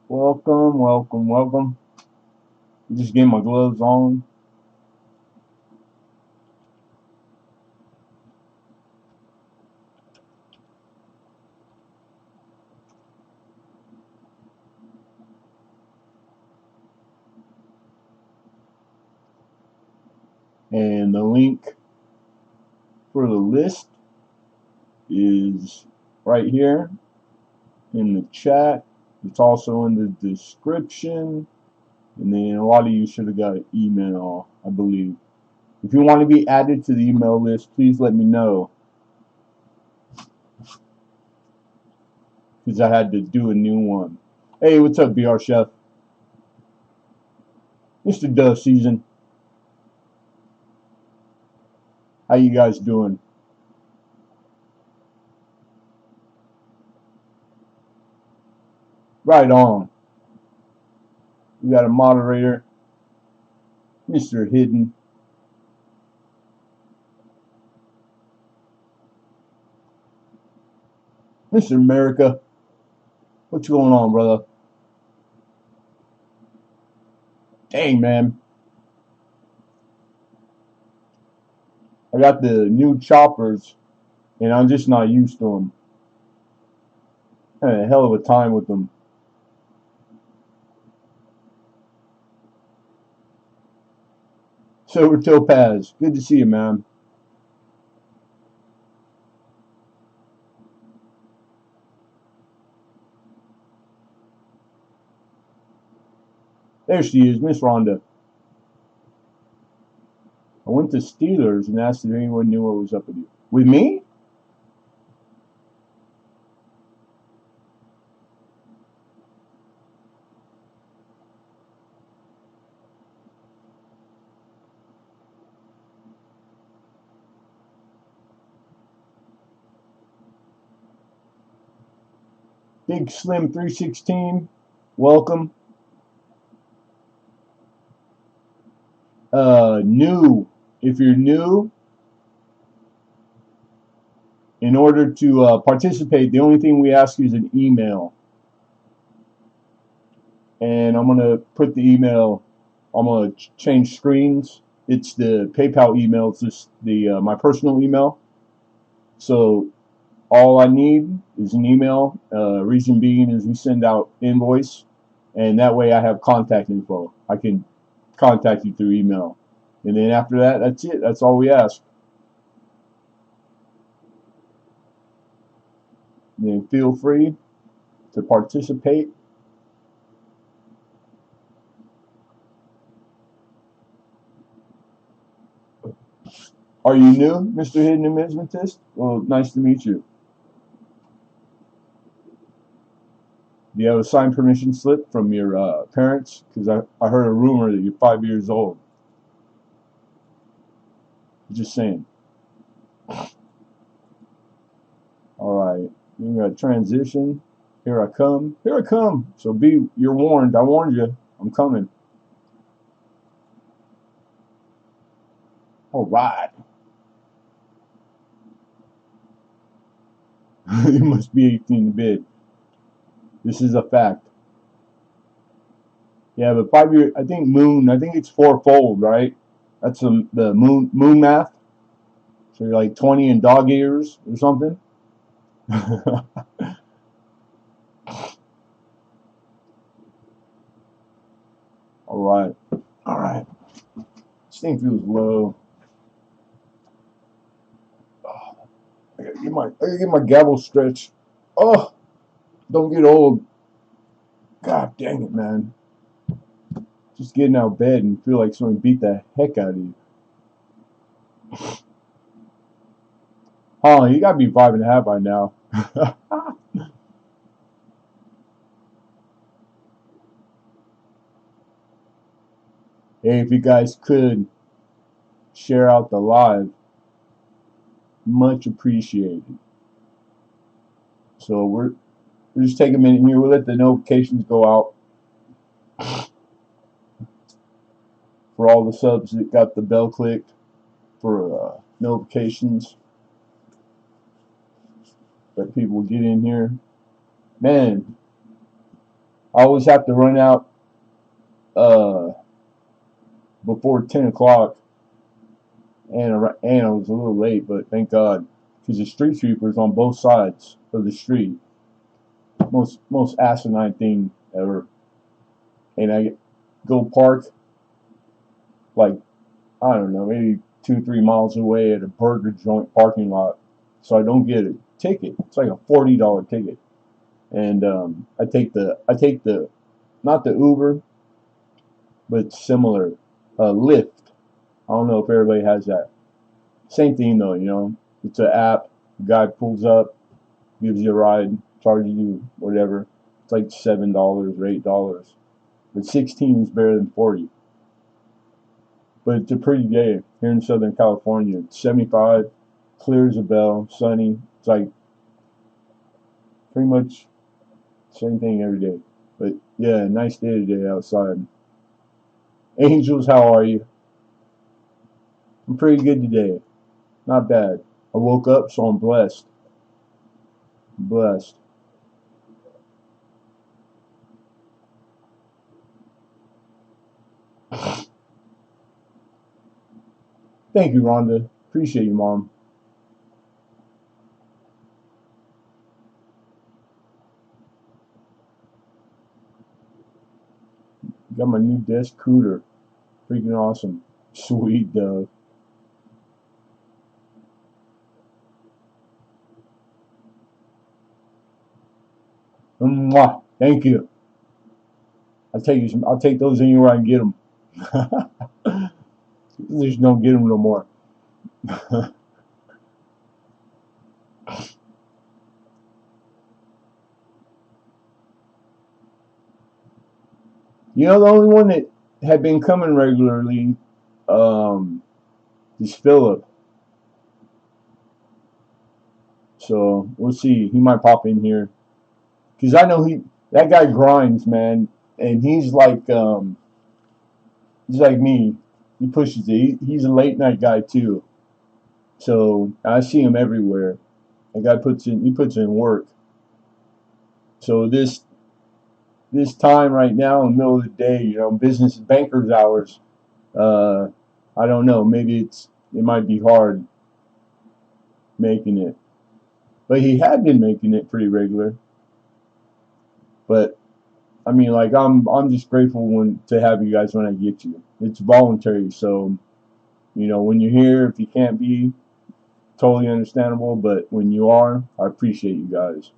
Welcome, welcome, welcome. Just getting my gloves on. And the link for the list is right here in the chat. It's also in the description. And then a lot of you should have got an email, I believe. If you want to be added to the email list, please let me know. Because I had to do a new one. Hey, what's up, BR Chef? Mr. Dove Season. How you guys doing? Right on. We got a moderator, Mr. Hidden. Mr. America. What's going on, brother? Dang, man. I got the new choppers, and I'm just not used to them. I had a hell of a time with them. Silver Topaz, good to see you, man. There she is, Miss Rhonda. I went to Steelers and asked if anyone knew what was up with you. With me? Big Slim 316, welcome. New. If you're new, in order to participate, the only thing we ask you is an email. And I'm going to put the email, I'm going to change screens. It's the PayPal email, it's just the my personal email. So all I need is an email. Reason being is we send out invoice, and that way I have contact info. I can contact you through email. And then after that, that's it. That's all we ask. And then feel free to participate. Are you new, Mr. Hidden Numismatist? Well, nice to meet you. Do you have a signed permission slip from your parents? Because I heard a rumor that you're 5 years old. Just saying. Alright, we got transition. Here I come. Here I come. So you're warned. I warned you. I'm coming. Alright. You must be 18 to bid. This is a fact. Yeah, but 5 year, I think it's fourfold, right? That's the moon math. So you're like 20 in dog years or something. Alright. Alright. This thing feels low. Oh, I gotta get my gavel stretch. Oh, don't get old. God dang it, man. Just getting out of bed and feel like someone beat the heck out of you. Oh, you gotta be 5.5 by now. Hey, if you guys could share out the live, much appreciated. So we're just taking a minute here. We'll let the notifications go out. for all the subs that got the bell clicked for notifications that people get in here. Man, I always have to run out uh, before 10 o'clock, and I was a little late, but thank God, because the street sweepers on both sides of the street, most asinine thing ever. And I go park like, I don't know, maybe 2-3 miles away at a burger joint parking lot, so I don't get a ticket. It's like a $40 ticket, and I take the not the Uber, but similar Lyft. I don't know if everybody has that. Same thing though, you know. It's an app. The guy pulls up, gives you a ride, charges you whatever. It's like $7 or $8, but 16 is better than 40. But it's a pretty day here in Southern California. It's 75, clear as a bell, sunny. It's like pretty much same thing every day. But yeah, nice day today outside. Angels, how are you? I'm pretty good today. Not bad. I woke up, so I'm blessed. Blessed. Thank you, Rhonda. Appreciate you, Mom. Got my new desk cooter. Freaking awesome. Sweet, Doug. Mwah. Thank you. I'll take those anywhere I can get them. Just don't get them no more. You know, the only one that had been coming regularly um, is Philip. So we'll see. He might pop in here because I know that guy grinds, man, and he's like me. He pushes it. He's a late night guy too. So I see him everywhere. That guy puts in work. So this time right now in the middle of the day, you know, business bankers hours. Uh, I don't know. Maybe it might be hard making it, but he had been making it pretty regular. But I mean, like I'm just grateful to have you guys when I get you. It's voluntary, so you know when you're here, if you can't be, totally understandable. But when you are, I appreciate you guys.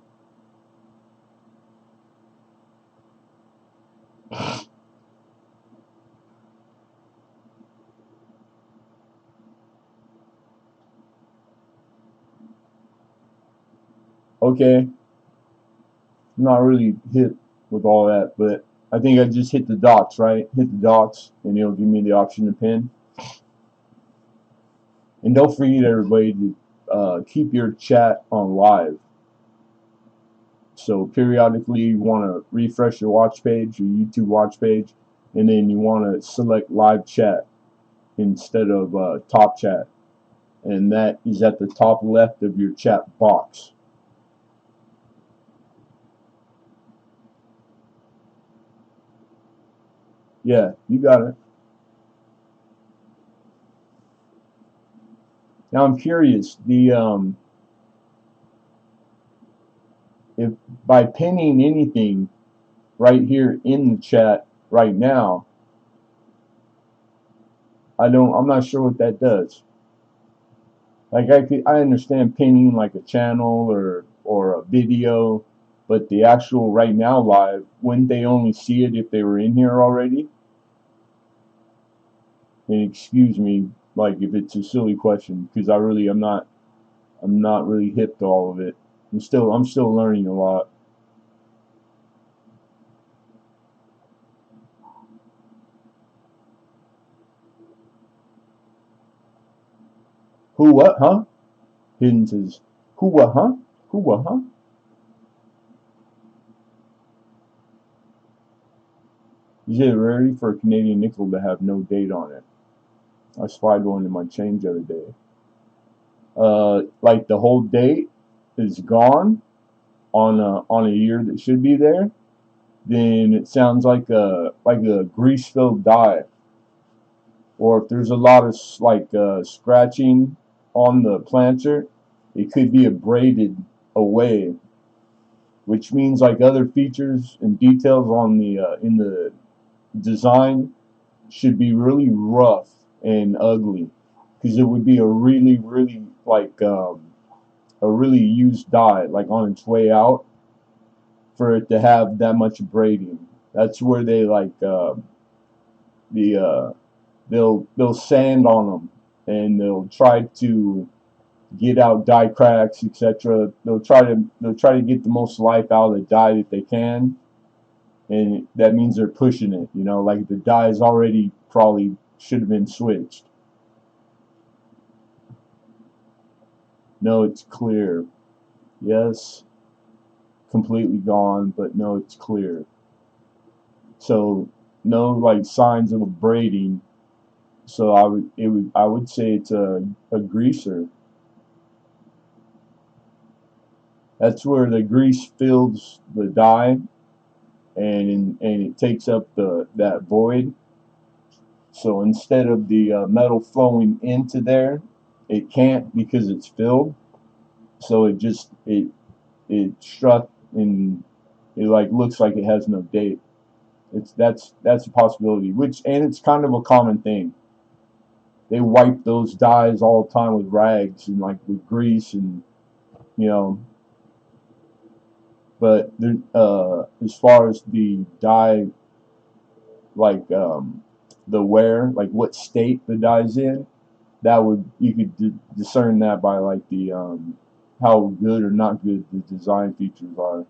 Okay, I'm not really hit with all that, but I think I just hit the dots, right? Hit the dots, and it'll give me the option to pin. And don't forget, everybody, to keep your chat on live. So periodically, you want to refresh your watch page, your YouTube watch page, and then you want to select live chat instead of top chat. And that is at the top left of your chat box. Yeah, you got it. Now I'm curious, if by pinning anything right here in the chat right now, I'm not sure what that does. Like I understand pinning like a channel or a video, but the actual right now live, wouldn't they only see it if they were in here already? And excuse me, like if it's a silly question, because I'm not really hip to all of it. I'm still learning a lot. Who what, huh? Hidden says, who what, huh? Who what, huh? Is it rarity for a Canadian nickel to have no date on it? I spied one in my change the other day. Like the whole date is gone on a year that should be there, then it sounds like a grease-filled die. Or if there's a lot of scratching on the planter, it could be abraded away, which means like other features and details on the in the design should be really rough and ugly, because it would be a really a really used die, like on its way out, for it to have that much abrading. That's where they the they'll sand on them, and they'll try to get out die cracks, etc. They'll try to get the most life out of the die that they can, and that means they're pushing it. You know, like the die is already probably should have been switched. No, it's clear. Yes, completely gone, but no, it's clear. So no like signs of abrading. So I would say it's a greaser. That's where the grease fills the die, and it takes up that void. So instead of the metal flowing into there, it can't because it's filled. So it struck, and it like looks like it has no date. That's a possibility. And it's kind of a common thing. They wipe those dies all the time with rags and like with grease, and you know. But as far as the die, like the wear, like what state the die's in, that would you could discern that by like the how good or not good the design features are.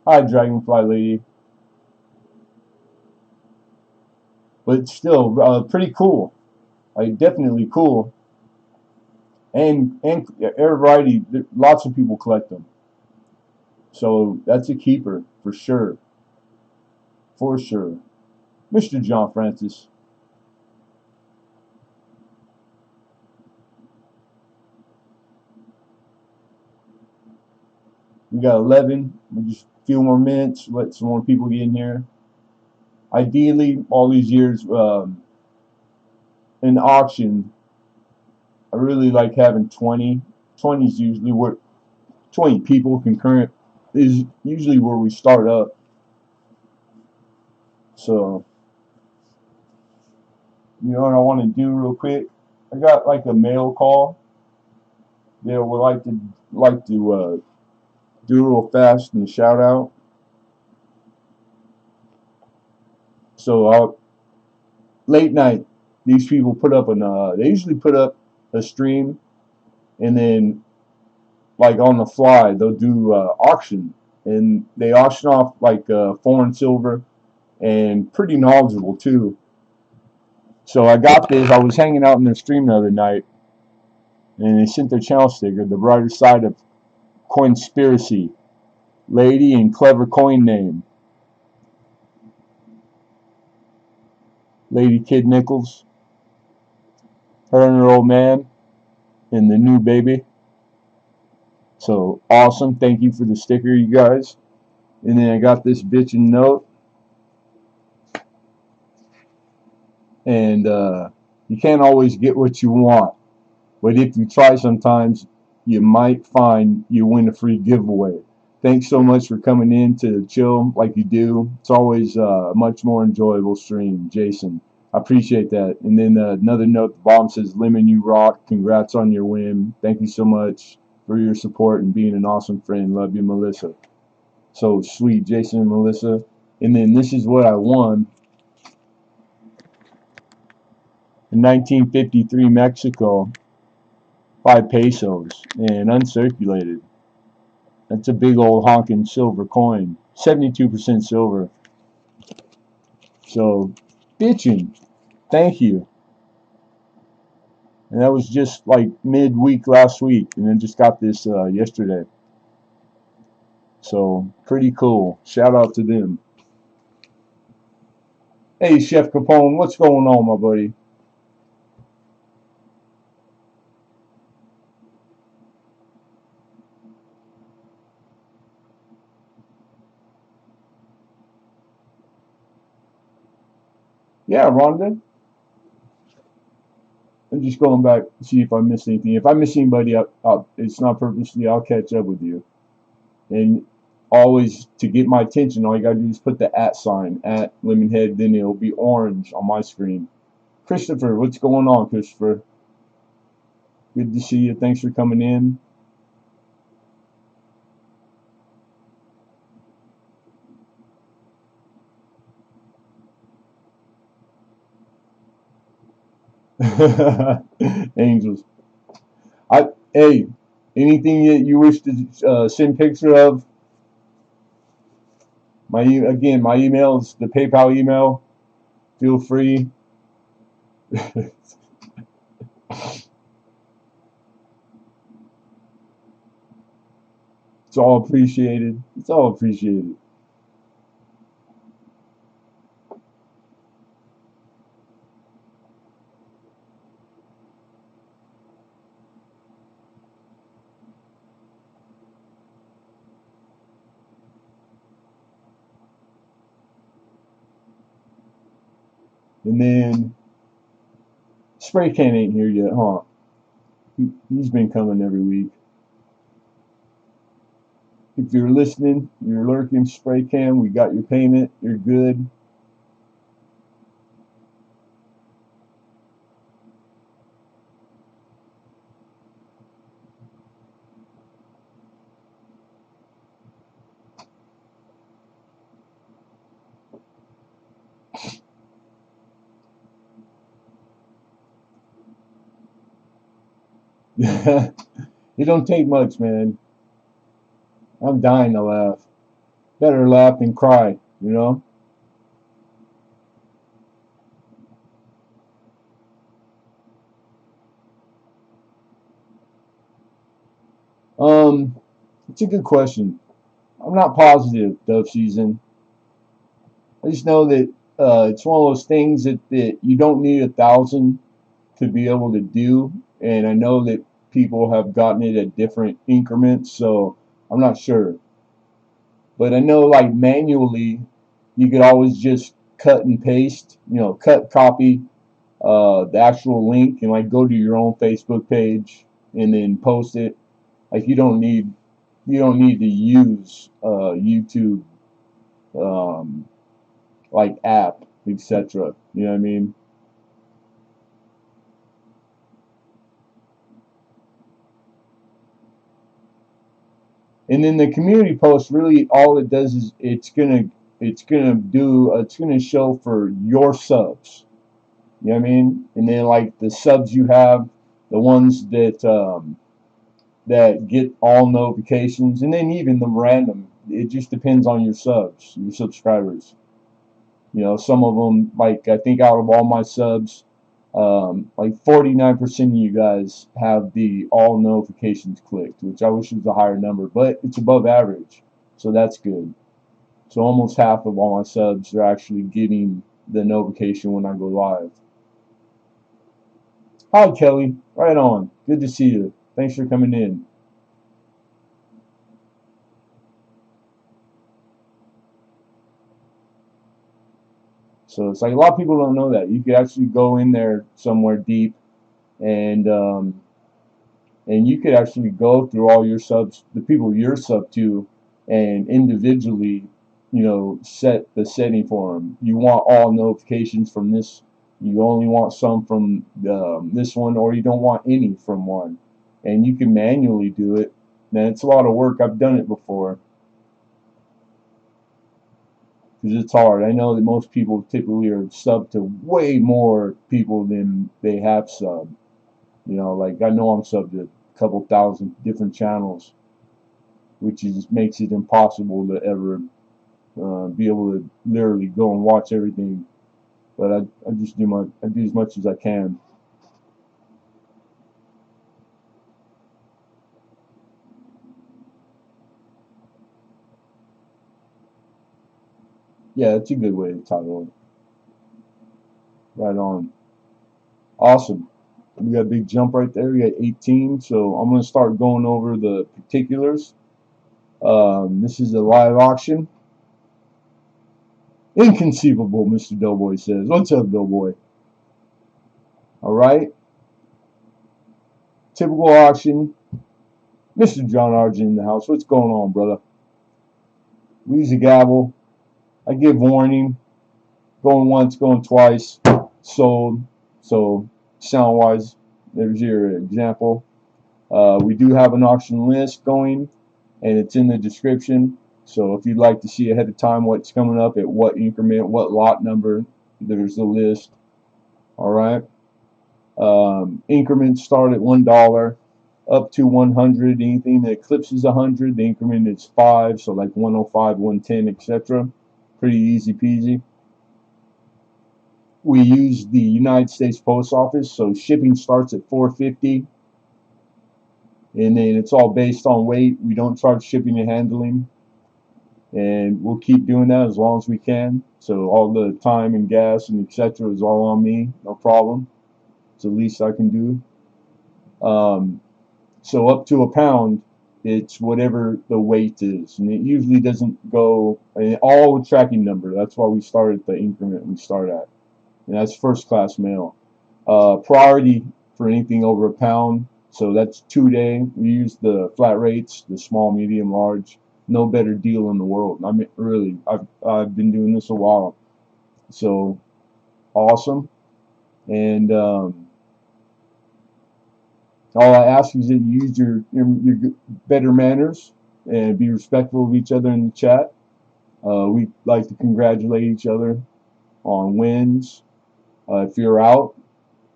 Hi, Dragonfly Lady. But it's still pretty cool. Like definitely cool. And air variety, lots of people collect them. So that's a keeper for sure. For sure. Mr. John Francis. We got 11. We just a few more minutes. Let some more people get in here. Ideally, all these years, in auction, I really like having 20. 20 is usually where 20 people concurrent is usually where we start up. So, you know what I want to do real quick? I got like a mail call. They would like to do real fast and shout out. So late night, these people put up they usually put up a stream, and then like on the fly they'll do auction, and they auction off like foreign silver, and pretty knowledgeable too. So I got this. I was hanging out in their stream the other night, and they sent their channel sticker, The Brighter Side of Coinspiracy, lady and clever coin name, Lady Kid Nichols, her and her old man, and the new baby. So awesome. Thank you for the sticker, you guys. And then I got this bitchin' note. And you can't always get what you want. But if you try sometimes, you might find you win a free giveaway. Thanks so much for coming in to chill like you do. It's always a much more enjoyable stream, Jason. I appreciate that. And then another note, the bottom says, Lemon, you rock. Congrats on your win. Thank you so much for your support and being an awesome friend. Love you, Melissa. So sweet, Jason and Melissa. And then this is what I won. In 1953 Mexico, 5 pesos and uncirculated. That's a big old honking silver coin. 72% silver. So, bitchin'. Thank you. And that was just like midweek last week, and then just got this yesterday. So, pretty cool. Shout out to them. Hey, Chef Capone, what's going on, my buddy? Yeah, Rhonda. I'm just going back to see if I missed anything. If I miss anybody, it's not purposely. I'll catch up with you. And always to get my attention, all you gotta do is put the at sign at Lemonhead, then it'll be orange on my screen. Christopher, what's going on, Christopher? Good to see you. Thanks for coming in. Angels. Hey, anything that you wish to send picture of? Again, my email is the PayPal email. Feel free. It's all appreciated. It's all appreciated. And then Spray Can ain't here yet, huh? He's been coming every week. If you're listening, you're lurking, Spray Can, we got your payment. You're good. It don't take much, man. I'm dying to laugh. Better laugh than cry, you know? Um, it's a good question. I'm not positive, Dove Season. I just know that it's one of those things that you don't need 1,000 to be able to do, and I know that people have gotten it at different increments, so I'm not sure. But I know, like, manually, you could always just cut and paste, cut, copy the actual link, and like go to your own Facebook page and then post it. Like you don't need to use YouTube um, like app, etc. You know what I mean? And then the community post, really all it does is it's gonna show for your subs. You know what I mean? And then like the subs you have, the ones that get all notifications, and then even the random. It just depends on your subs, your subscribers. Some of them, like I think out of all my subs, like 49% of you guys have the all notifications clicked, which I wish was a higher number, but it's above average, so that's good. So almost half of all my subs are actually getting the notification when I go live. Hi, Kelly. Right on. Good to see you. Thanks for coming in. So it's like a lot of people don't know that you could actually go in there somewhere deep and you could actually go through all your subs, the people you're sub to, and individually, set the setting for them. You want all notifications from this. You only want some from this one, or you don't want any from one, and you can manually do it. Now it's a lot of work. I've done it before because it's hard. I know that most people typically are sub to way more people than they have sub. Like I know I'm sub to a couple thousand different channels, which is makes it impossible to ever be able to literally go and watch everything. But I do as much as I can. Yeah, it's a good way to title it. Right on. Awesome. We got a big jump right there. We got 18. So I'm going to start going over the particulars. This is a live auction. Inconceivable, Mr. Doughboy says. What's up, Doughboy? All right. Typical auction. Mr. John Argent in the house. What's going on, brother? We use a gavel. I give warning. Going once, going twice. Sold. So, sound wise, there's your example. We do have an auction list going, and it's in the description. So if you'd like to see ahead of time what's coming up at what increment, what lot number, there's the list. All right. Increments start at $1 up to 100. Anything that eclipses 100, the increment is 5. So like 105, 110, etc. Pretty easy peasy. We use the United States Post Office, so shipping starts at $4.50. And then it's all based on weight. We don't charge shipping and handling, and we'll keep doing that as long as we can. So all the time and gas and etc. is all on me, no problem. It's the least I can do. So up to a pound, it's whatever the weight is, and it usually doesn't go all with tracking number. That's why we start at the increment we start at, and that's first class mail. Priority for anything over a pound. So that's 2-day. We use the flat rates, the small, medium, large. No better deal in the world. I mean, really, I've been doing this a while. So awesome. And all I ask is that you use your better manners and be respectful of each other in the chat. We like to congratulate each other on wins. If you're out,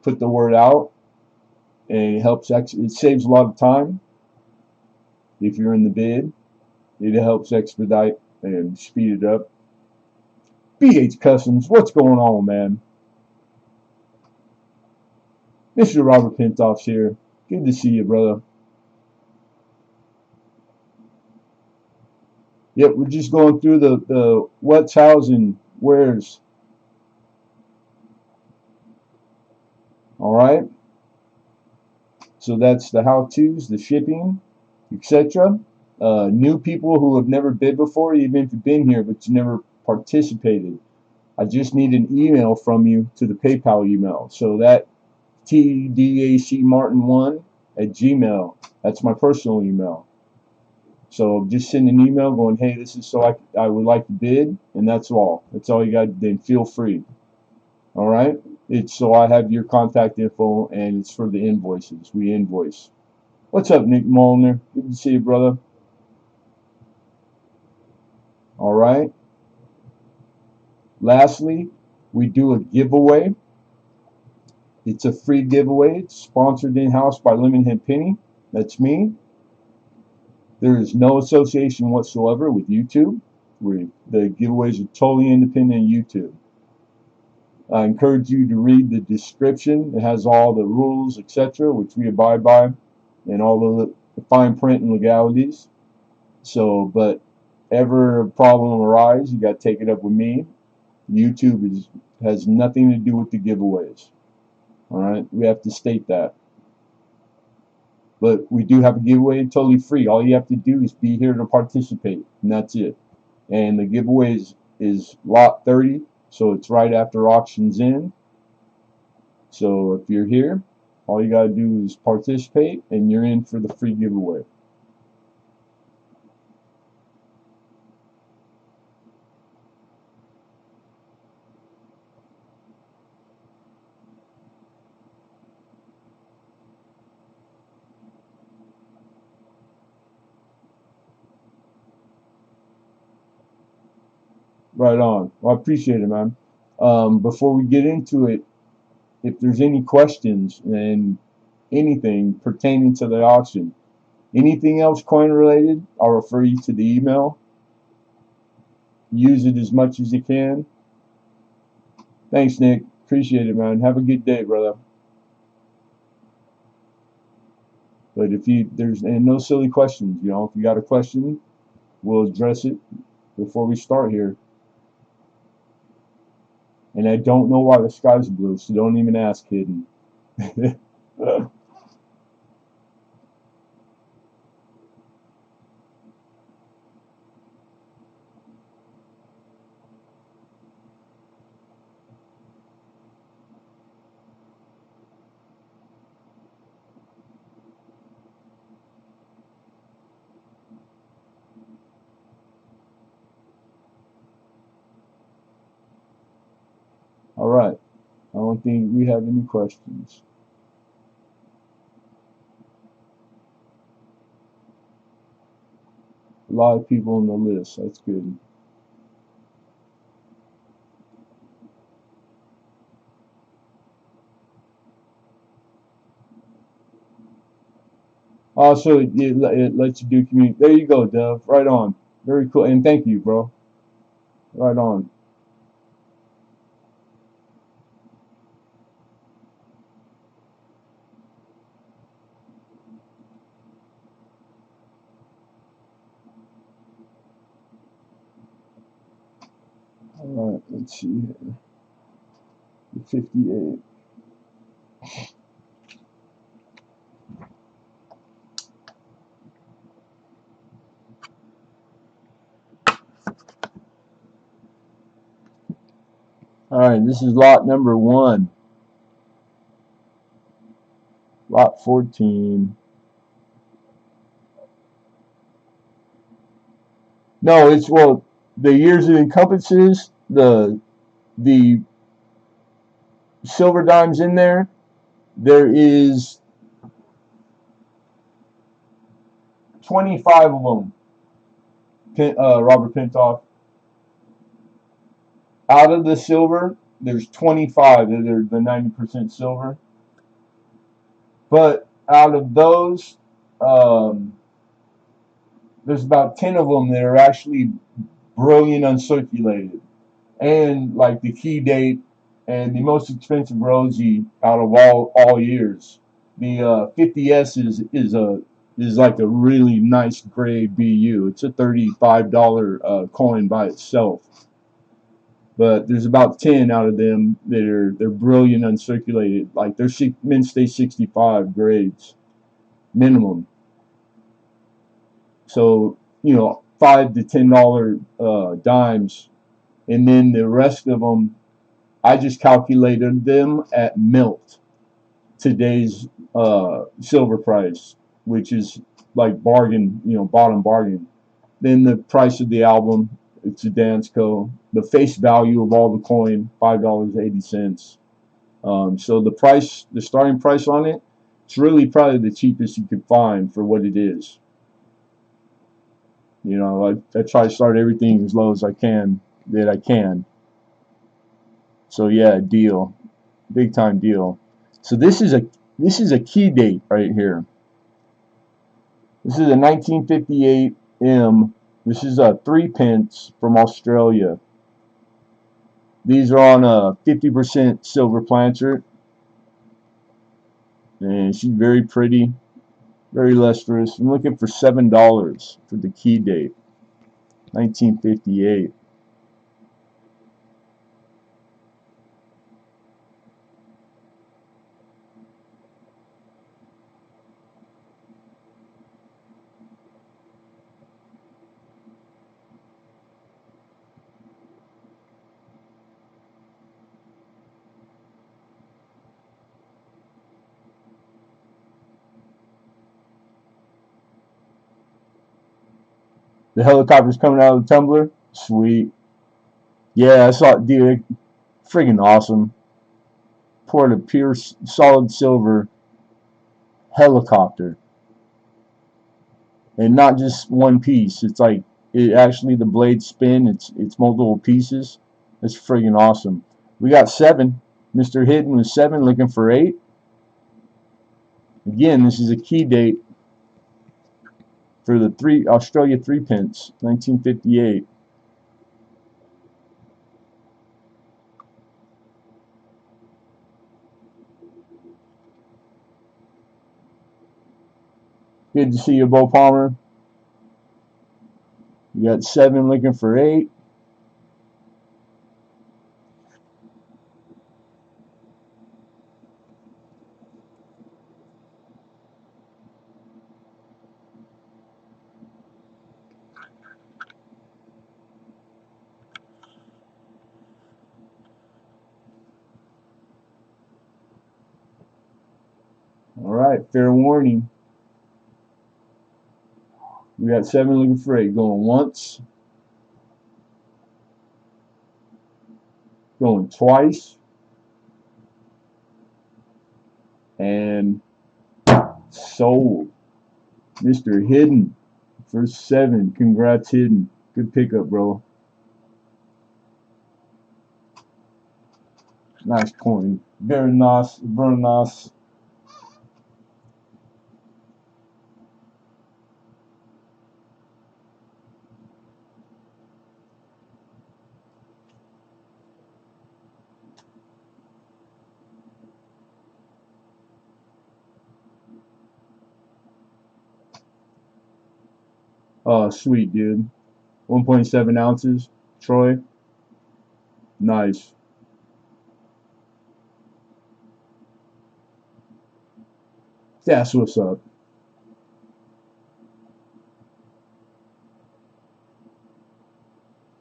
put the word out. And it helps. It saves a lot of time if you're in the bid. It helps expedite and speed it up. BH Customs, what's going on, man? Mr. Robert Pintoff's here. Good to see you, brother. Yep, we're just going through the what's, how's, and where's. All right. So that's the how-tos, the shipping, etc. New people who have never bid before, even if you've been here but you never participated. I just need an email from you to the PayPal email. So that tdacmartin1@gmail. That's my personal email. So just send an email going, hey, this is so I would like to bid, and that's all. That's all you got. Then feel free. All right. It's so I have your contact info, and it's for the invoices. We invoice. What's up, Nick Molnar? Good to see you, brother. All right. Lastly, we do a giveaway. It's a free giveaway. It's sponsored in-house by Lemonhead Penny. That's me. There is no association whatsoever with YouTube. The giveaways are totally independent of YouTube. I encourage you to read the description. It has all the rules, etc., which we abide by, and all the fine print and legalities. So, but ever a problem arise, you got to take it up with me. YouTube has nothing to do with the giveaways. All right, we have to state that. But we do have a giveaway, totally free. All you have to do is be here to participate, and that's it. And the giveaway is lot 30, so it's right after auctions end. So if you're here, all you got to do is participate, and you're in for the free giveaway. Right on. Well, I appreciate it, man. Before we get into it, if there's any questions and anything pertaining to the auction, anything else coin related, I'll refer you to the email. Use it as much as you can. Thanks, Nick. Appreciate it, man. Have a good day, brother. But if there's no silly questions, you know, if you got a question, we'll address it before we start here. And I don't know why the sky's blue, so don't even ask, Hidden. All right. I don't think we have any questions. A lot of people on the list. That's good. Also, it lets you do community. There you go, Dev. Right on. Very cool. And thank you, bro. Right on. All right. Let's see here. 58. All right. This is lot number 1. Lot 14. No, it's, well, the years it encompasses, the silver dimes in there. There is 25 of them. Robert Pintoff. Out of the silver, there's 25 that are the 90% silver. But out of those, there's about 10 of them that are actually brilliant uncirculated. And like the key date and the most expensive Rosie out of all years. The 50S is like a really nice grade BU. It's a $35 coin by itself. But there's about 10 out of them that they're brilliant uncirculated. Like they're Mint State 65 grades minimum. So $5 to $10 dimes, and then the rest of them, I just calculated them at melt today's silver price, which is like bargain, bottom bargain. Then the price of the album, it's a Dansko. The face value of all the coin, $5.80. So the starting price on it, it's really probably the cheapest you could find for what it is. I try to start everything as low as I can that I can. So yeah, deal, big time deal. So this is a key date right here. This is a 1958 M. This is a 3 pence from Australia. These are on a 50% silver planter, and she's very pretty, very lustrous. I'm looking for $7 for the key date, 1958. The helicopter's coming out of the tumbler. Sweet. Yeah, I saw it, dude. Friggin' awesome. Poured a pure solid silver helicopter, and not just one piece. It's like it actually, the blades spin. It's multiple pieces. It's friggin' awesome. We got 7. Mr. Hidden was 7, looking for 8. Again, this is a key date for the Australia 3 pence, 1958. Good to see you, Bo Palmer. You got 7 looking for 8. Alright, fair warning. We got 7 looking for 8. Going once. Going twice. And sold. Mr. Hidden for 7. Congrats, Hidden. Good pickup, bro. Nice coin. Very nice. Very nice. Oh, sweet, dude. 1.7 ounces. Troy. Nice. That's what's up.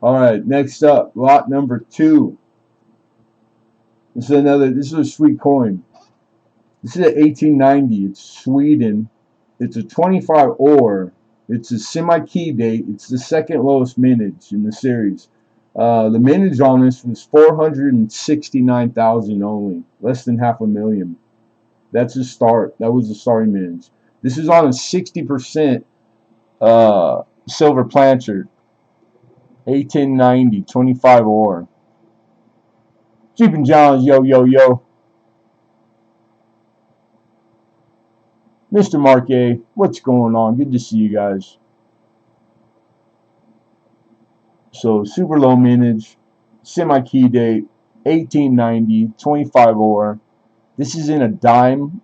Alright, next up, lot number 2. This is a sweet coin. This is an 1890. It's Sweden. It's a 25 ore. It's a semi-key date. It's the second lowest mintage in the series. The mintage on this was 469,000 only, less than half a million. That's a start. That was the starting mintage. This is on a 60% silver plancher. 1890, 25 ore. Jeep and Johns, yo, yo, yo. Mr. Marquet, what's going on? Good to see you guys. So, super low mintage, semi-key date, 1890, 25 ore. This is in a dime,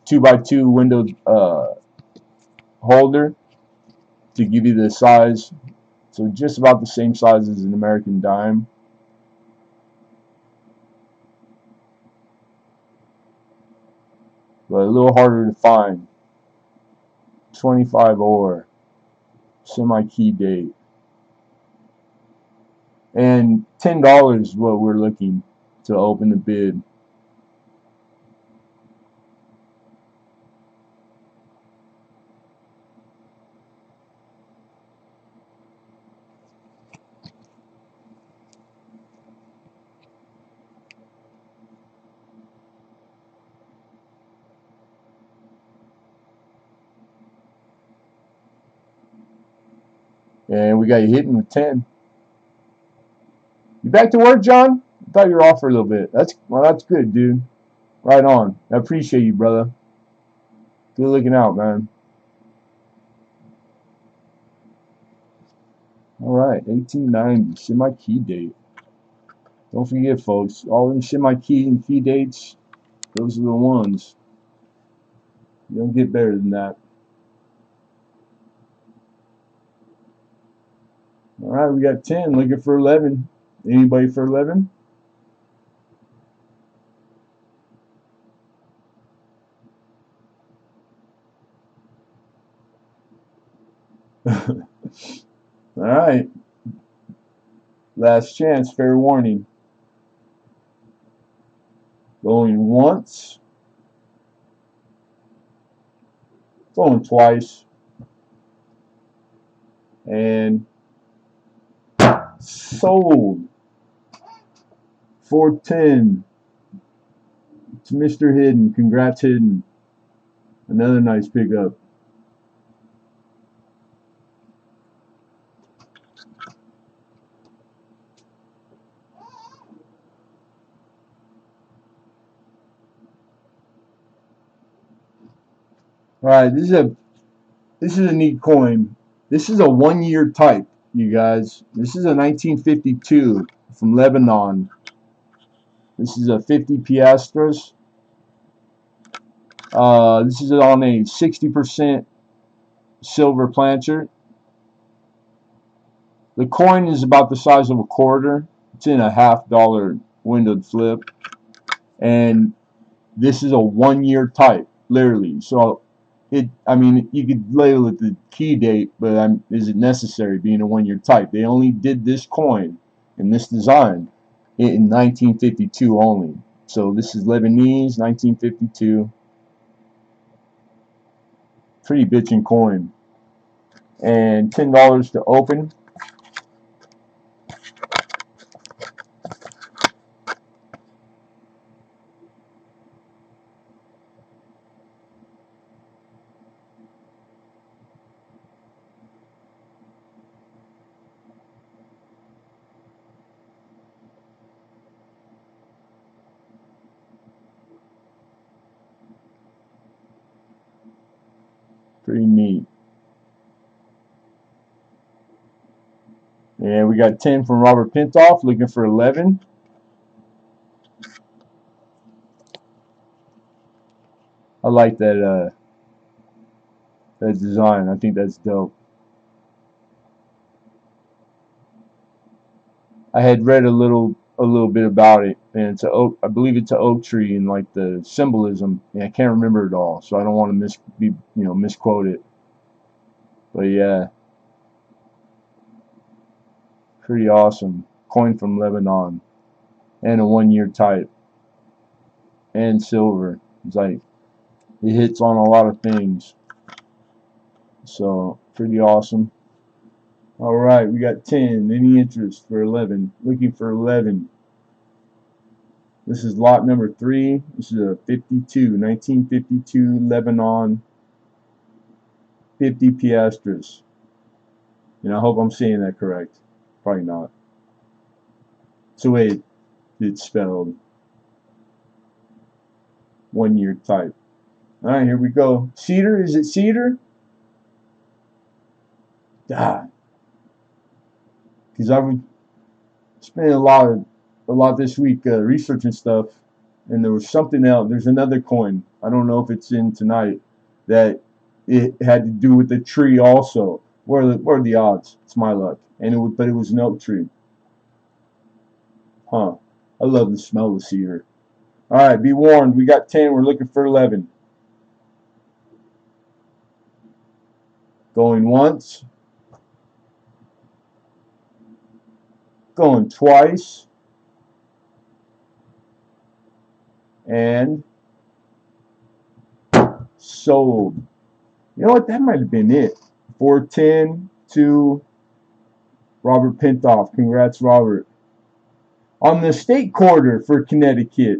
2x2 window holder to give you the size. So, just about the same size as an American dime. But a little harder to find. 25 ore, semi-key date, and $10 is what we're looking to open the bid. And we got you hitting with 10. You back to work, John? I thought you were off for a little bit. That's good, dude. Right on. I appreciate you, brother. Good looking out, man. Alright, 1890, semi-key date. Don't forget, folks, all them semi-key and key dates, those are the ones. You don't get better than that. Alright, we got 10. Looking for 11. Anybody for 11? Alright. Last chance, fair warning. Going once. Going twice. And sold. 410 to Mr. Hidden. Congrats, Hidden. Another nice pickup. Alright, this is a neat coin. This is a 1-year type, you guys. This is a 1952 from Lebanon. This is a 50 piastres. This is on a 60% silver plancher. The coin is about the size of a quarter. It's in a $50 windowed flip. And this is a 1-year type, literally. So, I mean, you could label it the key date, but is it necessary being a 1-year type? They only did this coin in this design in 1952 only. So this is Lebanese, 1952. Pretty bitchin' coin. And $10 to open. Pretty neat. And we got 10 from Robert Pintoff, looking for 11. I like that that design. I think that's dope. I had read a little bit about it, and it's a oak, I believe it's an oak tree, and like the symbolism. Yeah, I can't remember it all, so I don't want to misquote it. But yeah, pretty awesome. Coin from Lebanon, and a 1-year type, and silver. It's like it hits on a lot of things, so pretty awesome. All right, we got 10. Any interest for 11? Looking for 11. This is lot number 3. This is a 1952 Lebanon 50 piastres. And I hope I'm saying that correct. Probably not. It's the way it's spelled. 1-year type. All right, here we go. Cedar? Is it cedar? Ah, because I've spent a lot this week researching stuff, and there was something else. There's another coin. I don't know if it's in tonight that it had to do with the tree also. What are the odds? It's my luck. And but it was an oak tree. Huh. I love the smell of cedar. All right, be warned. We got 10. We're looking for 11. Going once. Going twice. And sold. You know what? That might have been it. 410 to Robert Pintoff. Congrats, Robert. On the state quarter for Connecticut,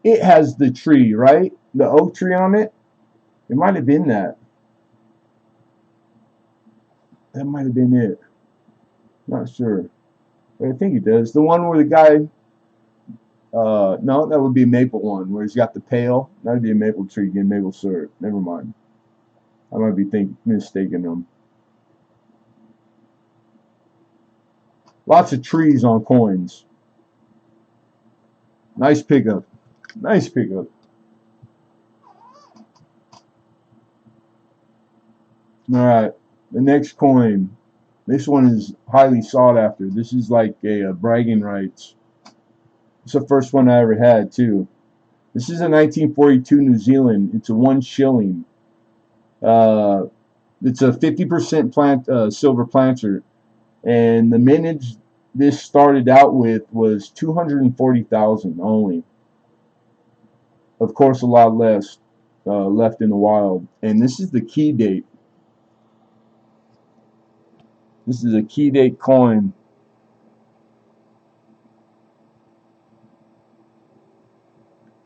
it has the tree, right? The oak tree on it. It might have been that. That might have been it. Not sure. But I think it does. The one where the guy, no, that would be a maple one, where he's got the pail. That would be a maple tree getting maple syrup. Never mind. I might be mistaking them. Lots of trees on coins. Nice pickup. Nice pickup. Alright, the next coin. This one is highly sought after. This is like a bragging rights. It's the first one I ever had too. This is a 1942 New Zealand. It's a 1 shilling. It's a 50% silver planter. And the mintage this started out with was 240,000 only. Of course, a lot less left in the wild. And this is the key date. This is a key date coin.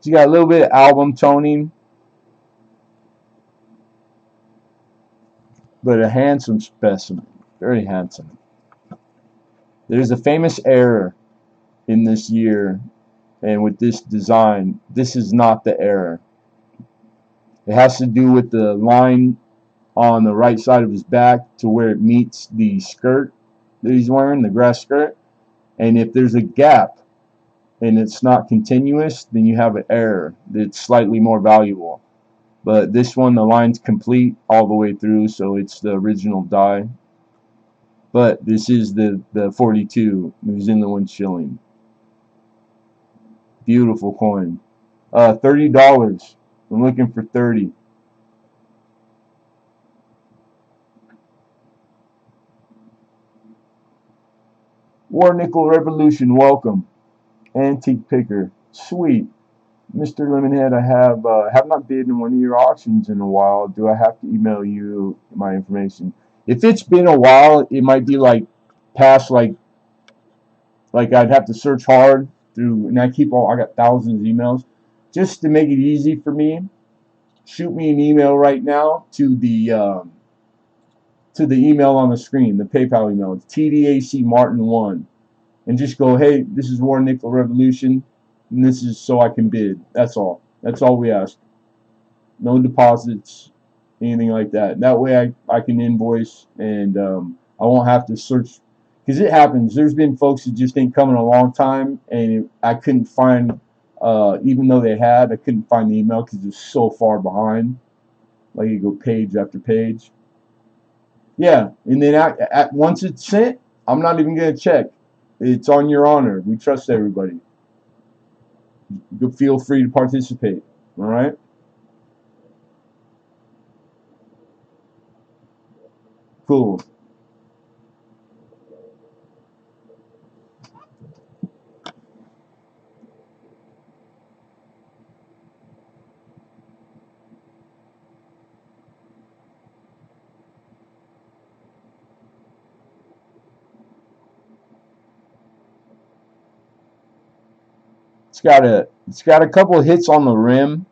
So you got a little bit of album toning, but a handsome specimen. Very handsome. There's a famous error in this year, and with this design, this is not the error. It has to do with the line on the right side of his back to where it meets the skirt that he's wearing, the grass skirt. And if there's a gap and it's not continuous, then you have an error that's slightly more valuable. But this one, the line's complete all the way through, so it's the original die. But this is the 42. It was in the 1 shilling. Beautiful coin. $30. I'm looking for 30. War Nickel Revolution, welcome. Antique Picker. Sweet. Mr. Lemonhead, I have not bid in one of your auctions in a while. Do I have to email you my information? If it's been a while, it might be like past like I'd have to search hard through, and I got thousands of emails. Just to make it easy for me, shoot me an email right now to the email on the screen, the PayPal email. It's tdacmartin1, and just go, hey, this is War Nickel Revolution, and this is so I can bid. That's all. That's all we ask. No deposits, anything like that. That way I can invoice, and I won't have to search, because it happens. There's been folks that just ain't coming a long time, and I couldn't find, even though they had, I couldn't find the email because it's so far behind. Like you go page after page. Yeah, and then once it's sent, I'm not even gonna check. It's on your honor. We trust everybody. Feel free to participate. All right. Cool. It's got a couple of hits on the rim.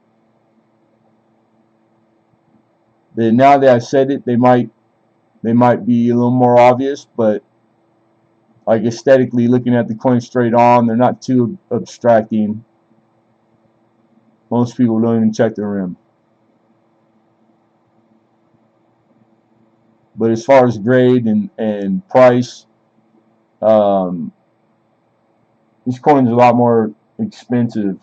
That now that I said it, they might be a little more obvious, but like aesthetically, looking at the coin straight on, they're not too abstracting. Most people don't even check the rim. But as far as grade and price, um, this coin's a lot more expensive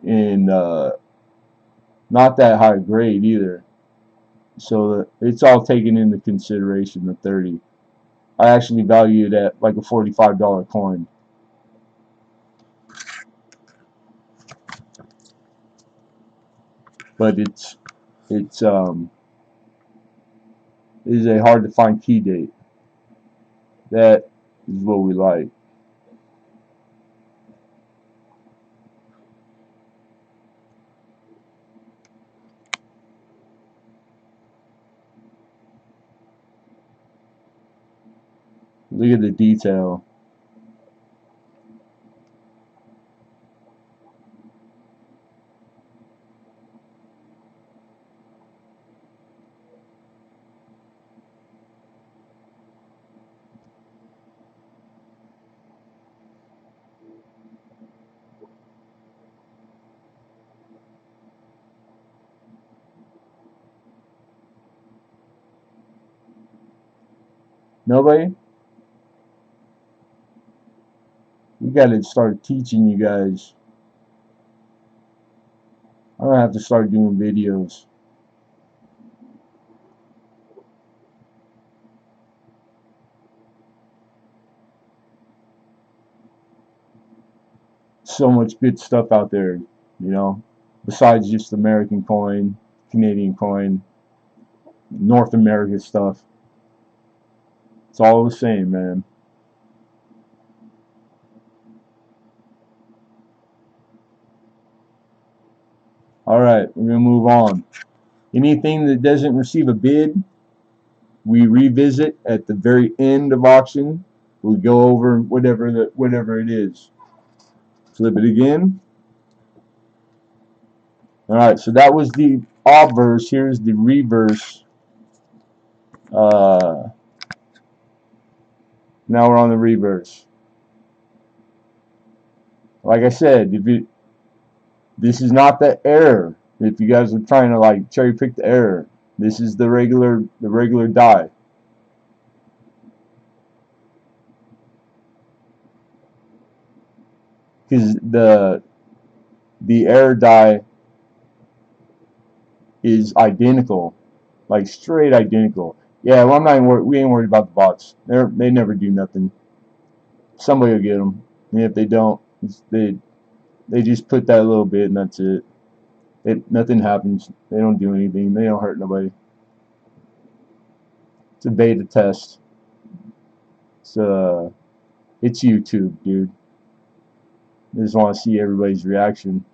in not that high grade either. So it's all taken into consideration. The 30, I actually value it at like a $45 coin. But it's it is a hard to find key date. That is what we like. Look at the detail. Nobody? We got to start teaching you guys. I'm gonna have to start doing videos. So much good stuff out there, besides just American coin, Canadian coin, North America stuff. It's all the same, man. All right, we're gonna move on. Anything that doesn't receive a bid, we revisit at the very end of auction. We go over whatever it is. Flip it again. All right, so that was the obverse. Here's the reverse. Uh, Now we're on the reverse. Like I said, this is not the error. If you guys are trying to like cherry pick the error, this is the regular die. Because the error die is identical, like straight identical. Yeah, well, we ain't worried about the bots. They never do nothing. Somebody will get them, and if they don't, they just put that little bit and that's it. Nothing happens. They don't do anything. They don't hurt nobody. It's a beta test. It's YouTube, dude. I just want to see everybody's reaction.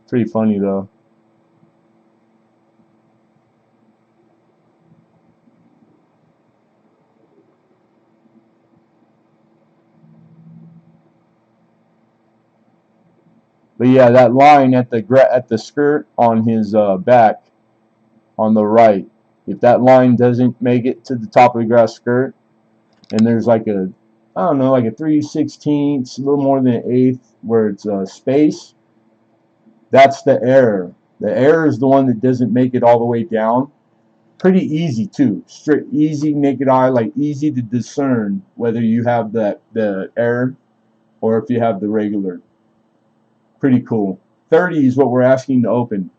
Pretty funny though. But yeah, that line at the skirt on his back on the right, if that line doesn't make it to the top of the grass skirt, and there's like a, I don't know, like a 3/16, a little more than an eighth, where it's space, that's the error. The error is the one that doesn't make it all the way down. Pretty easy too, straight, easy, naked eye, like easy to discern whether you have the error or if you have the regular. Pretty cool. 30 is what we're asking to open.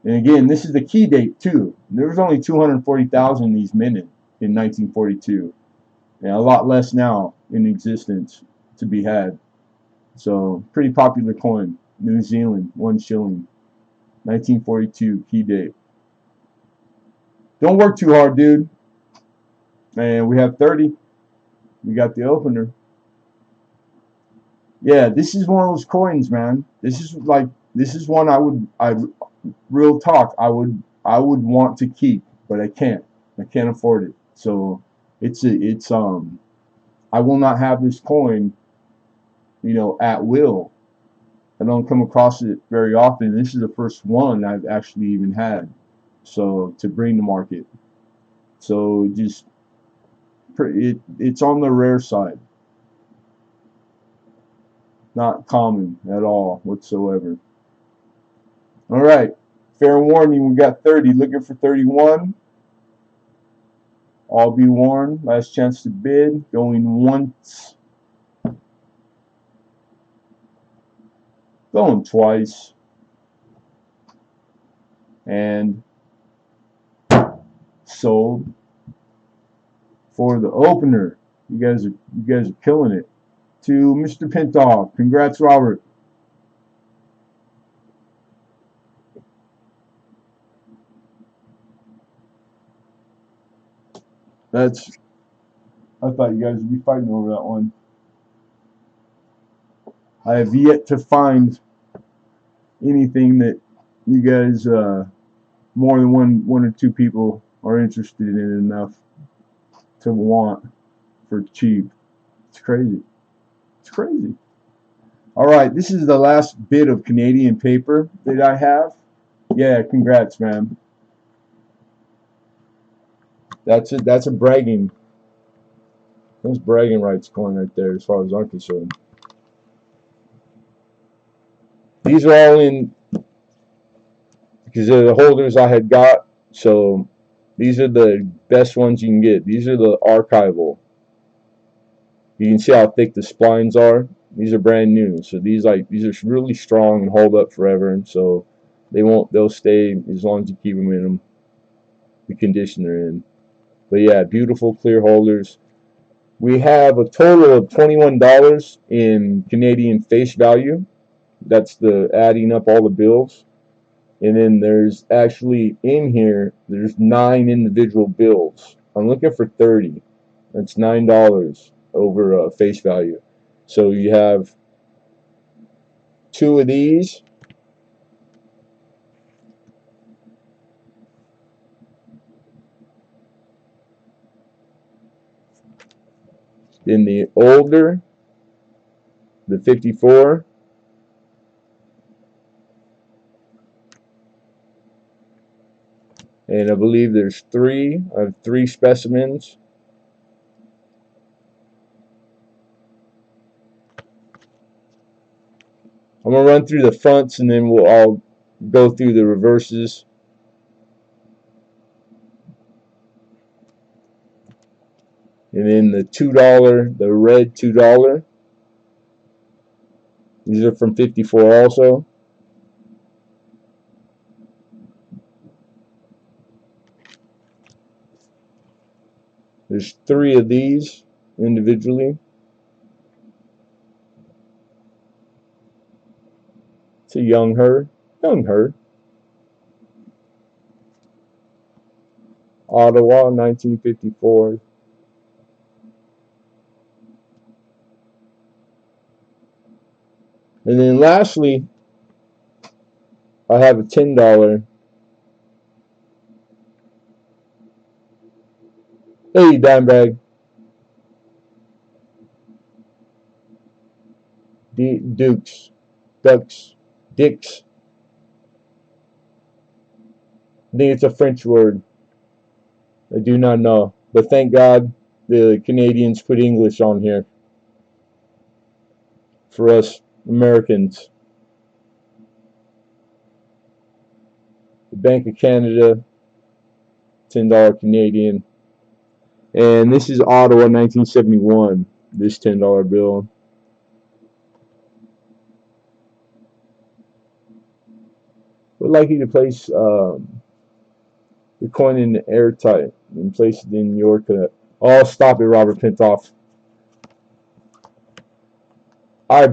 And again, this is the key date too. There was only 240,000 of these minted in 1942. And a lot less now in existence to be had. So pretty popular coin. New Zealand, 1 shilling. 1942 key date. Don't work too hard, dude. And we have 30. We got the opener. Yeah, this is one of those coins, man. This is one real talk, I would want to keep, but I can't. I can't afford it. So I will not have this coin, at will. I don't come across it very often. This is the first one I've actually even had, so to bring to market. So it's on the rare side, not common at all whatsoever. All right, fair warning, we got 30. Looking for 31. All be warned. Last chance to bid. Going once. Going twice. And sold for the opener. You guys are killing it. To Mr. Pintoff. Congrats, Robert. I thought you guys would be fighting over that one. I have yet to find anything that you guys, more than one or two people, are interested in enough to want for cheap. It's crazy. It's crazy. All right, this is the last bit of Canadian paper that I have. Yeah, congrats, man. That's a bragging. That's bragging rights coin right there, as far as I'm concerned. These are all in because they're the holders I had got. So these are the best ones you can get. These are the archival. You can see how thick the splines are. These are brand new, so these are really strong and hold up forever. And so they'll stay as long as you keep them in the condition they're in. But yeah, beautiful clear holders. We have a total of $21 in Canadian face value. That's the adding up all the bills. And then there's actually in here, there's 9 individual bills. I'm looking for 30. That's $9 over face value. So you have 2 of these. Then the older, the 54. And I believe there's 3. I have 3 specimens. I'm going to run through the fronts and then we'll all go through the reverses. And then the $2, the red $2. These are from 54 also. There's 3 of these individually. It's a young her. Young her. Ottawa, 1954. And then lastly, I have a $10. Hey, dime bag. Dukes. Ducks. Dicks. I think it's a French word. I do not know. But thank God the Canadians put English on here for us Americans. The Bank of Canada, $10 Canadian. And this is Ottawa, 1971, this $10 bill. Would like you to place the coin in airtight and place it in your cut. Oh, stop it, Robert Pintoff. I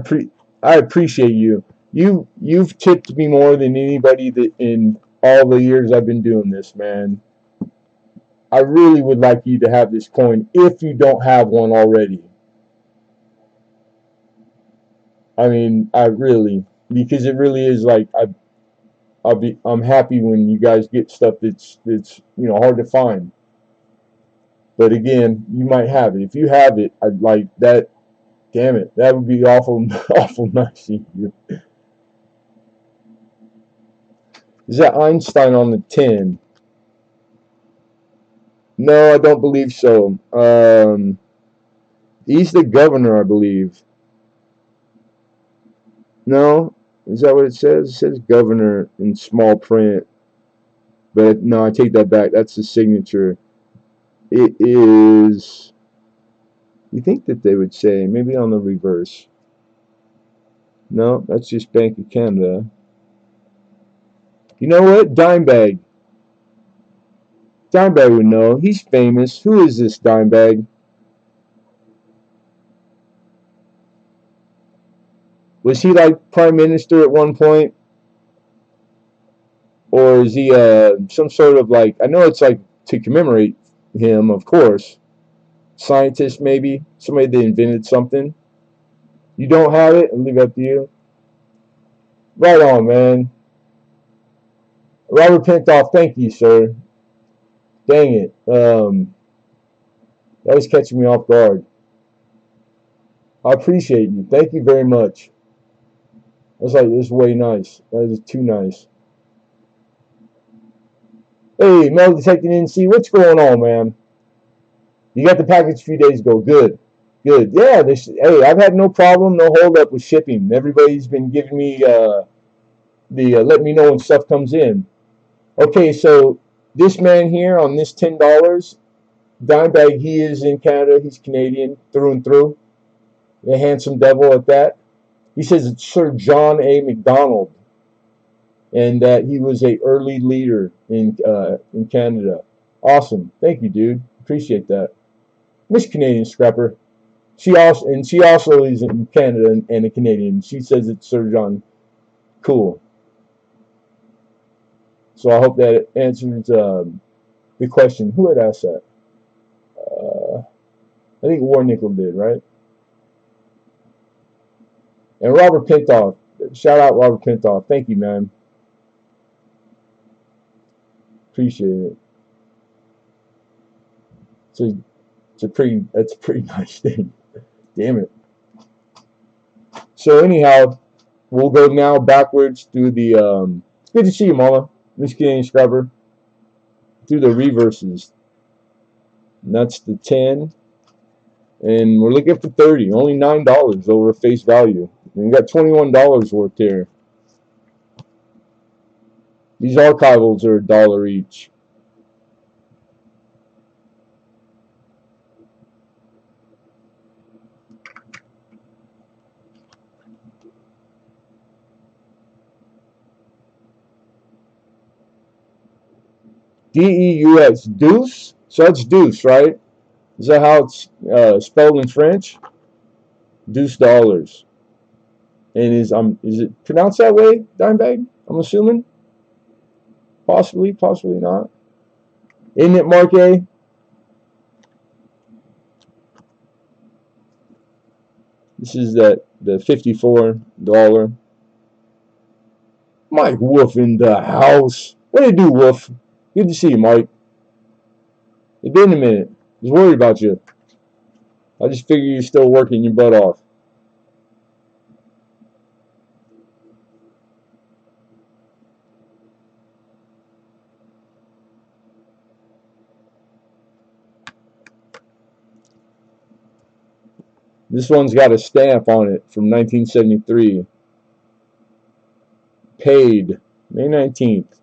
appreciate you. You've tipped me more than anybody that in all the years I've been doing this, man. I really would like you to have this coin if you don't have one already. I mean, I really, because it really is like I'm happy when you guys get stuff that's hard to find. But again, you might have it. If you have it, I'd like that. Damn it, that would be awful awful nice of you. Is that Einstein on the 10? No, I don't believe so. He's the governor, I believe. No, is that what it says? It says governor in small print. But no, I take that back. That's the signature. It is. You think that they would say maybe on the reverse? No, that's just Bank of Canada. You know what? Dimebag. Dimebag would know. He's famous. Who is this Dimebag? Was he like prime minister at one point? Or is he some sort of like, I know it's like to commemorate him, of course. Scientist maybe? Somebody that invented something? You don't have it? I'll leave it up to you. Right on, man. Robert Pintoff, thank you, sir. Dang it. That was catching me off guard. I appreciate you. Thank you very much. That's like, this is way nice. That is too nice. Hey, Metal Detecting NC, what's going on, man? You got the package a few days ago. Good. Good. Yeah, hey, I've had no problem, no hold up with shipping. Everybody's been giving me let me know when stuff comes in. Okay, so this man here on this $10, Dimebag, he is in Canada. He's Canadian through and through. A handsome devil at that. He says it's Sir John A. Macdonald, and that he was a early leader in Canada. Awesome. Thank you, dude. Appreciate that. Miss Canadian Scrapper. She also is in Canada and a Canadian. She says it's Sir John. Cool. So I hope that answers the question. Who had asked that? I think War Nickel did, right? And Robert Pintoff. Shout out Robert Pintoff. Thank you, man. Appreciate it. That's a pretty nice thing. Damn it. So anyhow, we'll go now backwards through the it's good to see you, Mama. Miss Canadian Scrubber. Through the reverses. And that's the 10. And we're looking for 30. Only $9 over face value. And we got $21 worth here. These archivals are $1 each. DEUX, deuce? So that's deuce, right? Is that how it's spelled in French? Deuce dollars. And is it pronounced that way, Dimebag? I'm assuming? Possibly, possibly not. Isn't it, Mark A? This is that the $54. Mike Wolf in the house. What do you do, Wolf? Good to see you, Mike. It's been a minute. I was worried about you. I just figure you're still working your butt off. This one's got a stamp on it from 1973. Paid May 19th.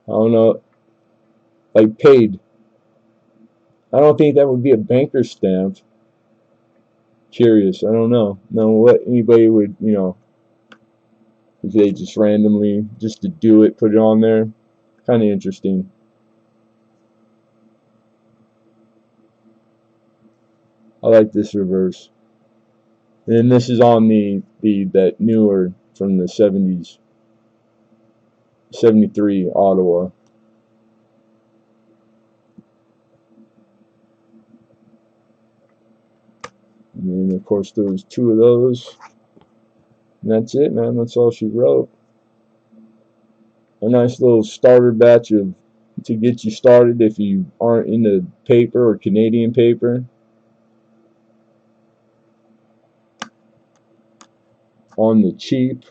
I don't know. Like paid. I don't think that would be a banker stamp. Curious. I don't know. No, what anybody would, if they just randomly, just to do it, put it on there. Kind of interesting. I like this reverse. And then this is on that newer from the 70s. 73 Ottawa. And then of course there was 2 of those. And that's it, man. That's all she wrote. A nice little starter batch to get you started if you aren't into paper or Canadian paper. On the cheap.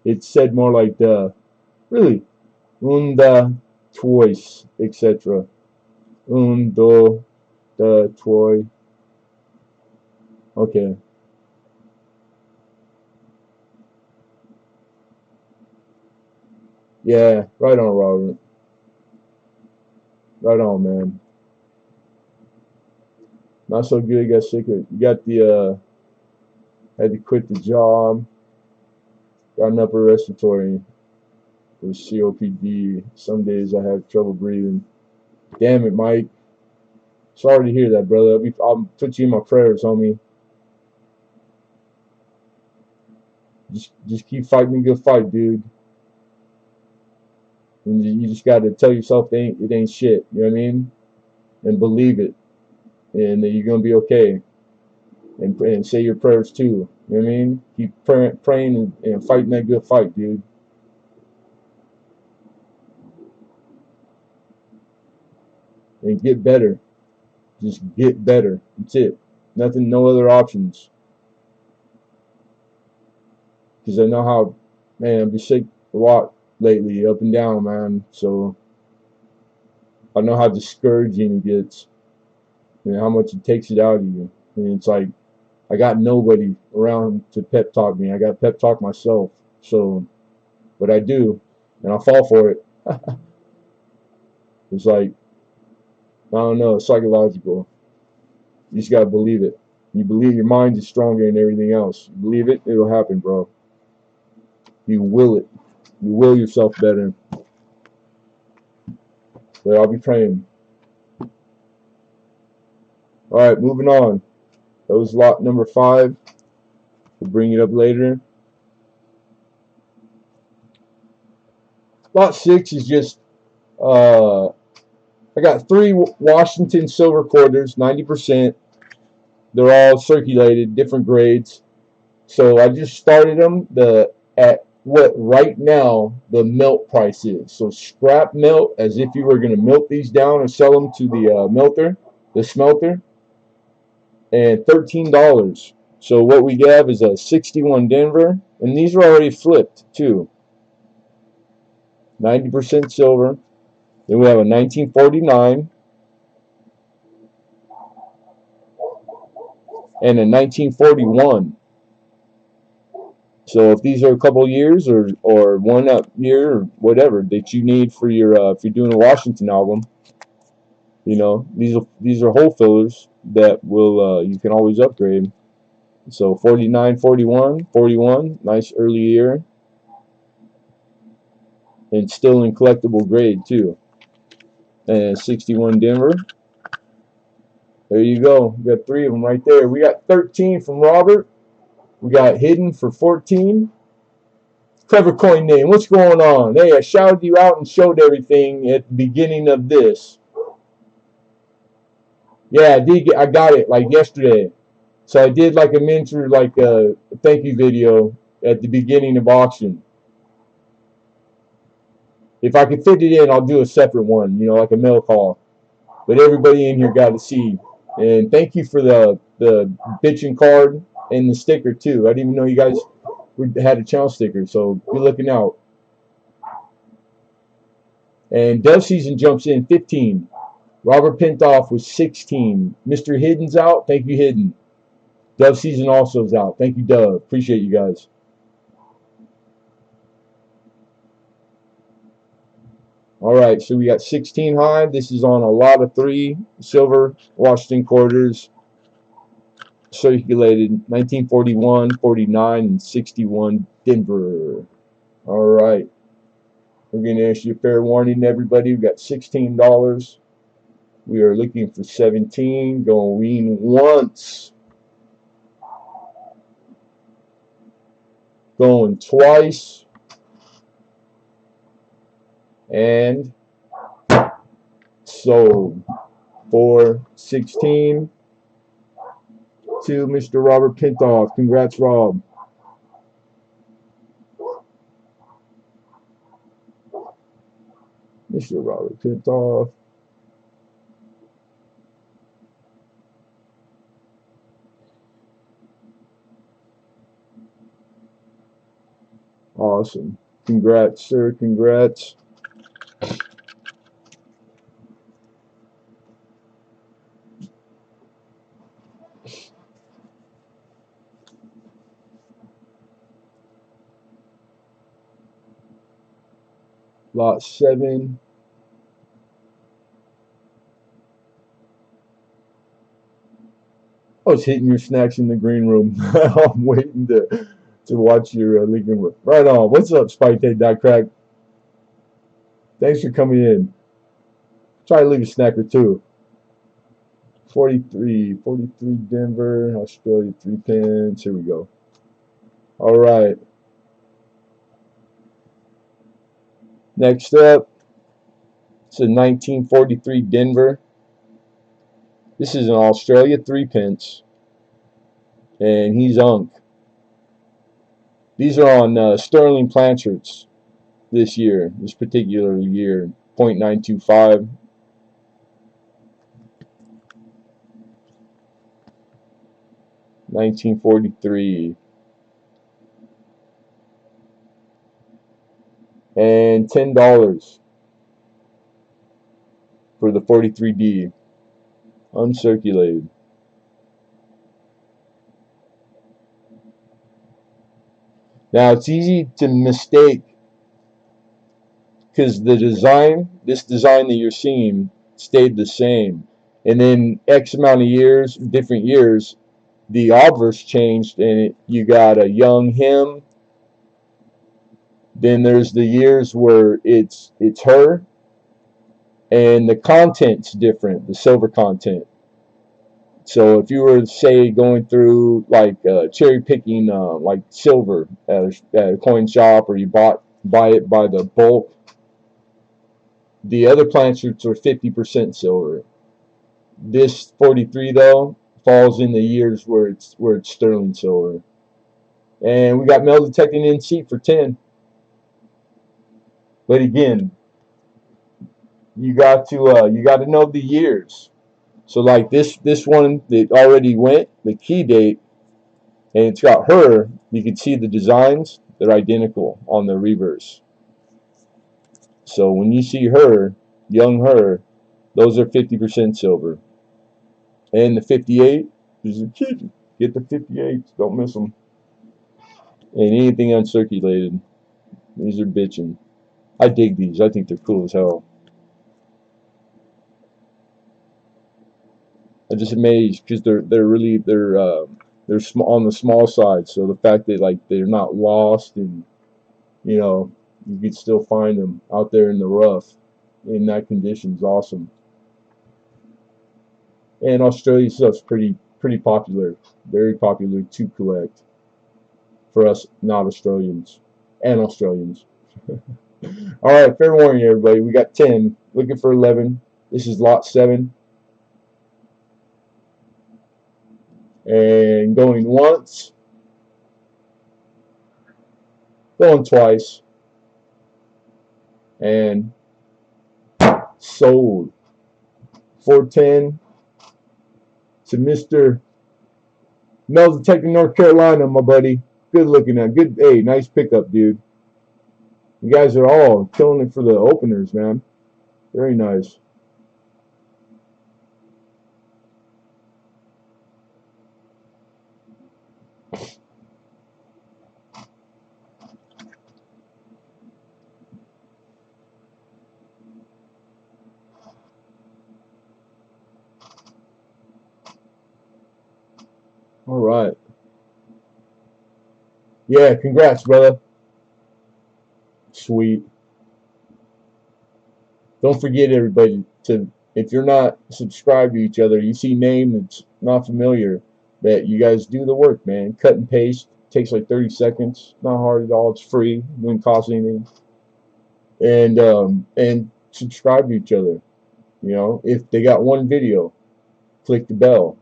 It said more like really, unda toys, etc. Undo the toy. Okay. Yeah, right on, Robert. Right on, man. Not so good. Got sick of. You got the. Had to quit the job. Got an upper respiratory with COPD. Some days I have trouble breathing. Damn it, Mike. Sorry to hear that, brother. I'll put you in my prayers, homie. Just keep fighting a good fight, dude. And you just got to tell yourself it ain't shit. You know what I mean? And believe it. And that you're going to be okay. And say your prayers too. You know what I mean? Keep praying and fighting that good fight, dude. And get better. Just get better. That's it. Nothing, no other options. Because I know how, man, I've been sick a lot lately, up and down, man. So I know how discouraging it gets and how much it takes it out of you. And it's like, I got nobody around to pep talk me. I got to pep talk myself. So, but I do, and I fall for it. It's like, I don't know, it's psychological. You just got to believe it. You believe your mind is stronger than everything else. You believe it, it'll happen, bro. You will it. You will yourself better. But I'll be praying. Alright, moving on. That was lot number 5. We'll bring it up later. Lot 6 is just, I got 3 Washington silver quarters, 90%. They're all circulated, different grades. So I just started them at what right now the melt price is. So scrap melt, as if you were going to melt these down and sell them to the smelter, and $13. So what we have is a 61 Denver, and these are already flipped too. 90% silver. Then we have a 1949 and a 1941. So if these are a couple years or one up year or whatever that you need for your if you're doing a Washington album, these are hole fillers that will you can always upgrade. So 49, 41, 41, nice early year, and still in collectible grade too. And 61 Denver. There you go. We got 3 of them right there. We got 13 from Robert. We got hidden for 14. Clever coin name. What's going on? Hey, I shouted you out and showed everything at the beginning of this. Yeah, I got it like yesterday. So I did like a miniature, like a thank you video at the beginning of auction. If I could fit it in, I'll do a separate one, you know, like a mail call. But everybody in here got to see. And thank you for the bitchin' card and the sticker too. I didn't even know you guys had a channel sticker, so be looking out. And Dove Season jumps in 15. Robert Pintoff was 16. Mr. Hidden's out. Thank you, Hidden. Dove Season also is out. Thank you, Dove. Appreciate you guys. All right, so we got 16 high. This is on a lot of 3 silver Washington quarters, circulated 1941, 49, and 61 Denver. All right, we're going to issue a fair warning to everybody. We got $16. We are looking for 17. Going once. Going twice. And sold for 16 to Mr. Robert Pintoff. Congrats, Rob. Mr. Robert Pintoff. Awesome. Congrats, sir. Congrats. Lot 7. I was hitting your snacks in the green room. I'm waiting to watch your league room. Right on. What's up, SpikeTake.crack? Thanks for coming in. Try to leave a snack or two. 43 Denver, Australia 3 pins. Here we go. All right. Next up, it's a 1943 Denver. This is an Australia 3 pence, and he's unk. These are on sterling planchards this year, this particular year, 0.925. $1943. And $10 for the 43D. Uncirculated. Now it's easy to mistake because the design, this design that you're seeing, stayed the same. And then X amount of years, different years, the obverse changed, and you got a young him. Then there's the years where it's her, and the content's different, the silver content. So if you were, say, going through like cherry picking like silver at a coin shop, or you buy it by the bulk, the other planchards are 50% silver. This 43 though falls in the years where it's sterling silver. And we got metal detecting in seat for 10. But again, you got to know the years. So like this one that already went, the key date, and it's got her. You can see the designs; they're identical on the reverse. So when you see her, young her, those are 50% silver. And the 58, there's a kid. Get the 58s, don't miss them. And anything uncirculated, these are bitching. I dig these. I think they're cool as hell. I'm just amazed because they're really on the small side. So the fact that like they're not lost, and you know you could still find them out there in the rough in that condition is awesome. And Australia stuff's pretty popular, very popular to collect for us not Australians. and Australians. All right, fair warning, everybody. We got 10. Looking for 11. This is lot 7. And going once. Going twice. And sold. 410 to Mr. Metal Detecting North Carolina, my buddy. Good looking at. Good. Hey, nice pickup, dude. You guys are all killing it for the openers, man. Very nice. All right. Yeah, congrats, brother. Sweet. Don't forget, everybody, to, if you're not subscribed to each other, you see name that's not familiar, that you guys do the work, man. Cut and paste. Takes like 30 seconds. Not hard at all. It's free. It doesn't cost anything. And subscribe to each other. You know, if they got one video, click the bell.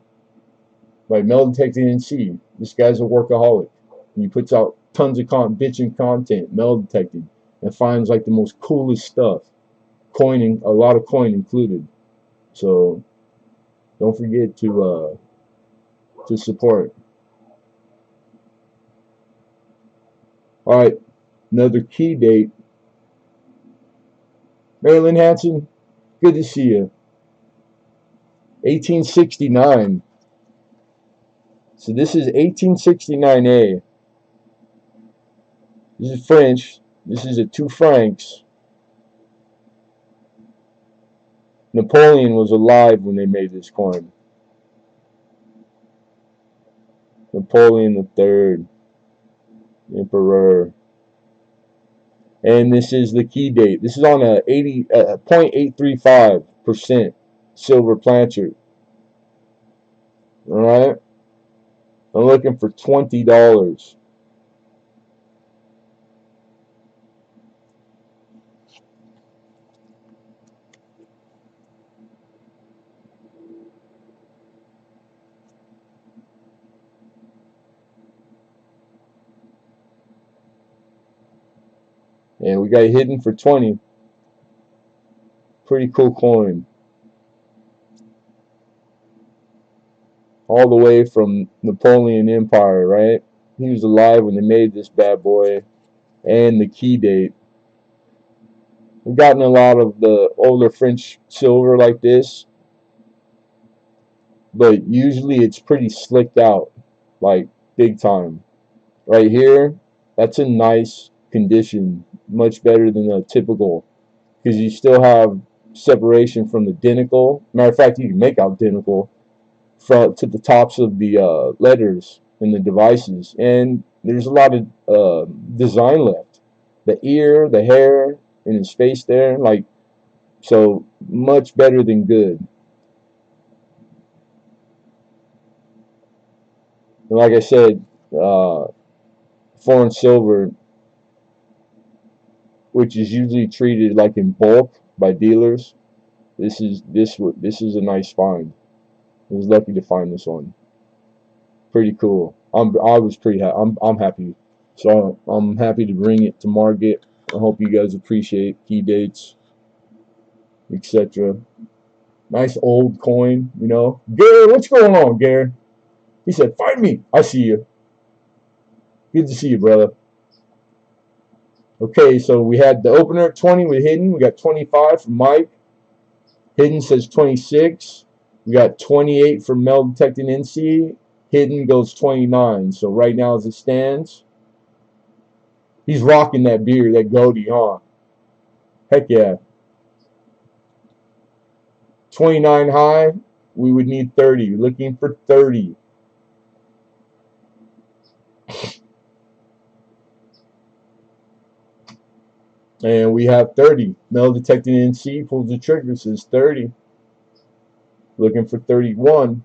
Like Metal Detecting NC. This guy's a workaholic. He puts out tons of bitchin' content, metal detecting, and finds like the most coolest stuff. Coining, a lot of coin included. So don't forget to support. All right, another key date. Marilyn Hanson, good to see you. 1869. So this is 1869A. This is French. This is at 2 francs. Napoleon was alive when they made this coin. Napoleon III, Emperor. And this is the key date. This is on a 0.835% silver planchet. All right. I'm looking for $20. And we got it hidden for 20. Pretty cool coin. All the way from Napoleon Empire, right? He was alive when they made this bad boy. And the key date. We've gotten a lot of the older French silver like this, but usually it's pretty slicked out, like big time. Right here, that's in nice condition, much better than a typical, because you still have separation from the denticle. Matter of fact, you can make out denticle from to the tops of the letters in the devices, and there's a lot of design left. The ear, the hair, and his face there, like, so much better than good. And like I said, foreign silver, which is usually treated like in bulk by dealers, this is a nice find. I was lucky to find this one. Pretty cool. I was pretty I'm happy. So I'm happy to bring it to market. I hope you guys appreciate key dates, etc. Nice old coin, you know. Gary, what's going on, Gary? He said, "Find me." I see you. Good to see you, brother. Okay, so we had the opener at 20 with hidden. We got 25 from Mike. Hidden says 26. We got 28 from Metal Detecting NC. Hidden goes 29. So right now as it stands, he's rocking that beard, that goatee, huh? Heck yeah. 29 high. We would need 30. Looking for 30. And we have 30. Metal Detecting NC pulls the trigger, says 30. Looking for 31.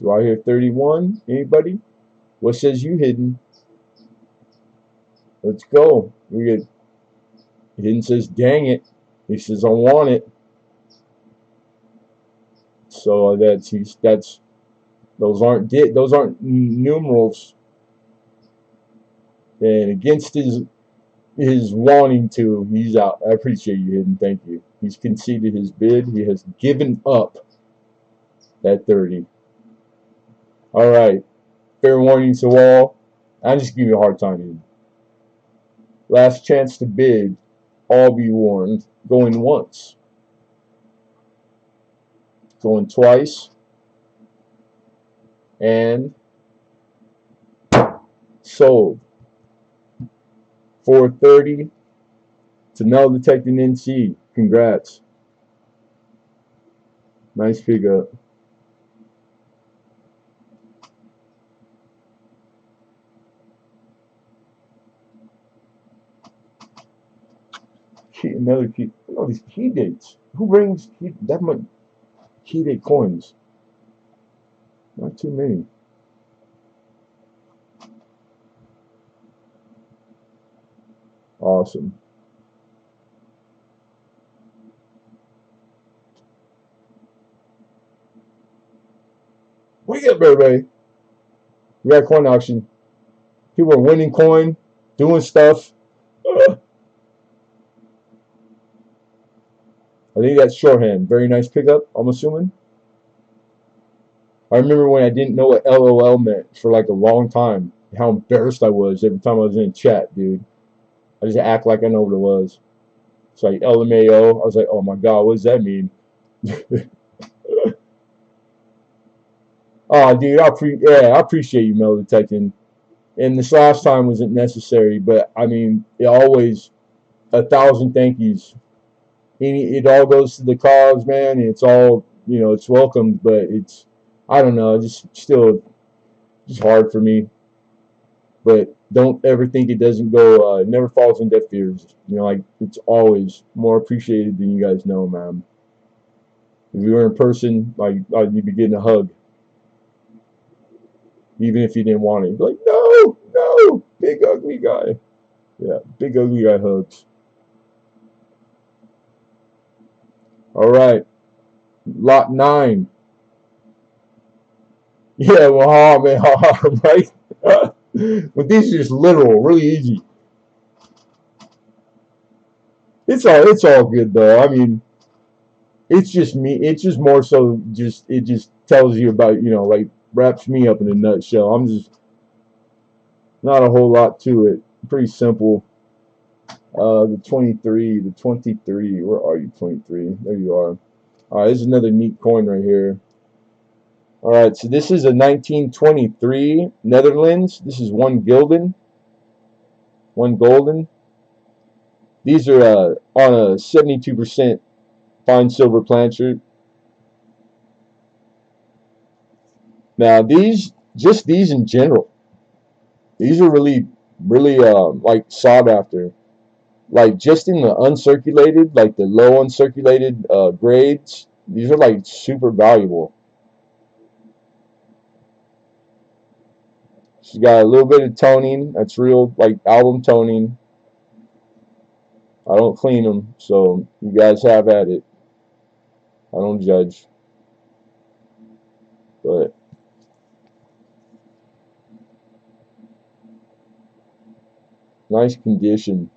Do I hear 31? Anybody? What says you hidden? Let's go. We get hidden says dang it. He says I want it. So that's those aren't numerals. And against his wanting to, he's out. I appreciate you, hidden. Thank you. He's conceded his bid. He has given up that 30. All right. Fair warning to all. I'm just giving you a hard time, dude. Last chance to bid. All be warned. Going once. Going twice. And sold. 430 to Null Detecting NC. Congrats. Nice pickup. Another key. Look at all these key dates. Who brings that much key date coins? Not too many. Awesome. Wake up, everybody. We got a coin auction. People are winning coin, doing stuff. I think that's shorthand. Very nice pickup, I'm assuming. I remember when I didn't know what LOL meant for like a long time. How embarrassed I was every time I was in chat, dude. I just act like I know what it was. It's like LMAO. I was like, oh my god, what does that mean? Oh, dude, I appreciate you, Metal Detecting. And this last time wasn't necessary, but I mean, it always 1,000 thank yous. It all goes to the cause, man. And it's all, it's welcomed, but it's, I don't know, just still, just hard for me. But don't ever think it doesn't go, it never falls on deaf ears. Like, it's always more appreciated than you guys know, man. If you were in person, like, you'd be getting a hug. Even if you didn't want it. You'd be like, no, no, big ugly guy. Yeah, big ugly guy hugs. All right, lot 9. Yeah, well, man, right? But these are just literal, really easy. It's all good though. I mean, it's just me. It's just more so it just tells you about, like wraps me up in a nutshell. I'm just not a whole lot to it. Pretty simple. The 23. Where are you, 23? There you are. All right, this is another neat coin right here. All right, so this is a 1923 Netherlands. This is one gulden. One golden. These are on a 72% fine silver planchet. Now these in general, these are really, really like sought after. Like just in the uncirculated, like the low uncirculated grades, these are like super valuable. She's got a little bit of toning. That's real, like album toning. I don't clean them, so you guys have at it. I don't judge. But nice condition.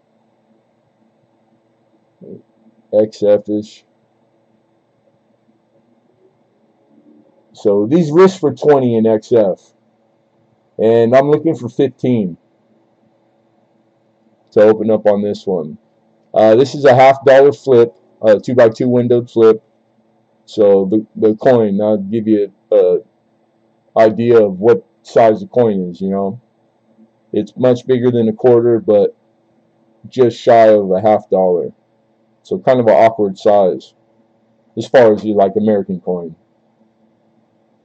XF-ish. So these list for 20 in XF. And I'm looking for 15 to open up on this one. This is a $half flip, 2x2 windowed flip. So the coin, I'll give you an idea of what size the coin is, It's much bigger than a quarter, but just shy of a $half. So kind of an awkward size as far as you like American coin.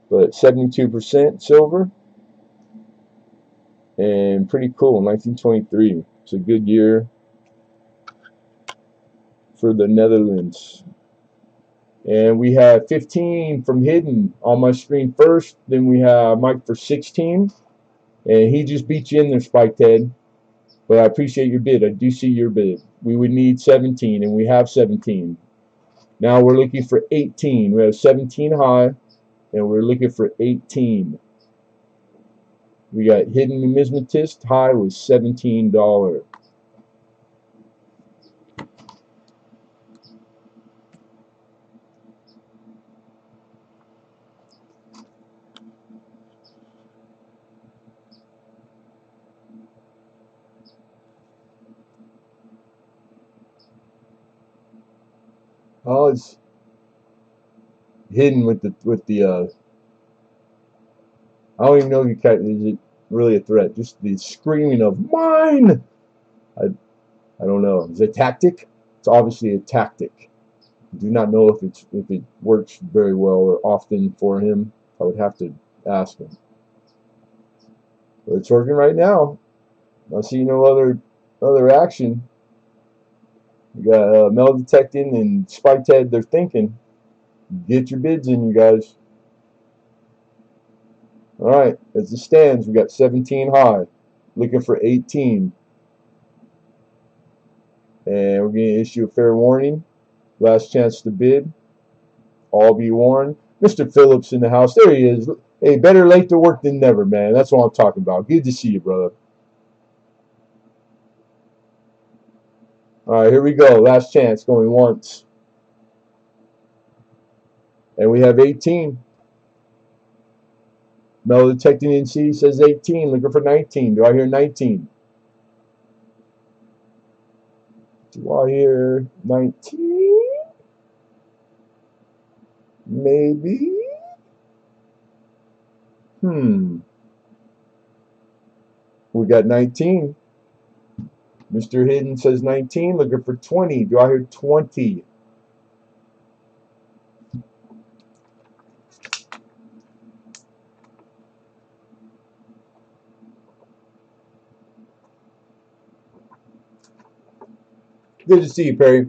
But 72% silver. And pretty cool, 1923. It's a good year for the Netherlands. And we have 15 from Hidden on my screen first. Then we have Mike for 16. And he just beat you in there, Spike Ted. But I appreciate your bid. I do see your bid. We would need 17, and we have 17. Now we're looking for 18. We have 17 high, and we're looking for 18. We got Hidden Numismatist. High was $17. Oh, it's hidden with the I don't even know if you can, is it really a threat? Just the screaming of mine. I don't know. Is it a tactic? It's obviously a tactic. I do not know if it works very well or often for him. I would have to ask him. But it's working right now. I see no other action. We got metal detecting and Spike Ted. They're thinking. Get your bids in, you guys. All right, as it stands, we got 17 high, looking for 18, and we're going to issue a fair warning. Last chance to bid. All be warned. Mr. Phillips in the house. There he is. Hey, better late to work than never, man. That's what I'm talking about. Good to see you, brother. All right, here we go. Last chance, going once, and we have 18. Metal detecting NC says 18. Looking for 19. Do I hear 19? Do I hear 19? Maybe. We got 19. Mr. Hidden says 19. Looking for 20. Do I hear 20? Good to see you, Perry.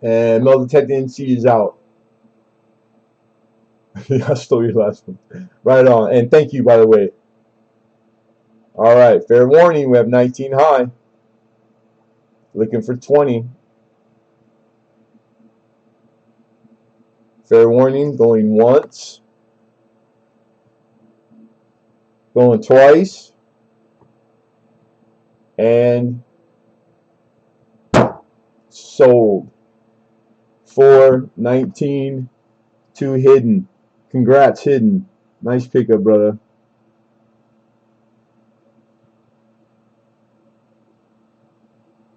And Metal Detecting NC is out. I stole your last one. Right on. And thank you, by the way. All right. Fair warning. We have 19 high. Looking for 20. Fair warning. Going once. Going twice. And sold. 419 to Hidden. Congrats, Hidden. Nice pickup, brother.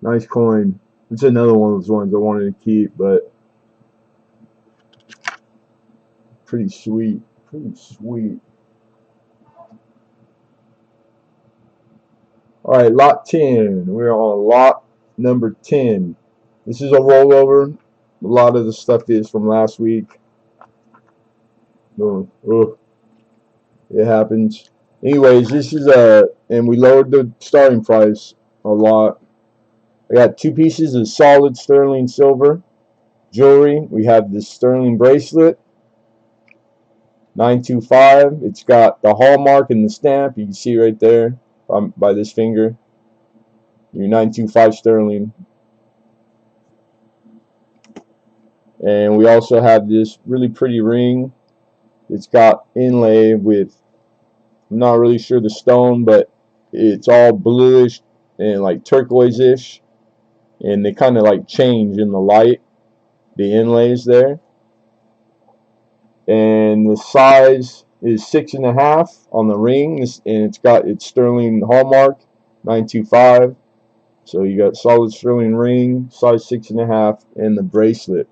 Nice coin. It's another one of those ones I wanted to keep, but pretty sweet. Pretty sweet. All right, lot 10. We're on lot number 10. This is a rollover. A lot of the stuff is from last week. Oh, it happens. Anyways, this is and we lowered the starting price a lot. I got two pieces of solid sterling silver jewelry. We have this sterling bracelet, 925. It's got the hallmark and the stamp. You can see right there by this finger. Your 925 sterling. And we also have this really pretty ring. It's got inlay with, I'm not really sure the stone, but it's all bluish and like turquoise-ish. And they kind of like change in the light, the inlays there. And the size is 6.5 on the ring, and it's got its sterling hallmark, 925. So you got solid sterling ring, size 6.5, and the bracelet.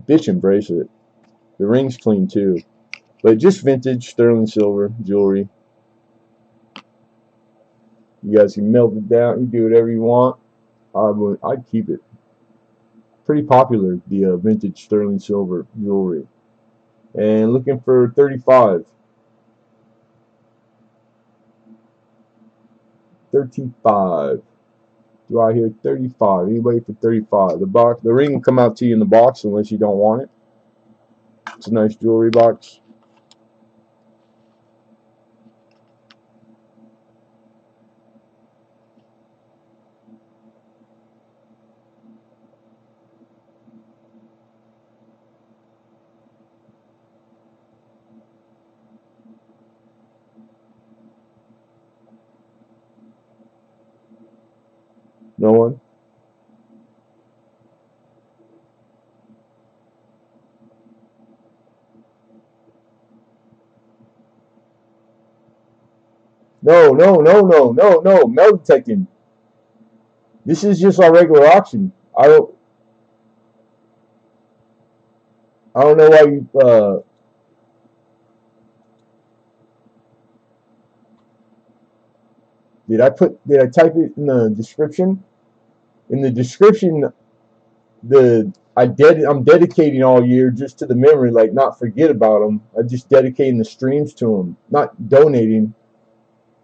Bitchin' bracelet. The ring's clean too, but just vintage sterling silver jewelry. You guys can melt it down. You do whatever you want. I'd keep it. Pretty popular, the vintage sterling silver jewelry. And looking for 35. 35. Do I hear 35? Anybody for 35? The ring will come out to you in the box unless you don't want it. It's a nice jewelry box. No one? No, no, no, no, no, no. Metal detecting. This is just our regular auction. I don't know why you did I type it in the description? In the description, I'm dedicating all year just to the memory, like not forget about them. I'm just dedicating the streams to them, not donating.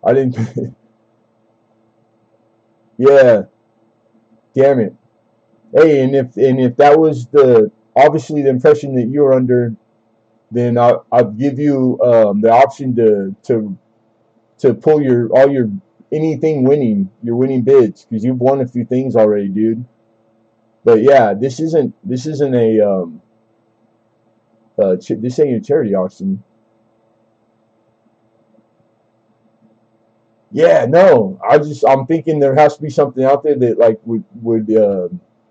I didn't. Yeah, damn it. Hey, and if that was obviously the impression that you're under, then I'll give you the option to pull all your anything winning, your winning bids, because you've won a few things already, dude. But yeah, this isn't a this ain't a charity auction. Yeah, no, I'm thinking there has to be something out there that like would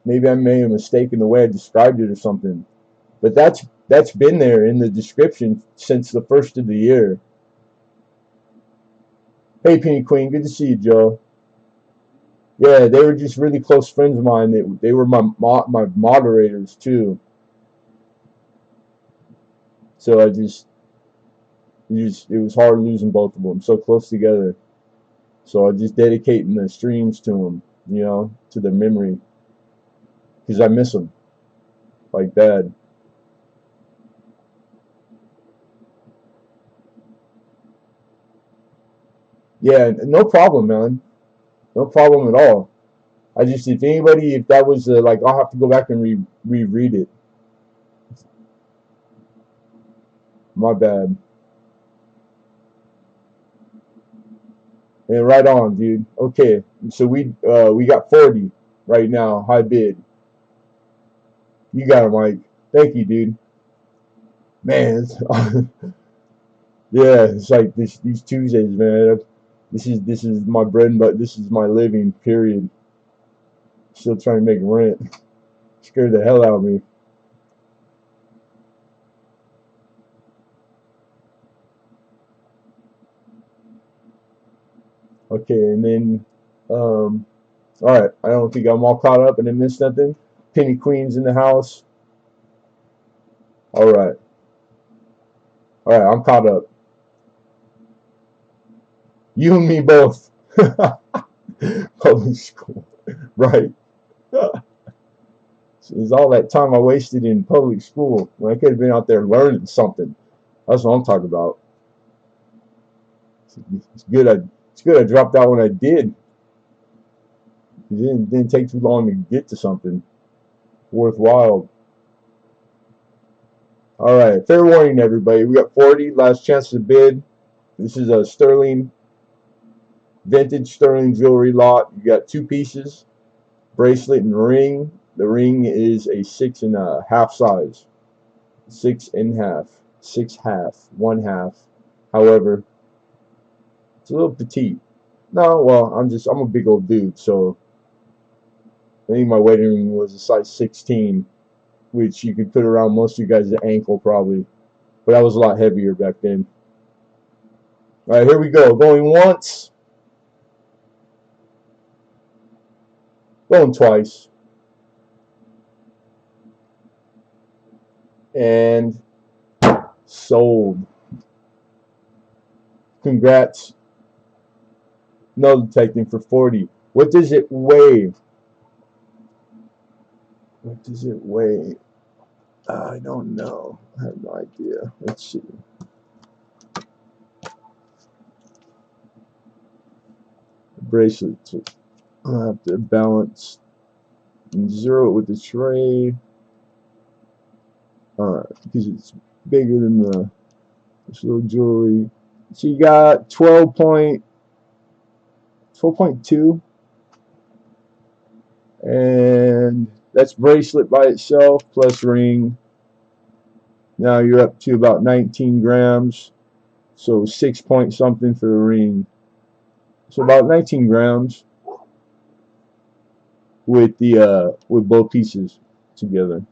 maybe I made a mistake in the way I described it or something. But that's been there in the description since the first of the year. Hey, Penny Queen, good to see you, Joe. Yeah, they were just really close friends of mine. They were my moderators too. So it was hard losing both of them so close together. So I just dedicating the streams to them, to their memory, because I miss them like bad. Yeah, no problem, man. No problem at all. I just, if that was like, I'll have to go back and reread it. My bad. And right on, dude. Okay, so we got 40 right now, high bid. You got it, Mike. Thank you, dude. Man, yeah, it's like these Tuesdays, man. This is my bread and butter. This is my living. Period. Still trying to make rent. Scared the hell out of me. Okay, and then, all right. I don't think I'm all caught up and I missed nothing. Penny Queen's in the house. All right, all right. I'm caught up. You and me both. Public school, right? It's all that time I wasted in public school when I could have been out there learning something. That's what I'm talking about. It's good. I dropped out when I did. It didn't take too long to get to something worthwhile. All right. Fair warning, everybody. We got 40. Last chance to bid. This is a vintage sterling jewelry lot. You got two pieces, bracelet and ring. The ring is a 6.5 size. 6.5. 6.5. 1/2. However, it's a little petite. No, well, I'm a big old dude, so I think my wedding ring was a size 16, which you could put around most of you guys' ankle probably. But I was a lot heavier back then. All right, here we go. Going once, going twice, and sold. Congrats. No detecting for 40. What does it weigh? What does it weigh? I don't know. I have no idea. Let's see. The bracelets. I'll have to balance and zero it with the tray. Because it's bigger than this little jewelry. So you got 12.2, and that's bracelet by itself plus ring. Now you're up to about 19 grams, so 6 point something for the ring. So about 19 grams with the with both pieces together.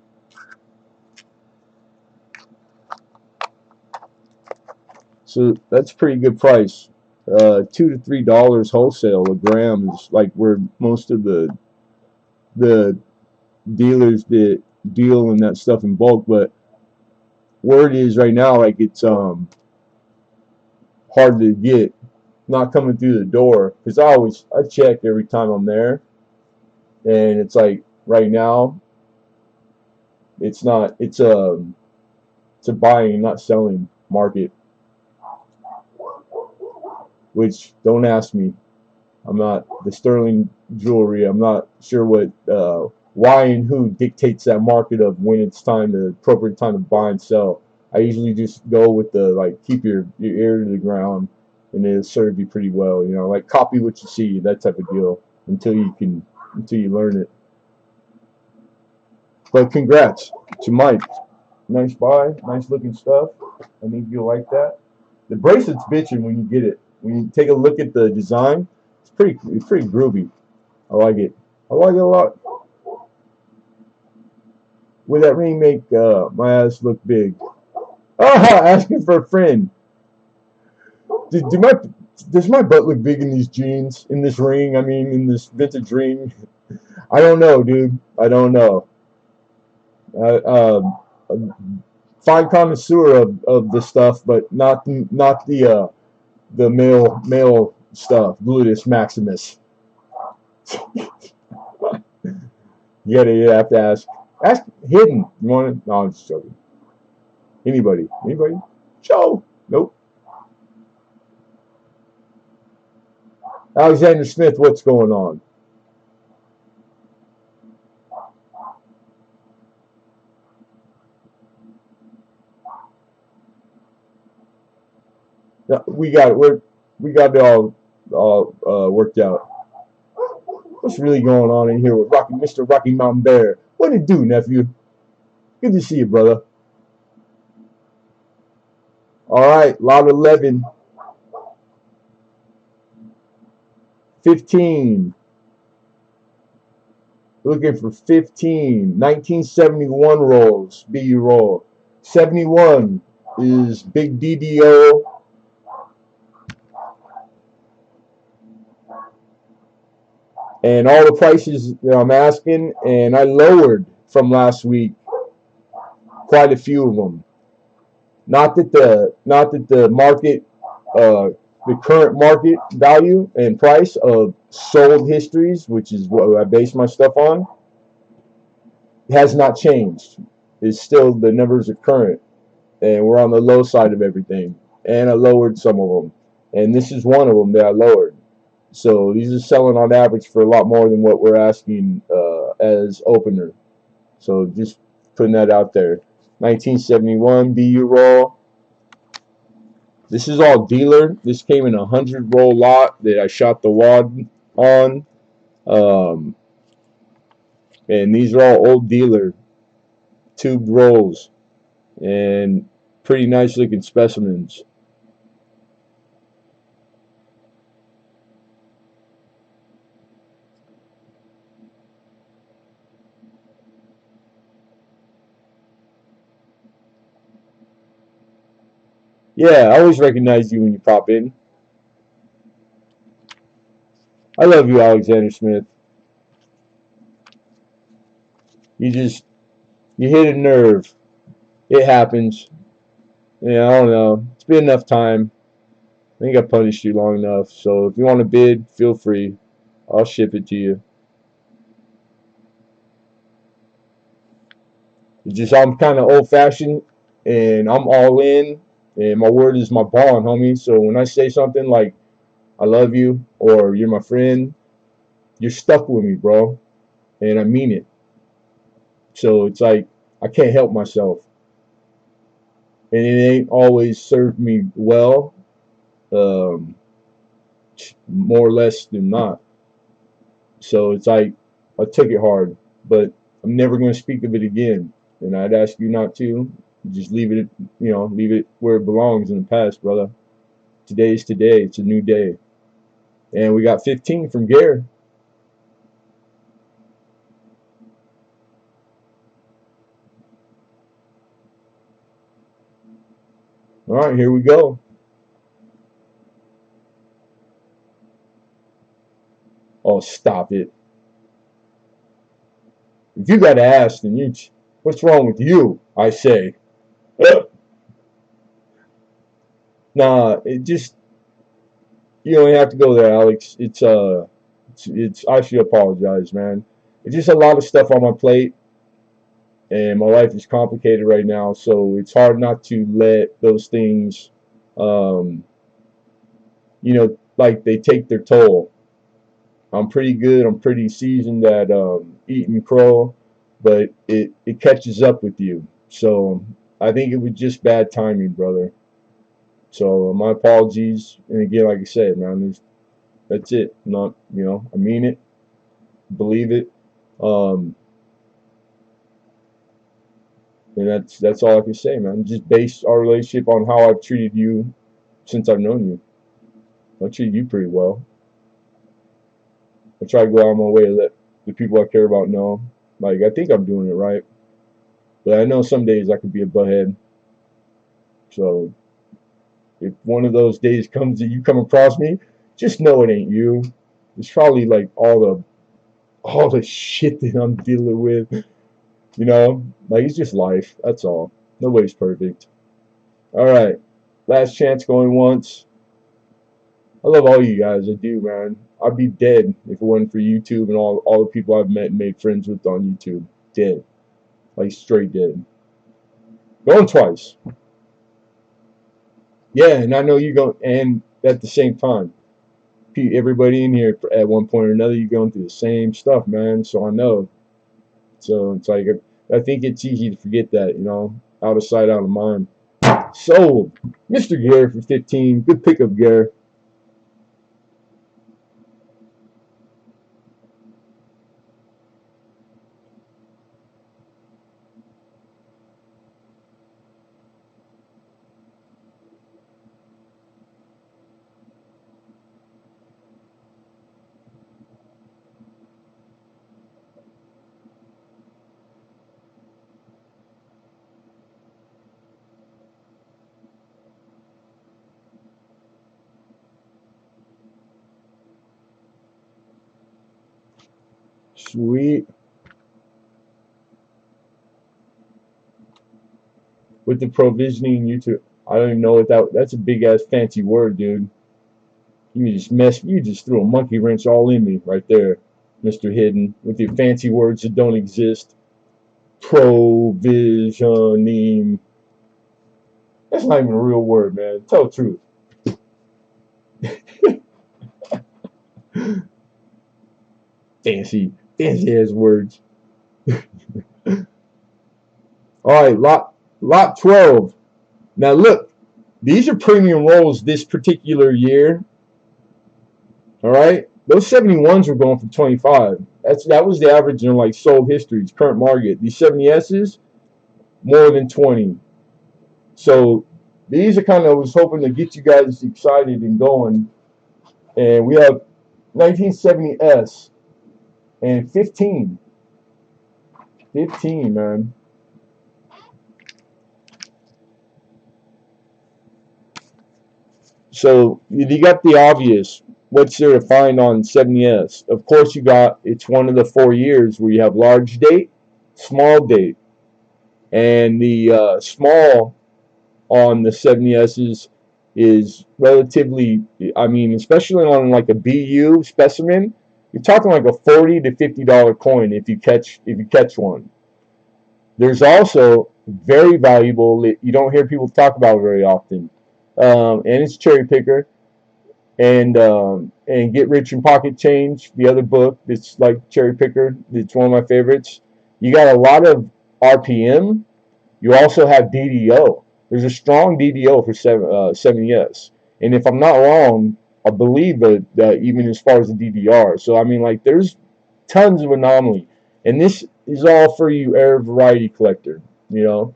So that's a pretty good price. $2 to $3 wholesale a gram is like where most of the dealers that deal in that stuff in bulk. But word is right now, like it's hard to get, not coming through the door, because I check every time I'm there, and it's like right now it's not, it's a buying, not selling market. Which, don't ask me, I'm not the sterling jewelry, I'm not sure what why and who dictates that market of when it's time, the appropriate time to buy and sell. I usually just go with the, like, keep your ear to the ground, and it'll serve you pretty well, you know, like copy what you see, that type of deal, until you learn it. But congrats to Mike. Nice buy, nice looking stuff. I think you'll like that. The bracelet's bitching when you get it. When you take a look at the design, it's pretty groovy. I like it. I like it a lot. Would that ring make my ass look big? Ah, asking for a friend. Does my butt look big in these jeans? In this ring? I mean, in this vintage ring? I don't know, dude. I don't know. Fine connoisseur of the stuff, but not the male stuff. Gluteus maximus. You have to ask hidden. You want it? No, I'm just joking. Anybody? Joe? Nope. Alexander Smith, what's going on? We got it all worked out. What's really going on in here with Mr. Rocky Mountain Bear? What it do, nephew? Good to see you, brother. All right, lot 11. 15. Looking for 15. 1971 rolls. BU roll. 71 is Big DDO. And all the prices that I'm asking, and I lowered from last week quite a few of them. Not that the market, the current market value and price of sold histories, which is what I base my stuff on, has not changed. It's still, the numbers are current, and we're on the low side of everything. And I lowered some of them, and this is one of them that I lowered. So these are selling on average for a lot more than what we're asking as opener. So just putting that out there. 1971 BU roll. This is all dealer. This came in a 100 roll lot that I shot the wad on. And these are all old dealer tubed rolls. And pretty nice looking specimens. Yeah, I always recognize you when you pop in. I love you, Alexander Smith. You hit a nerve. It happens. Yeah, I don't know. It's been enough time. I think I punished you long enough. So if you want to bid, feel free. I'll ship it to you. It's just I'm kind of old-fashioned, and I'm all in, and my word is my bond, homie. So when I say something like I love you or you're my friend, you're stuck with me, bro, and I mean it. So it's like I can't help myself, and it ain't always served me well, um, more or less than not. So it's like I took it hard, but I'm never going to speak of it again. And I'd ask you not to. Just leave it, leave it where it belongs in the past, brother. Today's today. It's a new day. And we got 15 from Gare. All right, here we go. Oh, stop it. If you got to ask, then what's wrong with you? I say. Nah, it just, you don't have to go there, Alex. It's I should apologize, man. It's just a lot of stuff on my plate, and my life is complicated right now, so it's hard not to let those things, um, like they take their toll. I'm pretty good. I'm pretty seasoned at eating crow, but it catches up with you. So I think it was just bad timing, brother. So my apologies. And again, like I said, man, that's it. Not, I mean it, believe it. Um, and that's all I can say, man. Just base our relationship on how I've treated you since I've known you. I treat you pretty well. I try to go out of my way to let the people I care about know. Like, I think I'm doing it right. But I know some days I could be a butthead. So if one of those days comes that you come across me, just know it ain't you. It's probably like all the shit that I'm dealing with. Like it's just life. That's all. Nobody's perfect. All right. Last chance going once. I love all you guys. I do, man. I'd be dead if it wasn't for YouTube and all the people I've met and made friends with on YouTube. Dead. Like straight dead. Going twice. Yeah, and I know you go, and at the same time, everybody in here at one point or another, you're going through the same stuff, man. So I know. So it's like I think it's easy to forget that, out of sight, out of mind. So, Mr. Gare for 15, good pickup, Gare. Sweet. With the provisioning YouTube, I don't even know what that's a big ass fancy word, dude. You just threw a monkey wrench all in me right there, Mr. Hidden, with your fancy words that don't exist. Provisioning. That's not even a real word, man. Tell the truth. Fancy ass words. All right, lot 12. Now look, these are premium rolls this particular year. All right, those 71s were going for 25. That was the average in like sold histories, current market. These 70S's more than 20. So these are kind of, I was hoping to get you guys excited and going. And we have 1970S and 15. 15, man. So you got the obvious. What's there to find on 70S? Of course, it's one of the 4 years where you have large date, small date. And the small on the 70S's is relatively, I mean, especially on like a BU specimen, you're talking like a $40 to $50 coin if you catch one. There's also very valuable that you don't hear people talk about very often, and it's Cherry Picker and Get Rich in Pocket Change. The other book that's like Cherry Picker. It's one of my favorites. You got a lot of RPM. You also have DDO. There's a strong DDO for 7S, and if I'm not wrong, I believe that even as far as the DDR. So I mean, like, there's tons of anomaly, and this is all for you air variety collector. You know,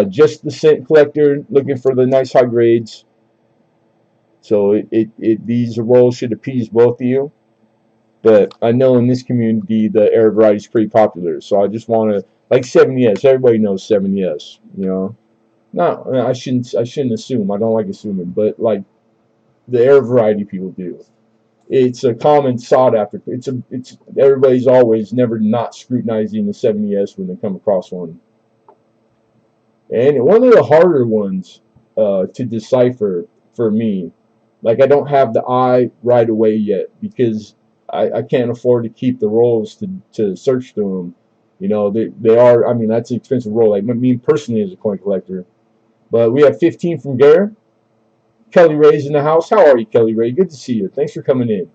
just the scent collector looking for the nice high grades. So these roles should appease both of you. But I know in this community the air variety is pretty popular. So I just want to, like, 7S. Everybody knows 7S. You know, no, I shouldn't assume. I don't like assuming, but like the air variety people do. It's a common sought after. It's everybody's always never not scrutinizing the 7S when they come across one. And one of the harder ones to decipher for me, like, I don't have the eye right away yet because I can't afford to keep the rolls to search through them. You know, they are, I mean, that's an expensive roll. Like, me personally as a coin collector. But we have 15 from Gare. Kelly Ray's in the house. How are you, Kelly Ray? Good to see you. Thanks for coming in.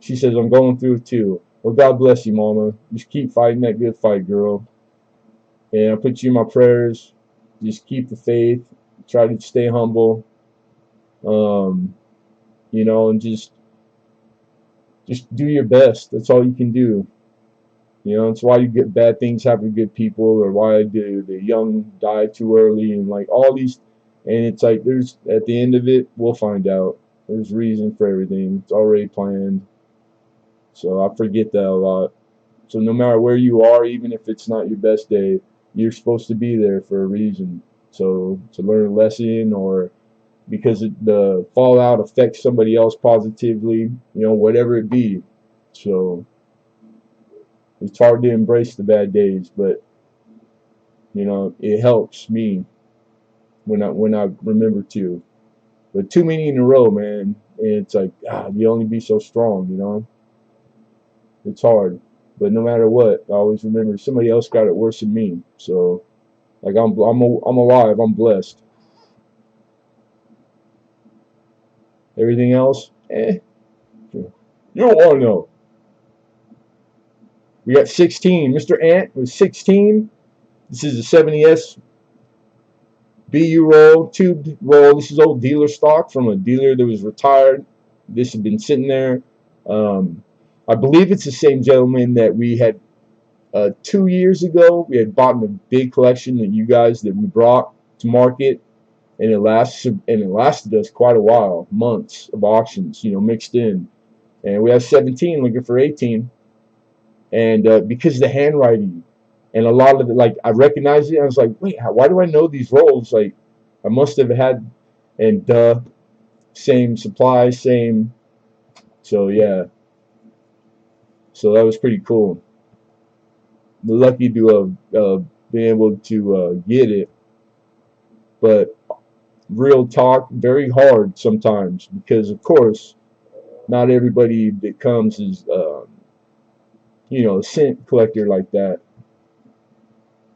She says, I'm going through it too. Well, God bless you, Mama. Just keep fighting that good fight, girl. And I put you in my prayers. Just keep the faith. Try to stay humble. Um, you know, and just do your best. That's all you can do. You know, it's why you get bad things happen to good people, or why do the young die too early, and like all these. And it's like, there's, at the end of it, we'll find out. There's reason for everything. It's already planned. So I forget that a lot. So no matter where you are, even if it's not your best day, you're supposed to be there for a reason. So to learn a lesson, or because the fallout affects somebody else positively, you know, whatever it be. So it's hard to embrace the bad days, but you know, it helps me when I remember to. But too many in a row, man, and it's like, God, you only be so strong, you know. It's hard, but no matter what, I always remember somebody else got it worse than me. So, like, I'm alive. I'm blessed. Everything else, you don't want to know. We got 16. Mr. Ant with 16. This is a 70S BU roll, tube roll. This is old dealer stock from a dealer that was retired. This has been sitting there. I believe it's the same gentleman that we had 2 years ago. We had bought a big collection that we brought to market, and it lasted us quite a while, months of auctions, you know, mixed in. And we have 17 looking for 18, and because of the handwriting and a lot of it, like, I recognized it. I was like, wait, why do I know these rolls? Like, I must have had, and same supply, same. So yeah, so that was pretty cool. Lucky to have been able to get it, but real talk, very hard sometimes, because of course not everybody that comes is you know, a scent collector like that,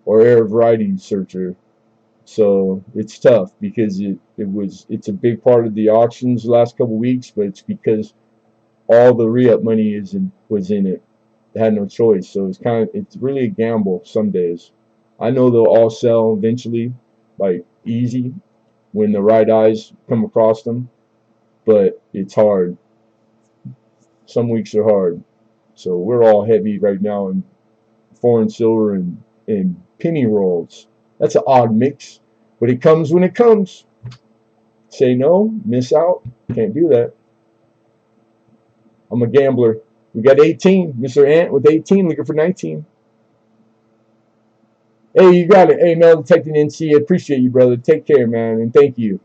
or air variety searcher. So it's tough because it's a big part of the auctions the last couple weeks, but it's because all the re-up money was in it. They had no choice. So it's really a gamble some days. I know they'll all sell eventually, like, easy, when the right eyes come across them, but it's hard. Some weeks are hard. So we're all heavy right now in foreign silver and penny rolls. That's an odd mix, but it comes when it comes. Say no, miss out. Can't do that. I'm a gambler. We got 18. Mr. Ant with 18, looking for 19. Hey, you got it. Hey, Metal Detecting NC. I appreciate you, brother. Take care, man, and thank you.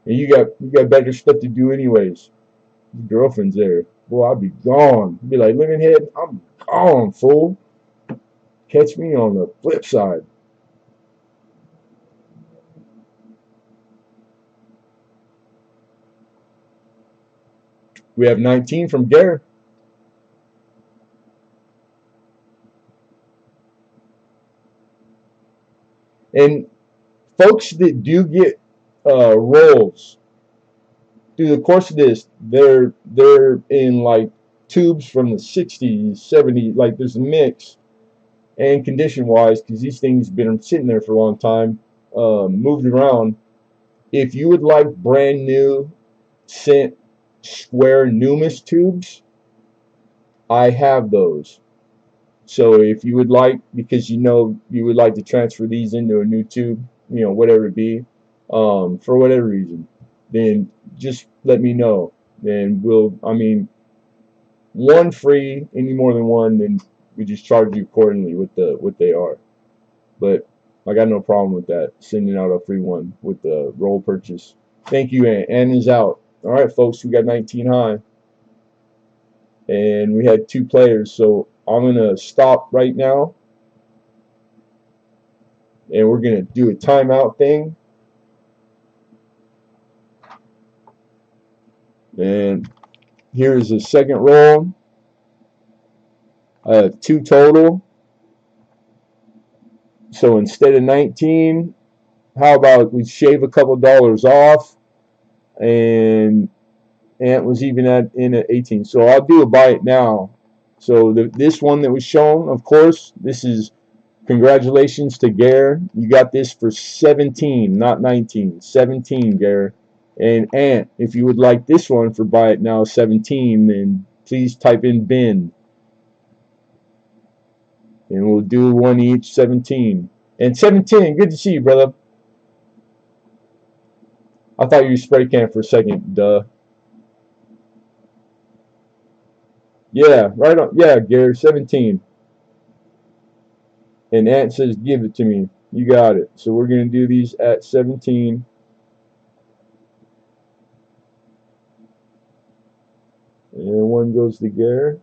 And you got better stuff to do anyways. Your girlfriend's there. Boy, I'll be gone. Be like, Lemonhead, I'm gone, fool. Catch me on the flip side. We have 19 from Gare. And folks that do get rolls through the course of this, they're in like tubes from the 60s, 70s. Like there's a mix, and condition wise, because these things have been sitting there for a long time, moved around. If you would like brand new scent square Numis tubes, I have those. So if you would like, because you know you would like to transfer these into a new tube, you know, whatever it be, for whatever reason, then just let me know. Then we'll, I mean, one free, any more than one, then we just charge you accordingly with what they are. But I got no problem with that, sending out a free one with the roll purchase. Thank you, Ann. Ann is out. All right, folks, we got 19 high, and we had 2 players, so I'm gonna stop right now, and we're gonna do a timeout thing. And here's the second roll. I have 2 total. So instead of 19, how about we shave a couple dollars off? And Ant was even in at 18. So I'll do a buy it now. So this one that was shown, of course, this is congratulations to Gare. You got this for 17, not 19. 17, Gare. And Ant, if you would like this one for buy it now 17, then please type in bin. And we'll do one each, 17. And 17, good to see you, brother. I thought you were spray can for a second, duh. Yeah, right on. Yeah, Gary, 17. And Ant says, give it to me. You got it. So we're going to do these at 17. And one goes to Gare.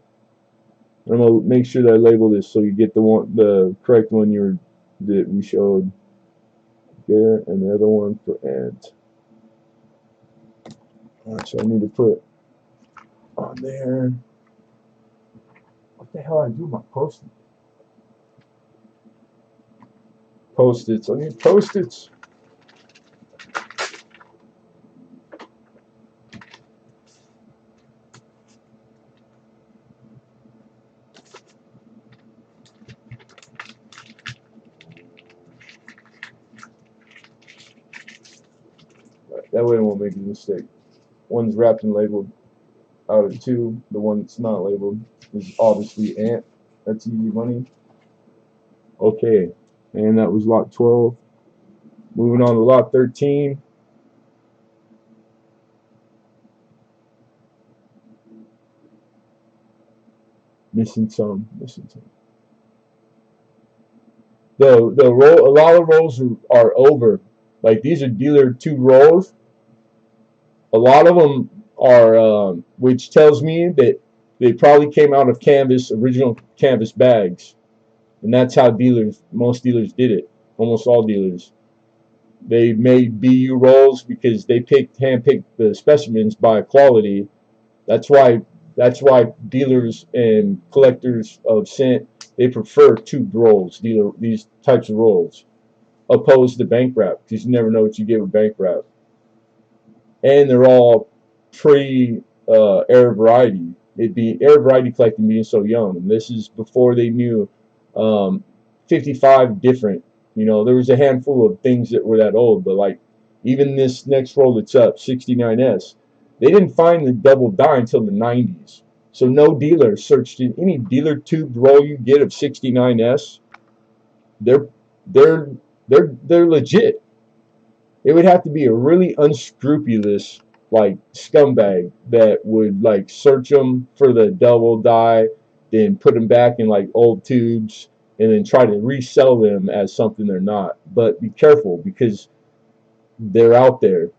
I'm going to make sure that I label this so you get the correct one that we showed. Gare, and the other one for Ant. Alright, so I need to put on there. What the hell I do with my post-it? Post-its. I need post-its. Right, that way I won't make a mistake. One's wrapped and labeled. Out of 2, the one that's not labeled is obviously Ant. That's easy money. Okay, and that was lot 12. Moving on to lot 13. Missing some. The roll. A lot of rolls are over. Like these are dealer 2 rolls. A lot of them are, which tells me that they probably came out of original canvas bags, and that's how most dealers did it. Almost all dealers. They made BU rolls because they handpicked the specimens by quality. That's why dealers and collectors of scent, they prefer tubed rolls, these types of rolls, opposed to bank wrap, because you never know what you get with bank wrap. And they're all air variety. It'd be air variety collecting being so young. And this is before they knew 55 different. You know, there was a handful of things that were that old, but like even this next roll that's up, 69S, they didn't find the double die until the 90s. So no dealer searched in any dealer tubed roll you get of 69S. They're legit. It would have to be a really unscrupulous like scumbag that would like search them for the double die, then put them back in like old tubes, and then try to resell them as something they're not. But be careful, because they're out there.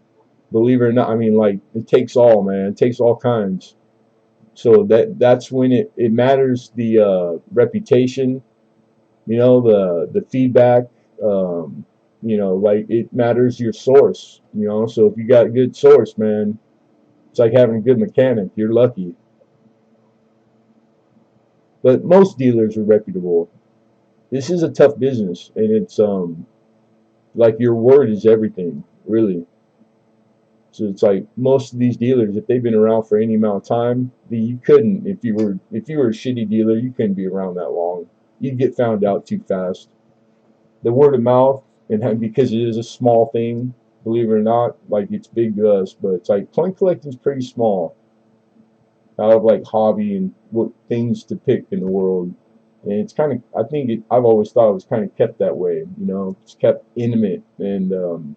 Believe it or not, I mean, like, it takes all, man. It takes all kinds. So that's when it matters, the reputation, you know, the feedback, you know, like it matters your source, you know. So if you got a good source, man, It's like having a good mechanic. You're lucky. But most dealers are reputable. This is a tough business, and it's like your word is everything, really. So it's like most of these dealers, if they've been around for any amount of time, you couldn't, if you were a shitty dealer, you couldn't be around that long. You'd get found out too fast. The word of mouth, and because it is a small thing, believe it or not, like it's big to us, but it's like coin collecting is pretty small out of like hobby and what things to pick in the world. And it's kind of, I think I've always thought it was kind of kept that way, you know, it's kept intimate, and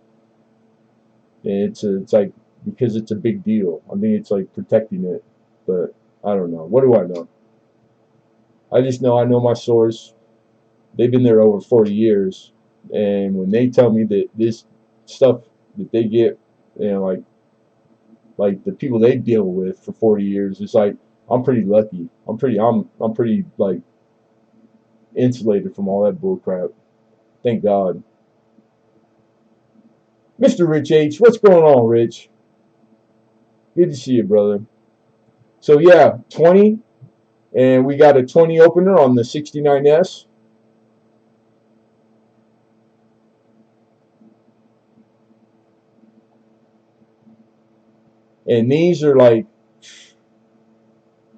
it's like because it's a big deal. I think it's like protecting it, but I don't know. What do I know? I just know I know my source. They've been there over 40 years, and when they tell me that this stuff that they get, you know, like the people they deal with for 40 years, it's like I'm pretty lucky. I'm pretty like insulated from all that bull crap. Thank God. Mr. Rich H, what's going on, Rich? Good to see you, brother. So yeah, 20, and we got a 20 opener on the 69S. And these are like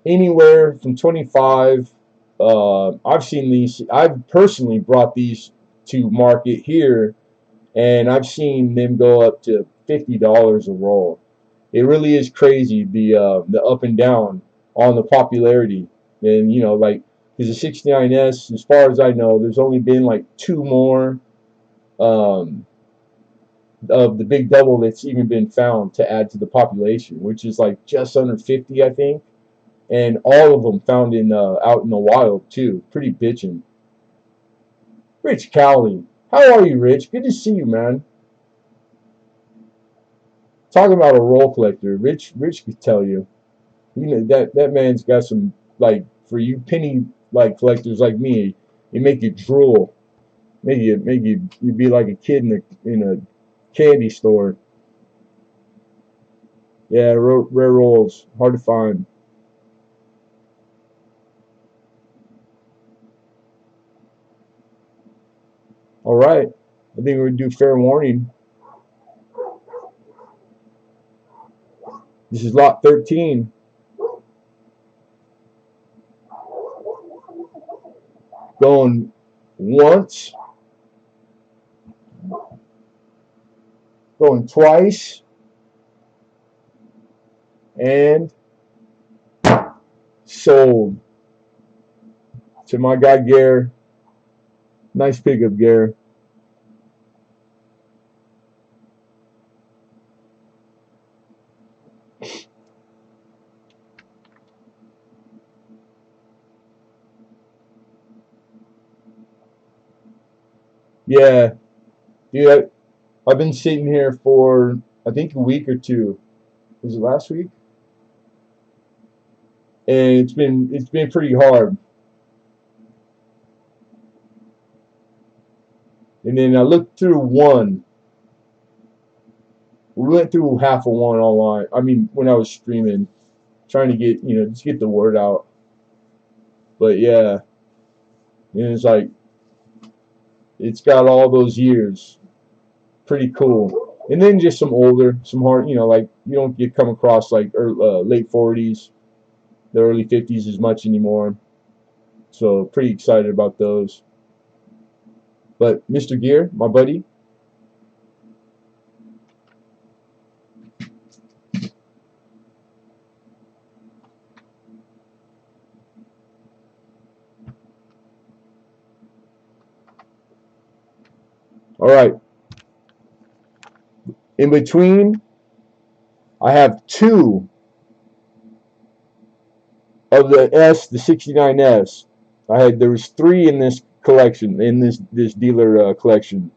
anywhere from 25. I've seen these. I've personally brought these to market here, and I've seen them go up to $50 a roll. It really is crazy, the up and down on the popularity. And you know, like, because the 69S, as far as I know, there's only been like 2 more um, of the big double that's even been found to add to the population, which is like just under 50, I think. And all of them found in out in the wild too. Pretty bitchin'. Rich Cowley, how are you, Rich? Good to see you, man. Talking about a roll collector, Rich could tell you. You know that man's got some, like, for you penny like collectors like me, it make you drool. Make you be like a kid in a candy store. Yeah, rare rolls, hard to find. All right, I think we're gonna do fair warning. This is lot 13. Going once, going twice, and sold to my guy Gare. Nice pickup, Gare. Yeah, dude, I've been sitting here for I think a week or two. Was it last week? And it's been pretty hard. And then I looked through one. We went through half of one online. I mean, when I was streaming, trying to get, you know, just get the word out. But yeah, and it's like it's got all those years. Pretty cool. And then just some older, some hard, you know, like you don't get come across like late 40s, the early 50s as much anymore. So pretty excited about those. But Mr. Gear, my buddy. All right. In between, I have 2 of the 69S. There was 3 in this collection, in this dealer collection,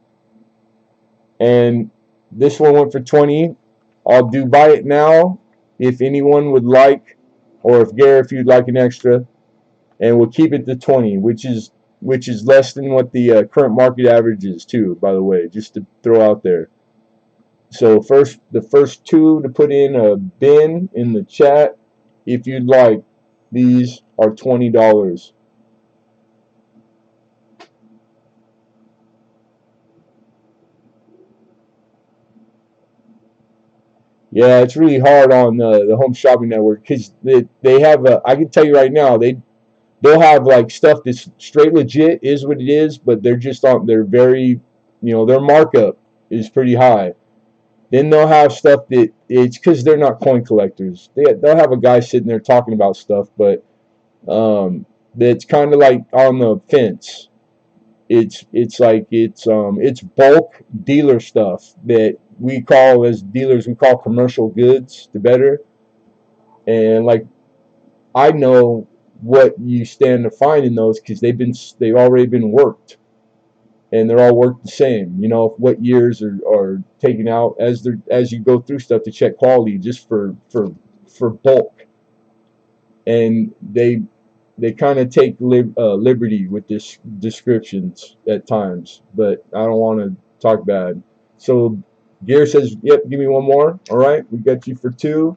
and this one went for 20. I'll do buy it now if anyone would like, or if you'd like an extra, and we'll keep it to 20, which is less than what the current market average is too, by the way, just to throw out there. So the first two to put in a bin in the chat, if you'd like, these are $20. Yeah, it's really hard on the Home Shopping Network because they have a. I can tell you right now, they'll have like stuff that's straight legit is what it is, but they're just on. They're very, their markup is pretty high. Then they'll have stuff that it's because they're not coin collectors. They'll have a guy sitting there talking about stuff, but that's kind of like on the fence. It's bulk dealer stuff that we call as dealers we call commercial goods to better. And like I know what you stand to find in those because they've already been worked and they're all worked the same. You know what years are taken out as you go through stuff to check quality just for bulk. And they kind of take liberty with this descriptions at times, but I don't want to talk bad. So Gear says, "Yep, give me one more." All right, we got you for two.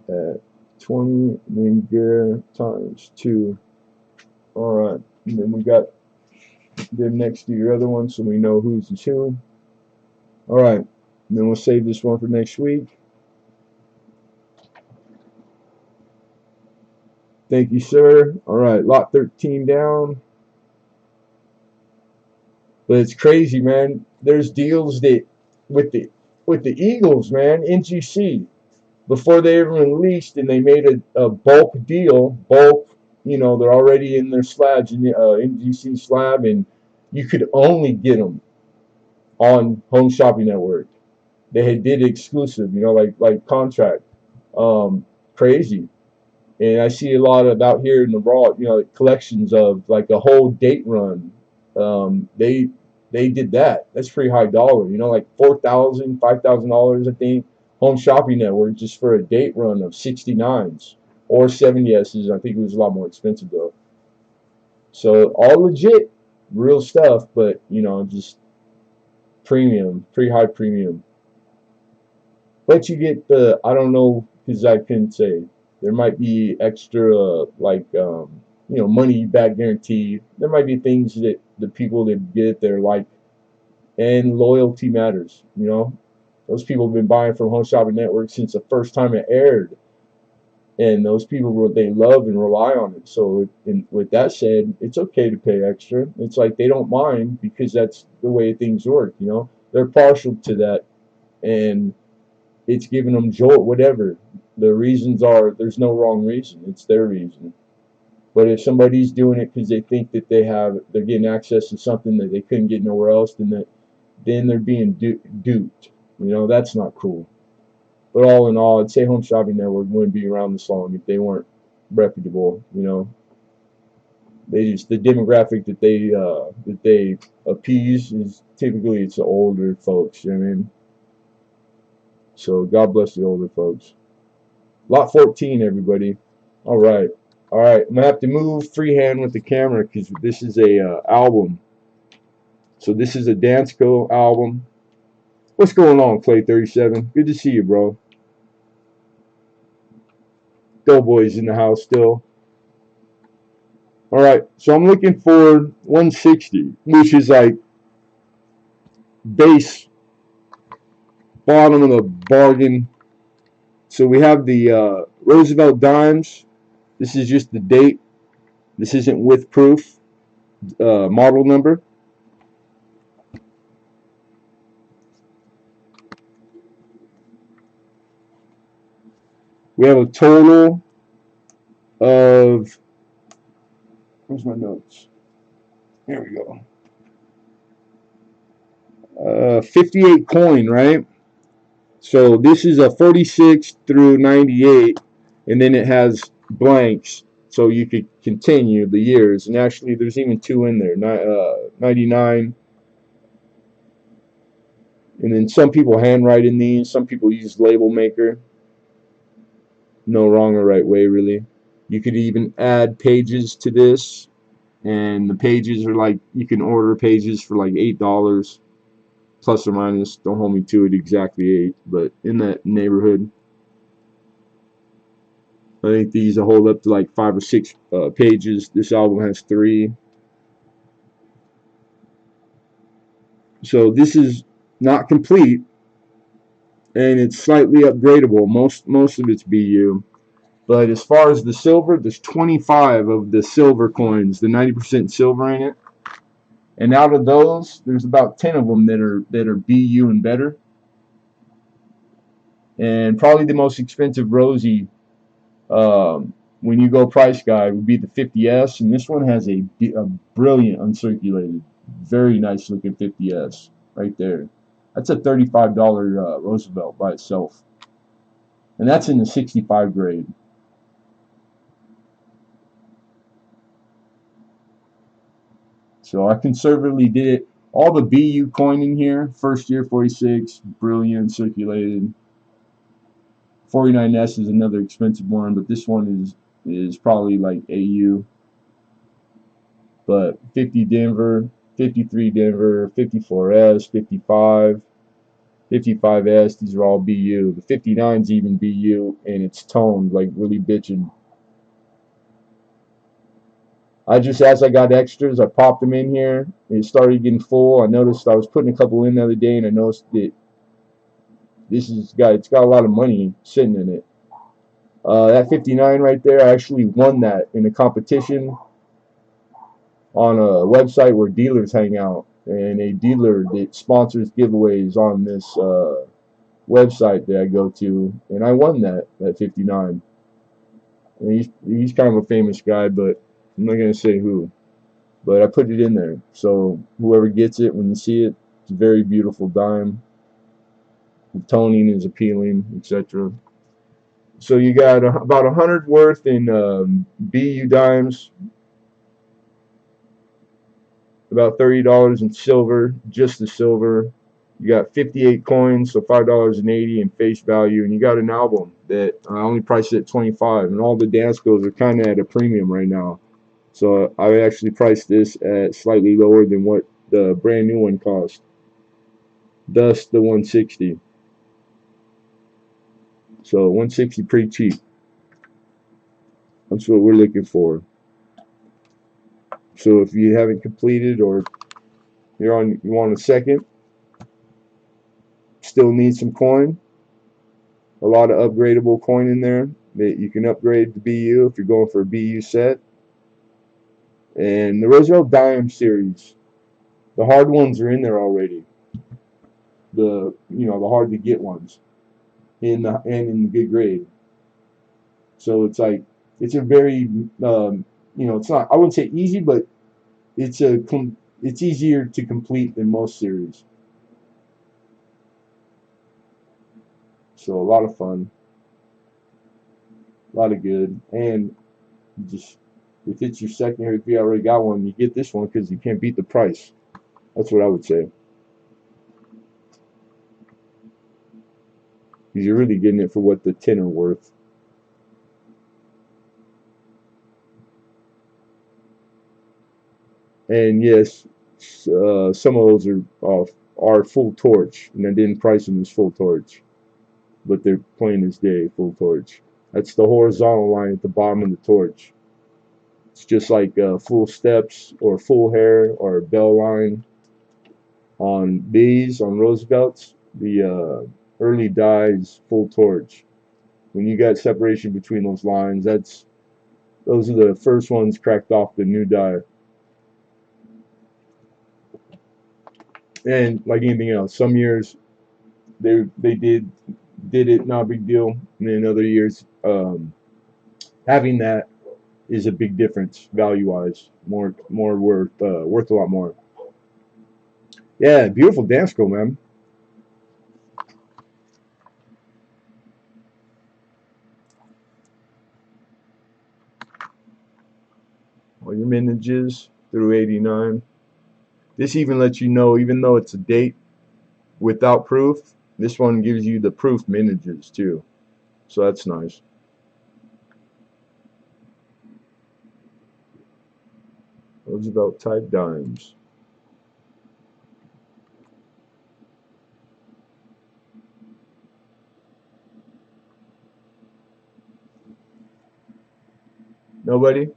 At 20, and then Gear times two. All right, and then we got them next to your other one, so we know who's the who. All right, and then we'll save this one for next week. Thank you, sir. All right, lot 13 down. But it's crazy, man. There's deals that with the Eagles, man, NGC, before they even released and they made a bulk deal, bulk, they're already in their slabs in the NGC slab, and you could only get them on Home Shopping Network. They had did exclusive, like contract. Crazy. And I see a lot of out here in the raw, collections of like a whole date run. They did that. That's pretty high dollar, like $4,000, $5,000, I think. Home Shopping Network just for a date run of 69s or 70s. I think it was a lot more expensive though. So all legit, real stuff, but just premium, pretty high premium. But you get I don't know because I couldn't say. There might be extra money back guarantee. There might be things that the people that get it there like, and loyalty matters. Those people have been buying from Home Shopping Network since the first time it aired, and those people they love and rely on it. So, with that said, it's okay to pay extra. It's like they don't mind because that's the way things work. They're partial to that, and it's giving them joy. Whatever the reasons are, there's no wrong reason. It's their reason. But if somebody's doing it because they think that they're getting access to something that they couldn't get nowhere else, then they're being duped. That's not cool. But all in all, I'd say Home Shopping Network wouldn't be around this long if they weren't reputable. They just the demographic that they appease is typically it's the older folks. You know what I mean? So God bless the older folks. Lot 14, everybody. All right. All right. I'm going to have to move freehand with the camera because this is a album. So this is a Dansko album. What's going on, Clay 37? Good to see you, bro. Doughboy's in the house still. All right. So I'm looking for 160, which is like base bottom of the bargain. So we have the Roosevelt Dimes. This is just the date. This isn't with proof. Model number. We have a total of, where's my notes? Here we go. 58 coin, right? So this is a 46 through 98, and then it has blanks, so you could continue the years. And actually, there's even two in there, 99. And then some people handwrite in these. Some people use label maker. No wrong or right way, really. You could even add pages to this. and the pages are like, you can order pages for like $8 plus or minus. Don't hold me to it exactly 8, but in that neighborhood. I think these will hold up to like 5 or 6 pages. This album has 3. So this is not complete, and it's slightly upgradable. Most of it's BU. But as far as the silver, there's 25 of the silver coins, the 90% silver in it. And out of those, there's about 10 of them that are BU and better. And probably the most expensive Rosie, when you go price guide, would be the 50S. And this one has a brilliant uncirculated, very nice looking 50S right there. That's a $35 Roosevelt by itself. And that's in the 65 grade. So I conservatively did it. All the BU coin in here, first year 46, brilliant, circulated. 49S is another expensive one, but this one is probably like AU. But 50 Denver, 53 Denver, 54S, 55, 55S, these are all BU. The 59's even BU, and it's toned, like really bitching. As I got extras, I popped them in here. It started getting full. I noticed I was putting a couple in the other day, and I noticed that it's got a lot of money sitting in it. That 59 right there, I actually won that in a competition on a website where dealers hang out, and a dealer that sponsors giveaways on this website that I go to, and I won that 59. And he's kind of a famous guy, but I'm not gonna say who. But I put it in there, so whoever gets it, when you see it, it's a very beautiful dime. The toning is appealing, etc. So you got about 100 worth in BU dimes, about $30 in silver, just the silver. You got 58 coins, so $5.80 in face value, and you got an album that I only priced it at 25, and all the Danscos are kind of at a premium right now. So I actually priced this at slightly lower than what the brand new one cost. Thus the 160. So 160 pretty cheap. That's what we're looking for. So if you haven't completed, or you want a second, still need some coin, a lot of upgradable coin in there that you can upgrade to BU if you're going for a BU set. And the Roosevelt Dime series, the hard ones are in there already. The hard to get ones in the good grade. So it's like, it's a very it's not, I wouldn't say easy, but it's easier to complete than most series. So a lot of fun, a lot of good, and just if it's your second, or if you already got one, you get this one because you can't beat the price. That's what I would say. Because you're really getting it for what the 10 are worth. And yes, some of those are full torch, and I didn't price them as full torch, but they're plain as day full torch. That's the horizontal line at the bottom of the torch. It's just like full steps or full hair or bell line on these, on Roosevelts. The early die is full torch. When you got separation between those lines, those are the first ones cracked off the new die. And like anything else, some years they did it, not a big deal, and then other years having that is a big difference value wise, more worth a lot more. Yeah, beautiful dance girl, man. All your manages through 89. This even lets you know, even though it's a date without proof, this one gives you the proof manages too. So that's nice. Roosevelt type dimes. Nobody?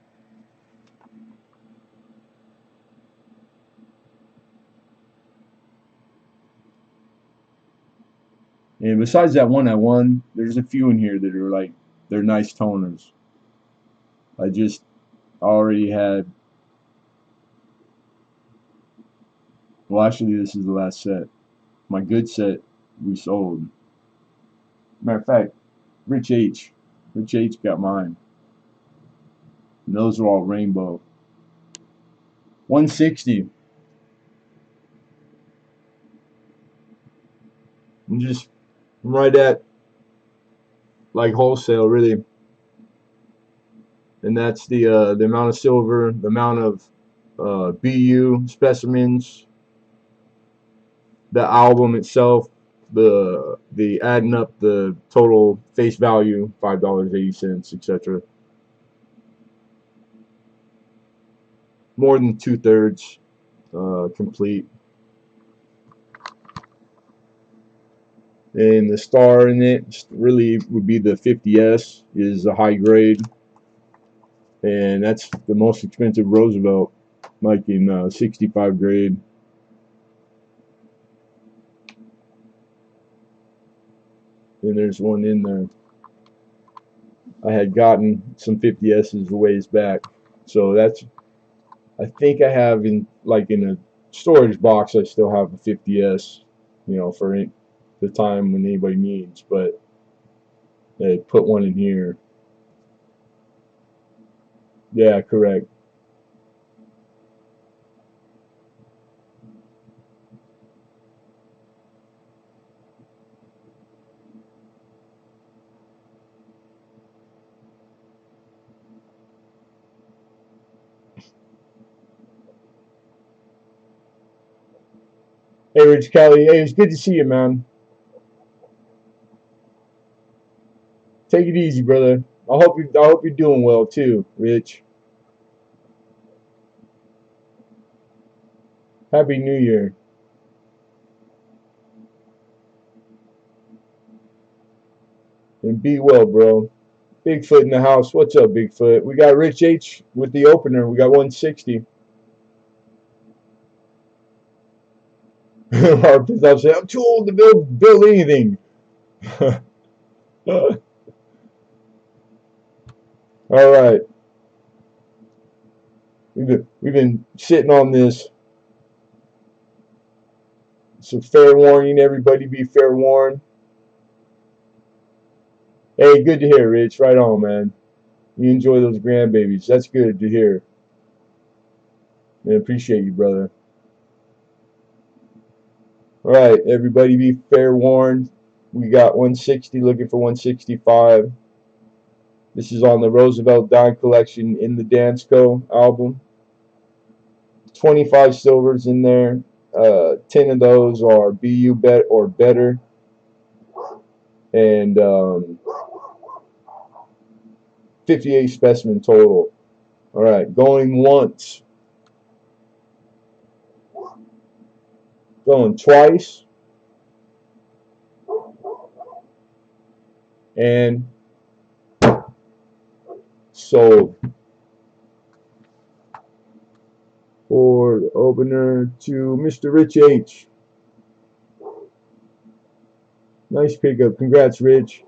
And besides that one I won, there's a few in here that are like, they're nice toners. I just already had, well, actually, this is the last set. My good set we sold. Matter of fact, Rich H. Rich H got mine. And those are all rainbow. 160. I'm just right at like wholesale, really. And that's the amount of silver, the amount of BU specimens, the album itself, the adding up the total face value, $5.80, etc. More than 2/3 complete. And the star in it really would be the 50S, is a high grade, and that's the most expensive Roosevelt, like in 65 grade. And there's one in there. I had gotten some 50S's a ways back, so that's, I think I have in a storage box. I still have a 50S, you know, for the time when anybody needs. But they put one in here. Yeah, correct. Hey, Rich Kelly. Hey, it's good to see you, man. Take it easy, brother. I hope you're doing well too, Rich. Happy New Year. And be well, bro. Bigfoot in the house. What's up, Bigfoot? We got Rich H with the opener. We got 160. I'm saying, I'm too old to build anything. All right. We've been sitting on this. So fair warning, everybody be fair warned. Hey, good to hear, Rich. Right on, man. You enjoy those grandbabies. That's good to hear. I appreciate you, brother. All right, everybody be fair warned. We got 160 looking for 165. This is on the Roosevelt Dime Collection in the Dansko album. 25 silvers in there. 10 of those are BU bet or better. And 58 specimen total. All right, going once. Going twice. And sold. For the opener to Mr. Rich H. Nice pickup. Congrats, Rich.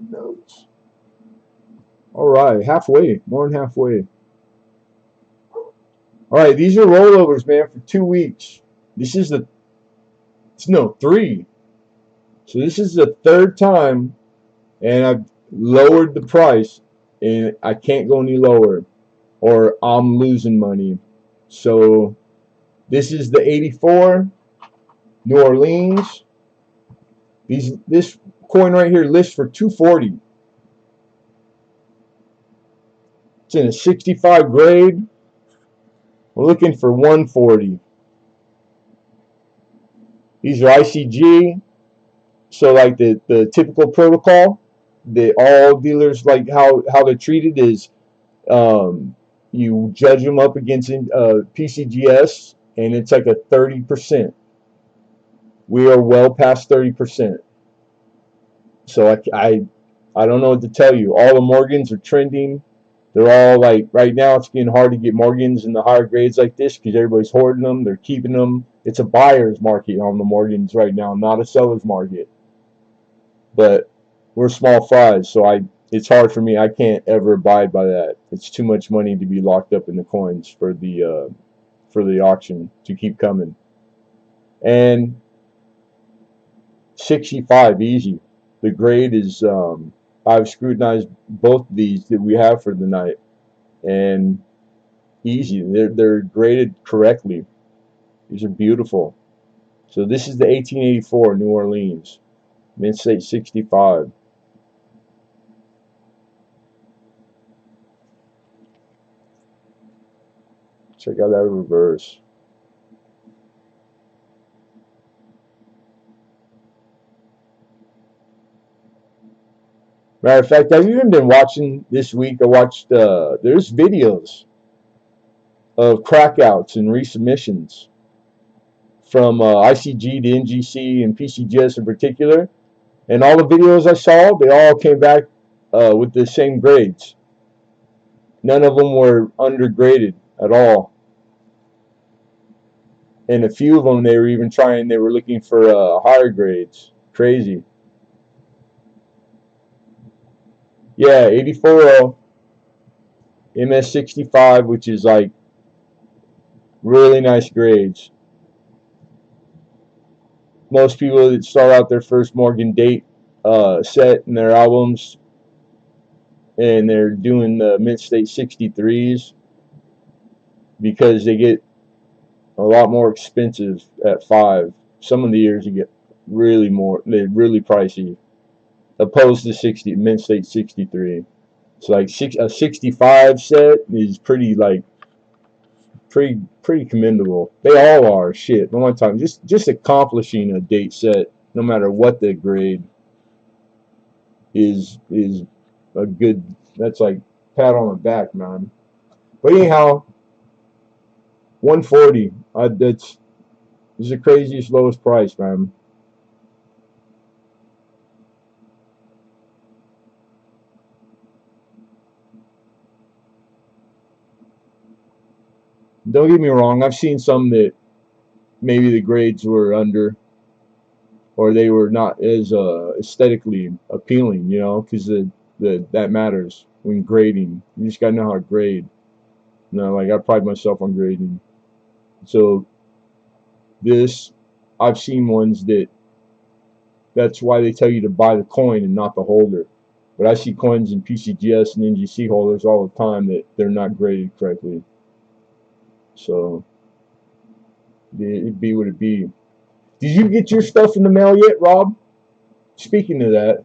Notes. All right, halfway, more than halfway. All right, these are rollovers, man, for 2 weeks. This is no, 3. So this is the 3rd time, and I've lowered the price, and I can't go any lower, or I'm losing money. So this is the 84 New Orleans. This coin right here lists for 240. It's in a 65 grade. We're looking for 140. These are ICG. So like the typical protocol that all dealers like how they're treated is you judge them up against PCGS, and it's like a 30%. We are well past 30%. So I don't know what to tell you. All the Morgans are trending. They're all like, right now it's getting hard to get Morgans in the higher grades like this because everybody's hoarding them. They're keeping them. It's a buyer's market on the Morgans right now, not a seller's market. But we're small fries, so it's hard for me. I can't ever abide by that. It's too much money to be locked up in the coins for the auction to keep coming. And 65 easy. The grade is I've scrutinized both of these that we have for the night, and easy. They're graded correctly. These are beautiful. So this is the 1884 New Orleans Mid-State 65. Check out that reverse. Matter of fact, I've even been watching this week. I watched there's videos of crackouts and resubmissions from ICG to NGC and PCGS in particular, and all the videos I saw, they all came back with the same grades. None of them were undergraded at all, and a few of them they were looking for higher grades. Crazy. Yeah, 84 MS65, which is like really nice grades. Most people that start out their first Morgan date set in their albums, and they're doing the Mid-State 63s because they get a lot more expensive at 5. Some of the years you get they're really pricey, opposed to Mid-State 63. So like a 65 set is pretty commendable. They all are. Shit, one time just accomplishing a date set, no matter what the grade, is a good. That's like pat on the back, man. But anyhow, 140. This is the craziest lowest price, man. Don't get me wrong. I've seen some that maybe the grades were under, or they were not as aesthetically appealing, you know, because that matters when grading. You just gotta know how to grade. You know, like I pride myself on grading. So I've seen ones that's why they tell you to buy the coin and not the holder. But I see coins in PCGS and NGC holders all the time that they're not graded correctly. So it be what it be. Did you get your stuff in the mail yet, Rob? Speaking of that,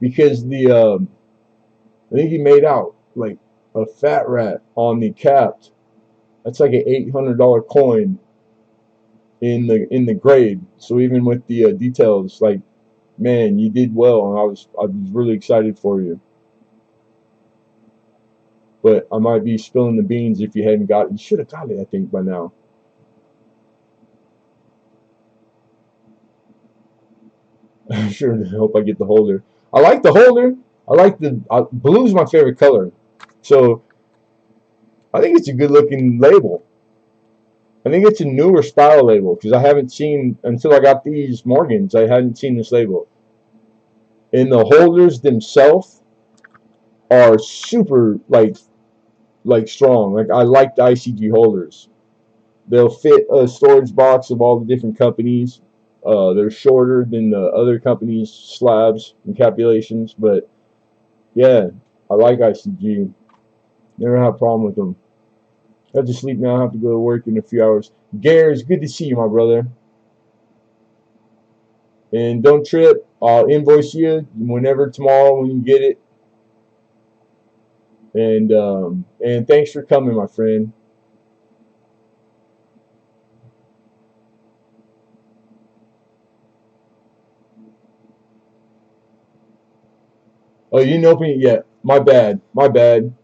because I think he made out like a fat rat on the capped. That's like an $800 coin in the grade. So even with the details, like, man, you did well, and I was really excited for you. But I might be spilling the beans if you hadn't got it. You should have got it, I think, by now. I sure hope I get the holder. I like the holder. I like the blue's my favorite color. So I think it's a good looking label. I think it's a newer style label because I haven't seen, until I got these Morgans, I hadn't seen this label. And the holders themselves are super like strong. Like I like the ICG holders. They'll fit a storage box of all the different companies. They're shorter than the other companies' slabs and capulations, but yeah, I like ICG. Never had a problem with them. I have to sleep now. I have to go to work in a few hours. Gare, it's good to see you, my brother. And don't trip. I'll invoice you whenever tomorrow when you get it. And thanks for coming, my friend. Oh, you didn't open it yet. My bad. My bad.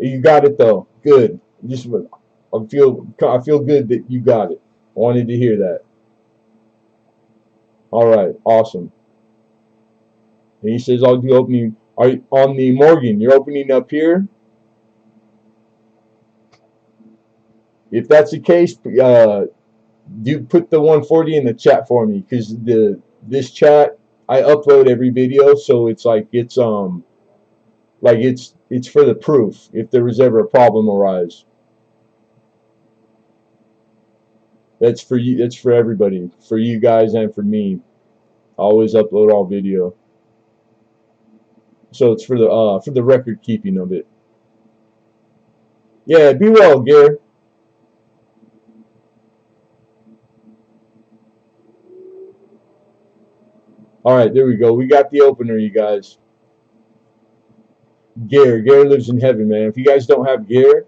You got it though. Good. Just I feel good that you got it. I wanted to hear that. All right. Awesome. And he says, "I'll do opening. Are you, on the Morgan? You're opening up here. If that's the case, do put the 140 in the chat for me, because this chat I upload every video, so it's it's for the proof if there was ever a problem arise. That's for you. That's for everybody, for you guys and for me. I always upload all video, so it's for the record keeping of it. Yeah, be well, Gare. All right, there we go. We got the opener, you guys. Gare lives in heaven, man. If you guys don't have Gare,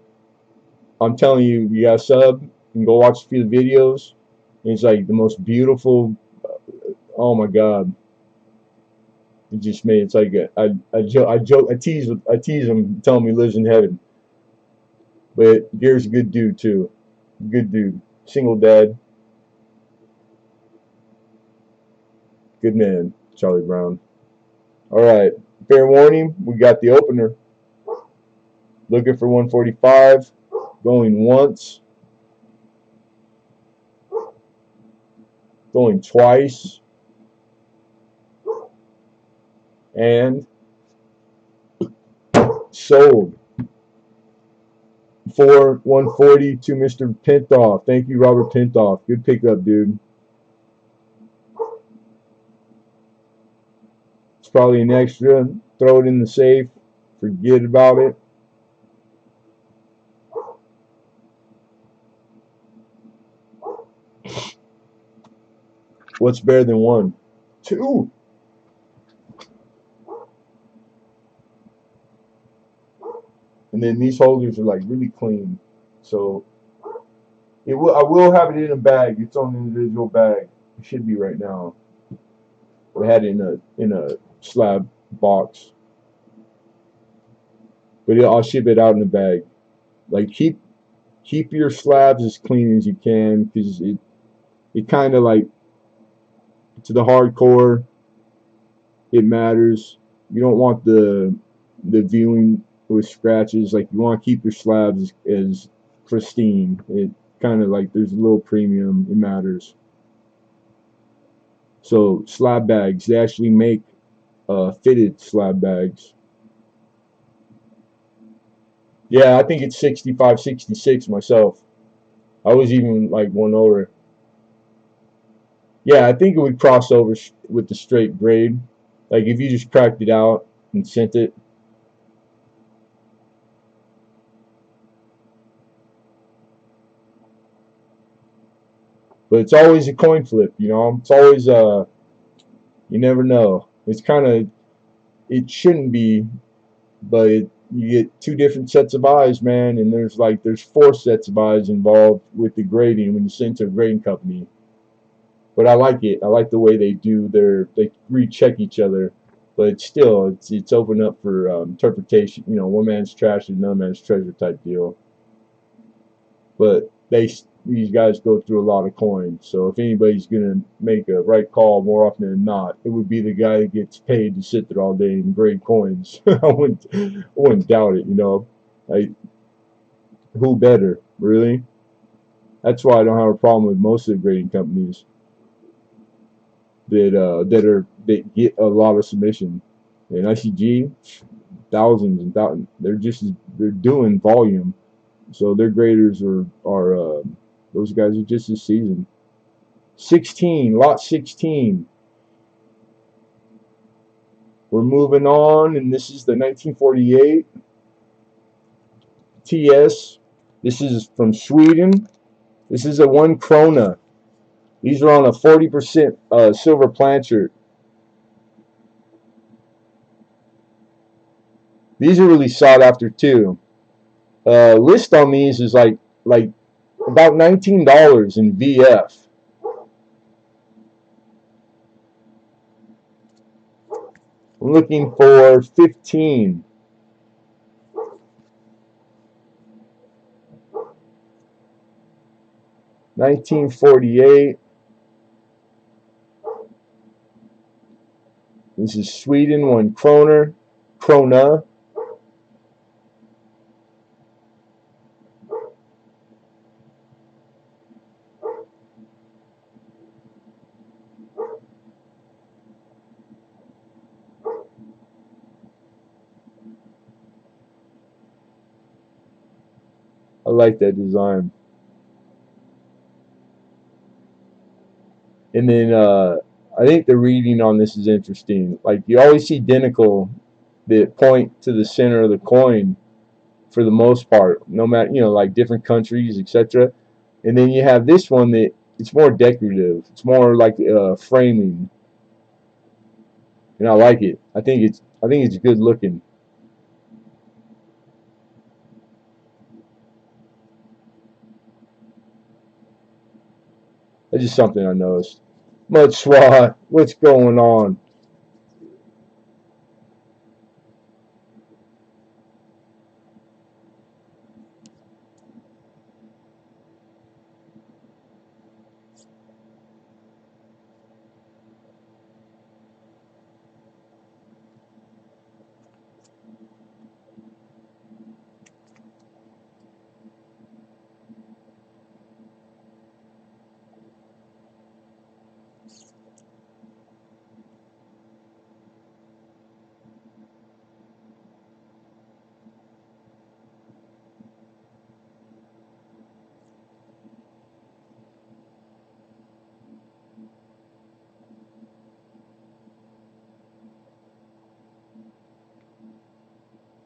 I'm telling you, you got to sub and go watch a few of the videos. It's like the most beautiful. Oh my God! It just made it's like I tease him, telling me he lives in heaven. But Gary's a good dude too. Good dude. Single dad. Good man, Charlie Brown. All right. Fair warning. We got the opener. Looking for 145. Going once. Going twice. And sold for 140 to Mr. Pintoff. Thank you, Robert Pintoff. Good pickup, dude. It's probably an extra. Throw it in the safe. Forget about it. What's better than one? Two. And then these holders are like really clean. So I will have it in a bag. It's on an individual bag. It should be right now. I had it in a slab box. But I'll ship it out in a bag. Like keep your slabs as clean as you can, because it kind of like, to the hardcore, it matters. You don't want the viewing with scratches. Like, you want to keep your slabs as pristine. It kind of like, there's a little premium. It matters. So slab bags, they actually make fitted slab bags. Yeah, I think it's 65, 66 myself. I was even like one over. Yeah, I think it would cross over with the straight grade. Like if you just cracked it out and sent it. But it's always a coin flip, you know. It's always you never know. It's kind of, it shouldn't be, but you get two different sets of eyes, man, and there's four sets of eyes involved with the grading when you send to a grading company. But I like it. I like the way they recheck each other, but still it's open up for interpretation. You know, one man's trash is another man's treasure type deal. But these guys go through a lot of coins. So if anybody's gonna make a right call, more often than not, it would be the guy that gets paid to sit there all day and grade coins. I wouldn't doubt it. You know, who better, really? That's why I don't have a problem with most of the grading companies that get a lot of submission. And ICG, thousands and thousands. They're doing volume, so their graders are those guys are just as seasoned. 16, lot 16. We're moving on, and this is the 1948 TS This is from Sweden. This is a 1 krona. These are on a 40% silver planchet. These are really sought after too. List on these is like about $19 in VF. I'm looking for 15. $19.48. This is Sweden, 1 krona. I like that design. And then I think the reading on this is interesting. Like, you always see identical that point to the center of the coin for the most part, no matter, like different countries, etc. And then you have this one that it's more decorative. It's more like framing, and I like it. I think it's good looking. That's just something I noticed. Mud SWAT, what's going on?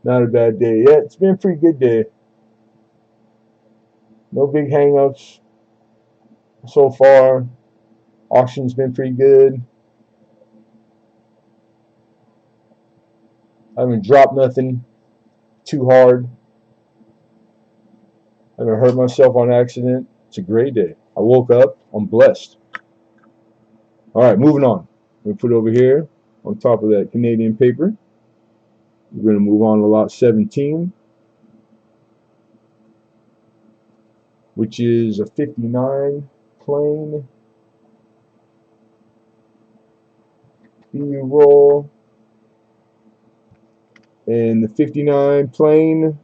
Not a bad day. Yeah, it's been a pretty good day. No big hangups so far. Auction's been pretty good. I haven't dropped nothing too hard. I haven't hurt myself on accident. It's a great day. I woke up. I'm blessed. All right, moving on. We put it over here on top of that Canadian paper. We're going to move on to lot 17, which is a 59 plain B-roll. And the 59 plain,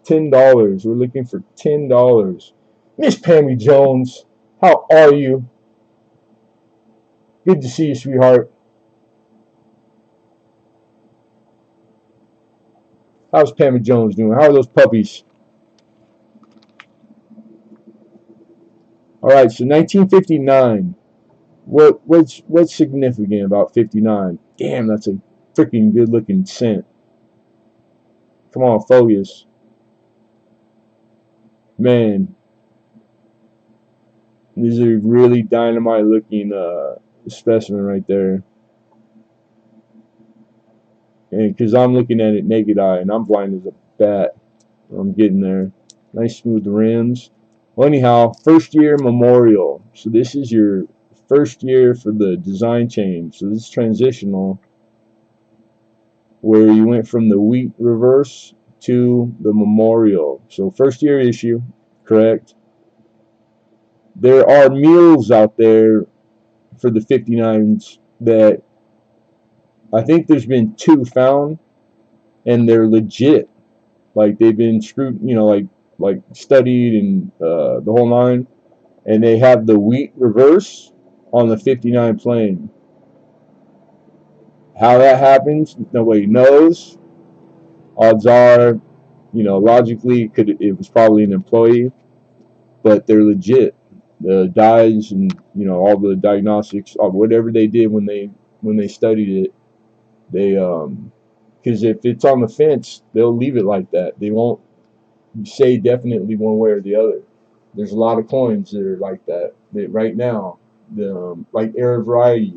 $10. We're looking for $10. Miss Pammy Jones, how are you? Good to see you, sweetheart. How's Pammy Jones doing? How are those puppies? All right, so 1959. What's significant about 59? Damn, that's a freaking good looking scent. Come on, focus. Man, this is a really dynamite looking specimen right there. And because I'm looking at it naked eye and I'm blind as a bat, I'm getting there. Nice smooth rims. Well, anyhow, first year memorial. So this is your first year for the design change. So this is transitional, where you went from the wheat reverse to the memorial. So first year issue, correct? There are mules out there for the 59s that I think there's been 2 found, and they're legit. Like, they've been screwed, like studied and the whole nine, and they have the wheat reverse on the 59 plane. How that happens, nobody knows. Odds are, logically, it was probably an employee, but they're legit. The dyes and all the diagnostics, whatever they did when they studied it, they because if it's on the fence, they'll leave it like that. They won't you say definitely one way or the other. There's a lot of coins that are like that. That right now, the like Air Variety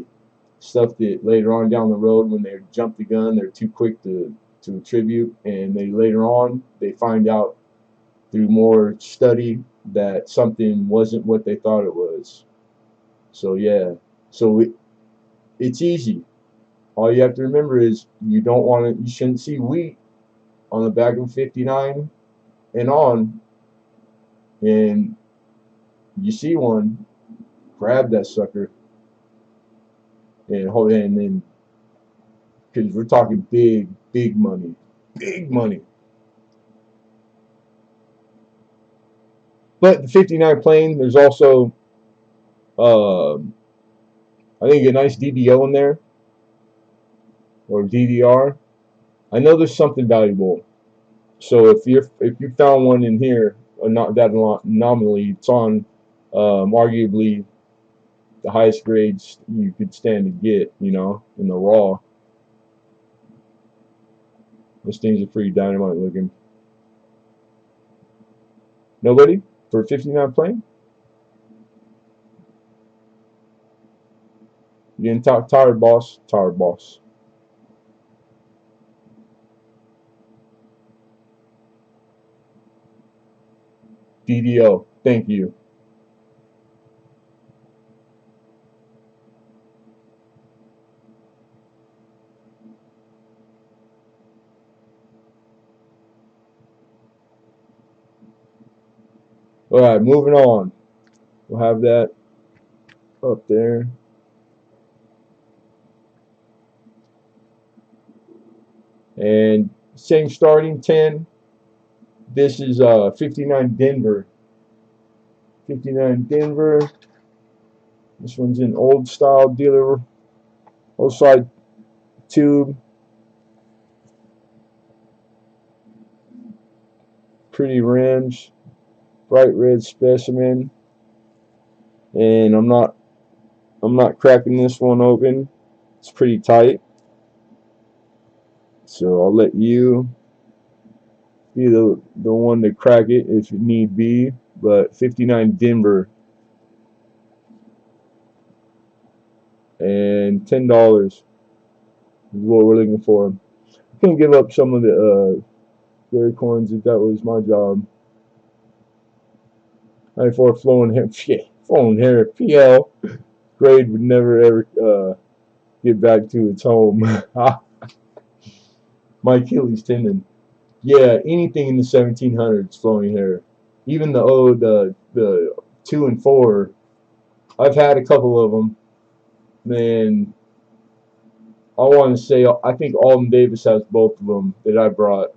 stuff that later on down the road when they jump the gun, they're too quick to attribute, and they later on they find out through more study that something wasn't what they thought it was. So yeah, so it's easy. All you have to remember is you don't want to, you shouldn't see wheat on the back of 59 and on, and you see one, grab that sucker and hold it, and then because we're talking big, big money, big money. But the 59 plane, there's also uh, I think a nice DDO in there or DDR. I know there's something valuable. So if you found one in here, not that anomaly, it's on arguably the highest grades you could stand to get, you know, in the raw. Those things are pretty dynamite looking. Nobody for 59 plane? You getting tired, boss? Tired, boss. DDO, thank you. All right, moving on. We'll have that up there. And same starting 10. This is 59 Denver. 59 Denver. This one's an old style dealer, old side tube. Pretty rims, bright red specimen. And I'm not cracking this one open. It's pretty tight. So I'll let you be the one to crack it if need be. But 59 Denver and $10 is what we're looking for. I can give up some of the Gary coins if that was my job. 94 flowing hair, flowing hair, PL grade would never ever get back to its home. My Achilles tendon. Yeah, anything in the 1700s flowing hair. Even the 2 and 4. I've had a couple of them. Man, I want to say I think Alden Davis has both of them that I brought.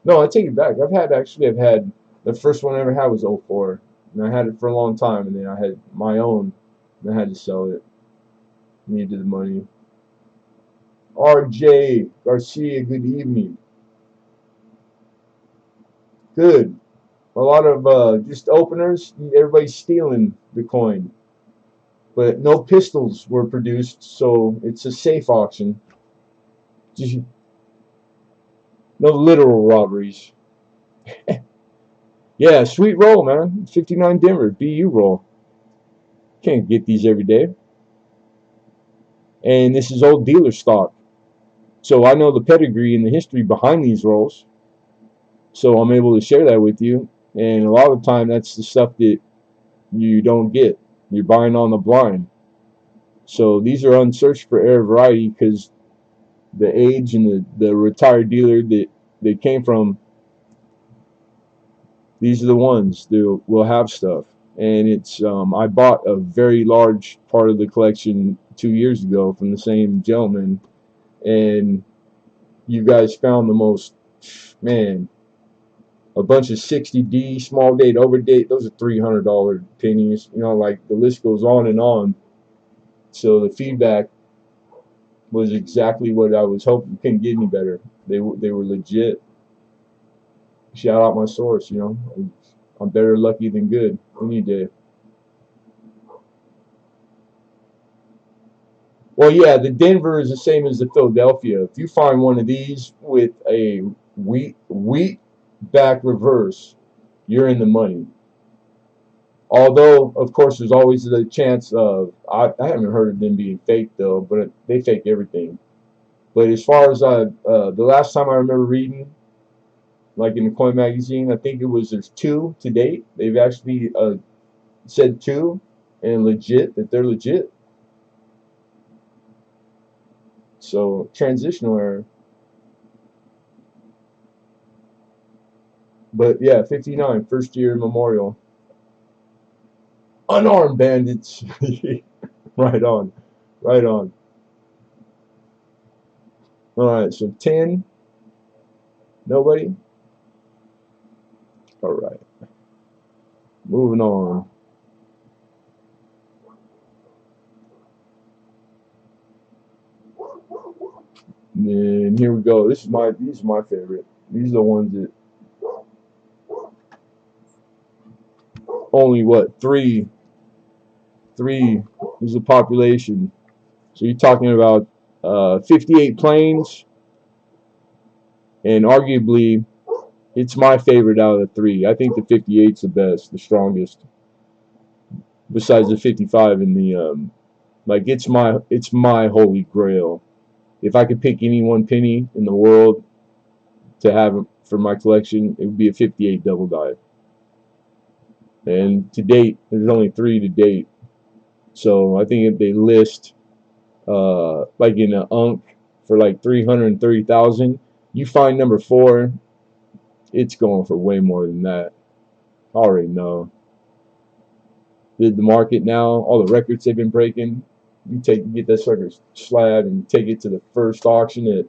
No, I take it back. I've had the first one I ever had was 04, and I had it for a long time, and then I had my own, and I had to sell it. Needed the money. R.J. Garcia, good evening. Good. A lot of just openers. Everybody's stealing the coin, but no pistols were produced, so it's a safe auction. Just no literal robberies. Yeah, sweet roll, man. 59 Denver, BU roll. Can't get these every day. And this is old dealer stock. So I know the pedigree and the history behind these rolls. So I'm able to share that with you. And a lot of the time, that's the stuff that you don't get. You're buying on the blind. So these are unsearched for air variety because the age and the retired dealer that they came from, these are the ones that will have stuff. And it's I bought a very large part of the collection 2 years ago from the same gentleman, and you guys found the most, man, a bunch of 60D small date over date. Those are $300 pennies, you know, like the list goes on and on. So the feedback was exactly what I was hoping. Couldn't get any better. They were legit. Shout out my source, you know. I'm better lucky than good any day. Well, yeah, the Denver is the same as the Philadelphia. If you find one of these with a wheat back reverse, you're in the money. Although, of course, there's always the chance of, I haven't heard of them being fake though, but they fake everything. But as far as the last time I remember reading, like in the Coin magazine, I think it was there's two to date. They've actually said two, and legit that they're legit. So transitional error. But yeah, 59, first year memorial. Unarmed bandits. Right on. Right on. Alright, so 10. Nobody? Alright. Moving on. And here we go. These are my favorite. These are the ones that only what, three is the population. So you're talking about 58 planes, and arguably it's my favorite out of the three. I think the 58's the best, the strongest, besides the 55 and the like. It's my holy grail. If I could pick any one penny in the world to have for my collection, it would be a 58 double dive. And to date, there's only three to date. So I think if they list like in an unk for like 330,000, you find number four, it's going for way more than that. I already know. The market now, all the records they've been breaking, you get that sucker slab and take it to the first auction at,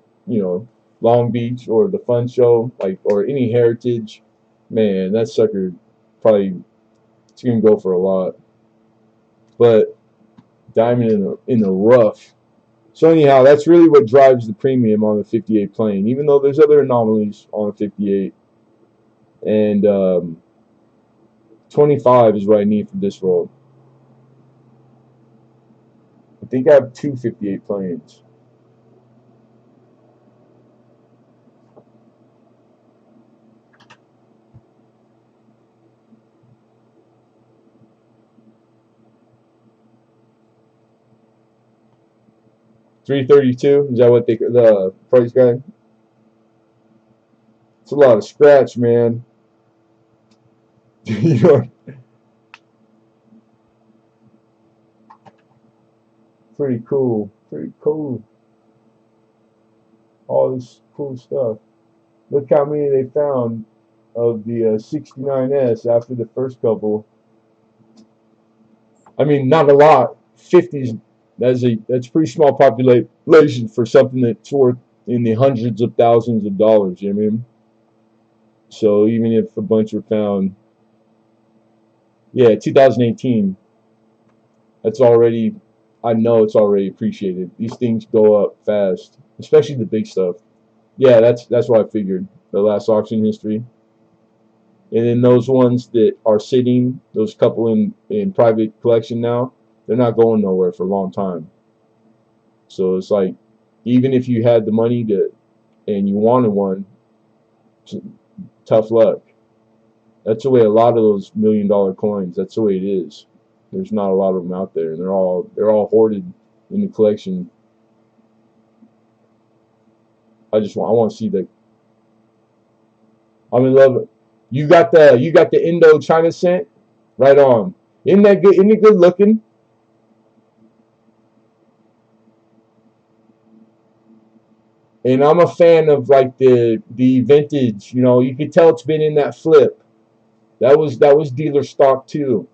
Long Beach or the Fun Show, like, or any heritage, man, that sucker probably, it's gonna go for a lot. But diamond in the rough. So anyhow, that's really what drives the premium on the 58 plane, even though there's other anomalies on the 58. And 25 is what I need for this roll. I think I have two 58 planes. $332, is that what the price guide? It's a lot of scratch, man. You know, pretty cool. Pretty cool. All this cool stuff. Look how many they found of the 69S after the first couple. I mean, not a lot. 50s. That's a pretty small population for something that's worth in the hundreds of thousands of dollars. You know what I mean? So even if a bunch were found, yeah, 2018. That's already, I know it's already appreciated. These things go up fast, especially the big stuff. Yeah, that's what I figured. The last auction history. And then those ones that are sitting, those couple in private collection now, they're not going nowhere for a long time. So it's like, even if you had the money and you wanted one, tough luck. That's the way a lot of those $1 million coins. That's the way it is. There's not a lot of them out there, and they're all hoarded in the collection. I want to see the. I'm in love. You got the Indo-China scent, right on. Isn't that good? Isn't it good looking? And I'm a fan of like the vintage. You could tell it's been in that flip. That was dealer stock too.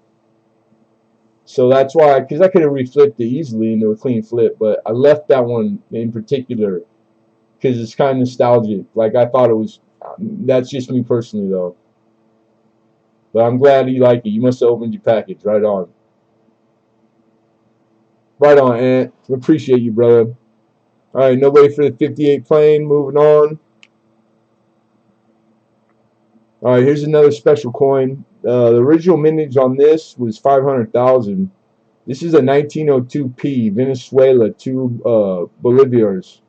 So that's why, because I could have reflipped it easily into a clean flip, but I left that one in particular because it's kind of nostalgic. Like I thought it was. That's just me personally, though. But I'm glad you like it. You must have opened your package. Right on. Right on, Ant. Appreciate you, brother. All right, nobody for the 58 plane. Moving on. All right, here's another special coin. The original mintage on this was 500,000. This is a 1902p Venezuela, 2 Bolivars.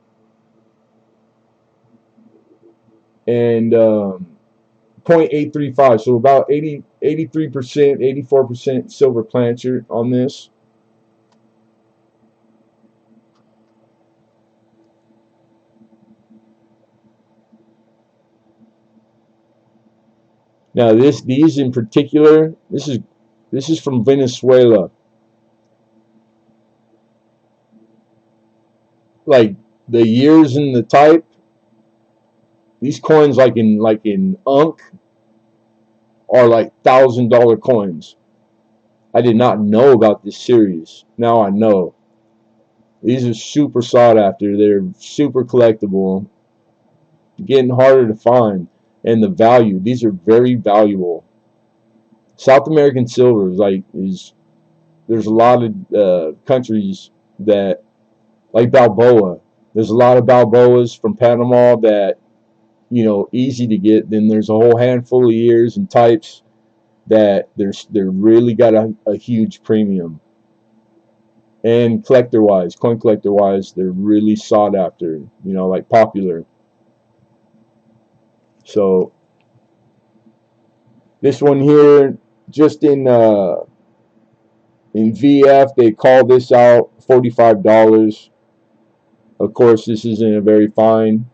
And 0.835, so about 83%, 84% silver plancher on this. Now these in particular, this is from Venezuela. Like the years and the type, these coins like in Unk are like $1,000 coins. I did not know about this series. Now I know. These are super sought after. They're super collectible. Getting harder to find. And the value. These are very valuable. South American silver there's a lot of countries that, like Balboa. There's a lot of Balboas from Panama that, easy to get. Then there's a whole handful of years and types that they're really got a huge premium. And coin collector wise, they're really sought after, like popular. So this one here, just in VF, they call this out $45. Of course, this isn't a very fine.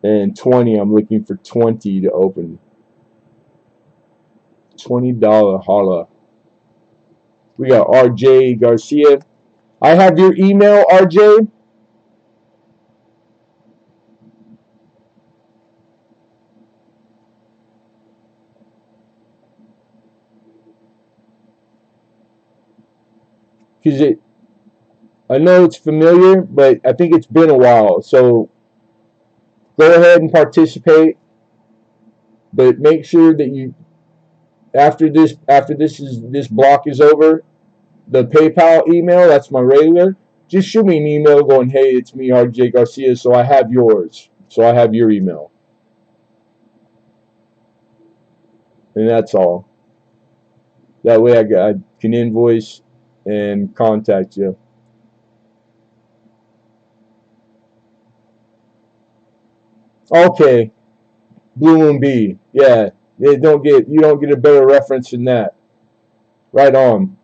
And 20, I'm looking for 20 to open. $20 holla. We got RJ Garcia. I have your email, RJ. Because I know it's familiar, but I think it's been a while. So go ahead and participate, but make sure that you, after this block is over, the PayPal email, that's my regular, just shoot me an email going, hey, it's me, RJ Garcia, so I have yours, so I have your email, and that's all. That way I can invoice and contact you. Okay, Blue Moon B, yeah, you don't get a better reference than that. Right on.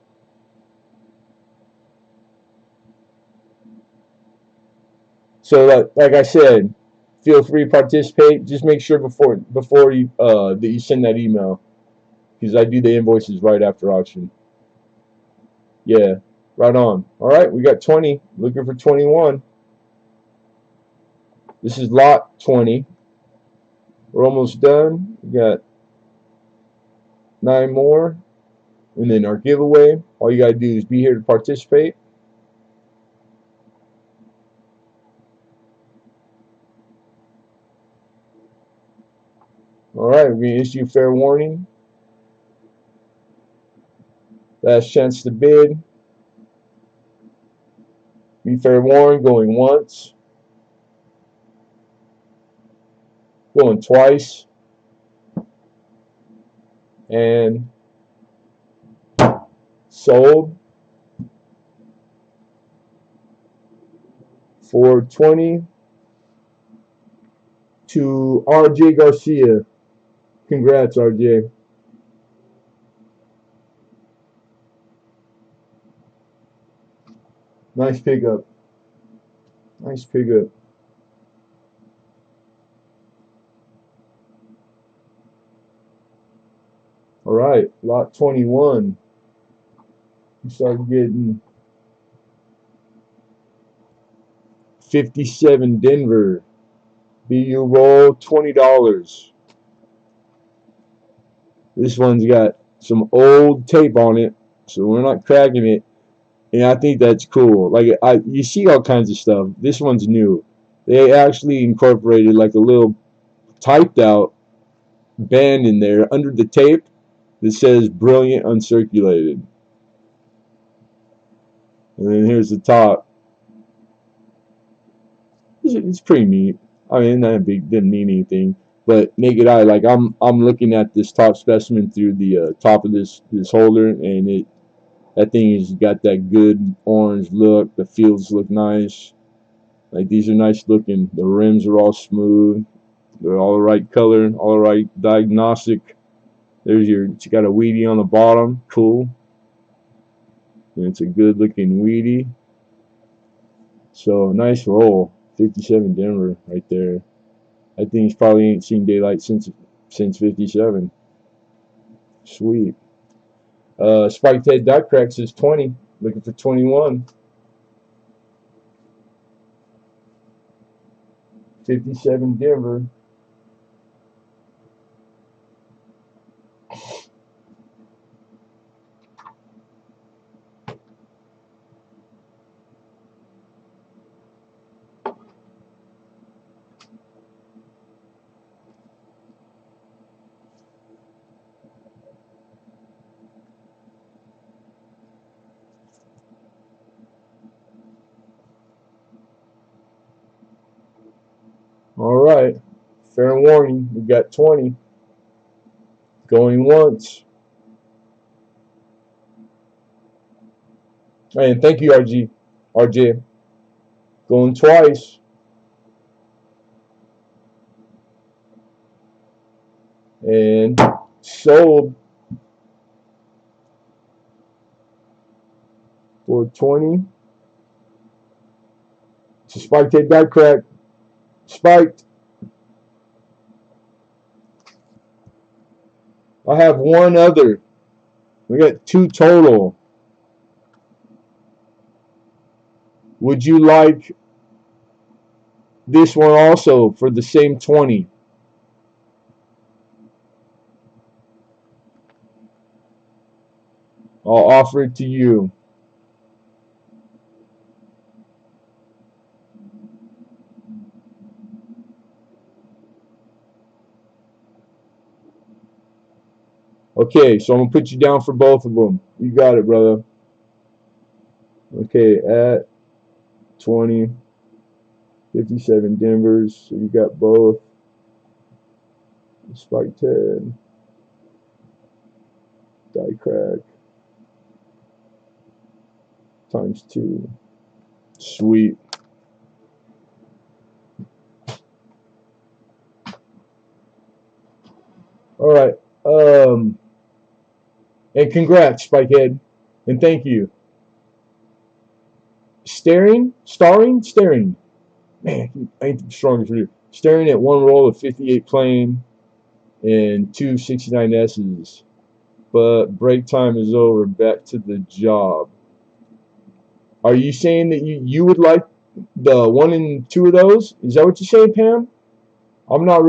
So like I said, feel free to participate. Just make sure before you that you send that email, because I do the invoices right after auction. Yeah, right on. All right, we got 20. Looking for 21. This is lot 20. We're almost done. We got 9 more, and then our giveaway. All you gotta do is be here to participate. All right, we're gonna issue fair warning. Last chance to bid. Be fair warned. Going once. Going twice. And sold for 20 to RJ Garcia. Congrats, RJ. Nice pickup. Nice pickup. All right, lot 21. You start getting 57 Denver. BU roll $20. This one's got some old tape on it, so we're not cracking it. And I think that's cool. Like you see all kinds of stuff. This one's new. They actually incorporated like a little typed out band in there under the tape that says "Brilliant Uncirculated." And then here's the top. It's pretty neat. I mean, not big, didn't mean anything, but naked eye, like I'm looking at this top specimen through the top of this holder, and that thing has got that good orange look. The fields look nice. Like these are nice looking. The rims are all smooth. They're all the right color, all the right diagnostic. There's your, it's got a weedy on the bottom. Cool. And it's a good looking weedy. So nice roll. 57 Denver right there. I think he's probably ain't seen daylight since 57. Sweet. Spiked Head Dot Crack says 20. Looking for 21. 57 Denver. All right. Fair warning. We got 20. Going once. And thank you, RJ. Going twice. And sold for 20. It's a spiked head dot crack. Spiked. I have one other. We got 2 total. Would you like this one also for the same 20? I'll offer it to you. Okay, so I'm going to put you down for both of them. You got it, brother. Okay, at 20, 57 Denvers. So you got both. Spike 10. Die crack. Times 2. Sweet. All right. And congrats, Spikehead. And thank you. Staring. Man, I ain't the strongest for you. Staring at one roll of 58 plain and 2 69S's. But break time is over. Back to the job. Are you saying that you would like the 1 and 2 of those? Is that what you're saying, Pam? I'm not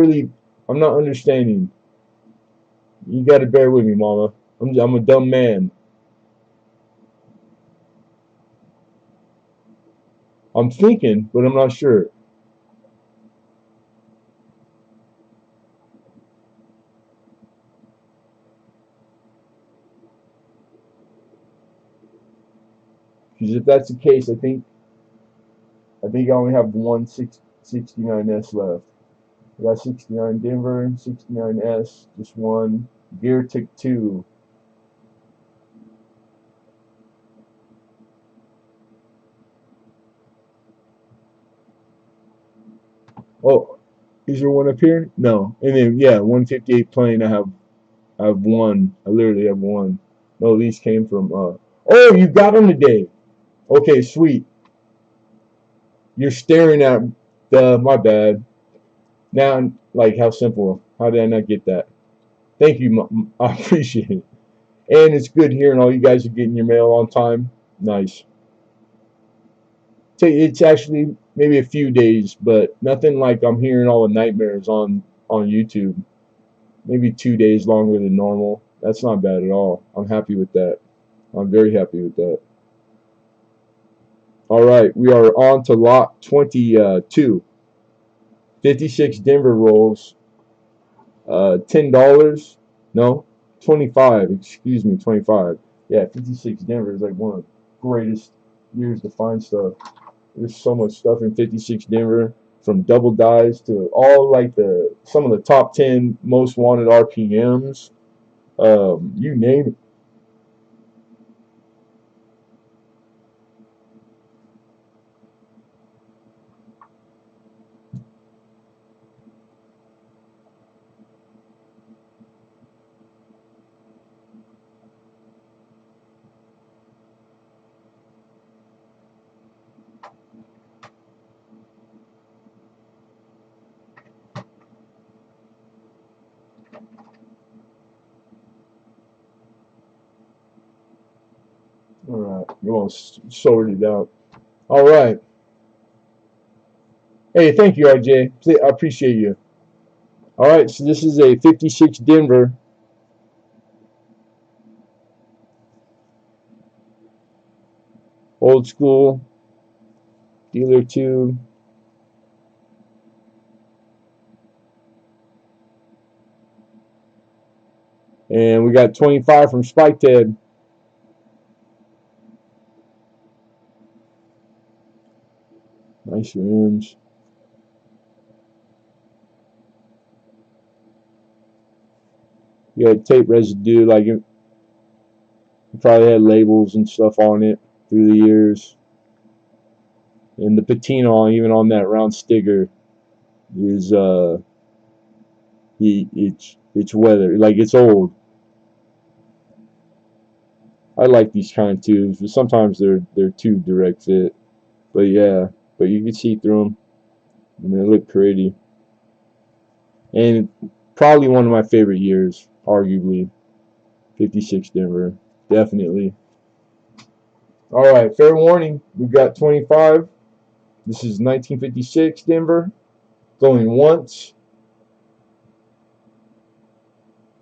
understanding. You got to bear with me, Mama. I'm a dumb man. I'm thinking, but I'm not sure. Because if that's the case, I only have one 69S left. I got 69 Denver, 69S, just one. Gear took 2. Oh, is there one up here? No. And then yeah, 158 plane. I have one. I literally have one. No, these came from. Oh, you got them today. Okay, sweet. You're staring at the. My bad. Now, like, how simple. How did I not get that? Thank you. I appreciate it. And it's good hearing all you guys are getting your mail on time. Nice. It's actually maybe a few days, but nothing like I'm hearing all the nightmares on YouTube. Maybe 2 days longer than normal. That's not bad at all. I'm happy with that. I'm very happy with that. All right, we are on to lot 22. 56 Denver rolls. $10. No, 25. Excuse me, 25. Yeah, 56 Denver is like one of the greatest years to find stuff. There's so much stuff in 56 Denver, from double dies to all like some of the top 10 most wanted RPMs. You name it. All right, you want to sort it out. All right. Hey, thank you, RJ. I appreciate you. All right, so this is a 56 Denver. Old school. Dealer 2. And we got 25 from Spike Ted. Nice rims. You got tape residue, like it probably had labels and stuff on it through the years. And the patina, even on that round sticker, is it's weathered, like it's old. I like these kind of tubes, but sometimes they're too direct fit. But yeah, but you can see through them, and they look pretty. And probably one of my favorite years, arguably, 56 Denver, definitely. All right, fair warning. We've got 25. This is 1956 Denver. Going once.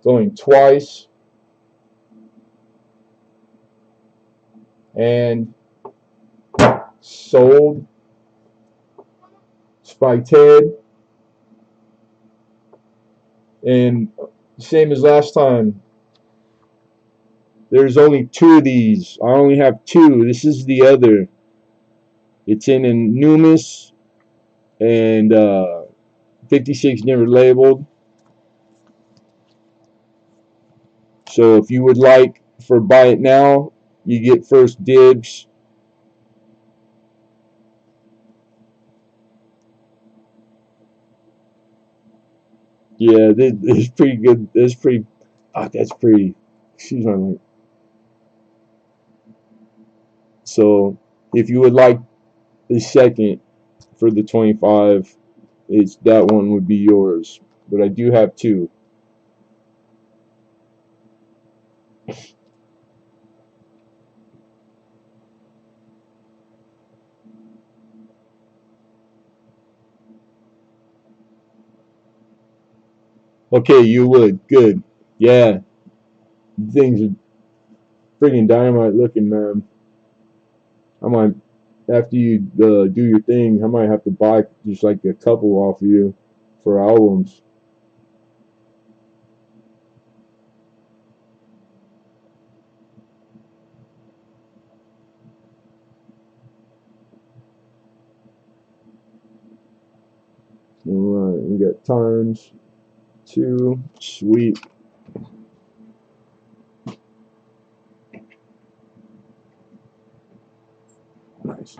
Going twice. And sold. Spiked head. And same as last time. There's only 2 of these. I only have 2. This is the other. It's in Numis and 56 never labeled. So if you would like for buy it now, you get first dibs. Yeah, this is pretty good. This is pretty. Oh, that's pretty. Excuse me. So if you would like the second for the 25, it's that one would be yours. But I do have 2. Okay, you would. Good. Yeah, things are freaking dynamite looking, man. I might, after you do your thing, I might have to buy just like a couple off of you for albums. Alright, we got times 2. Sweet. Nice.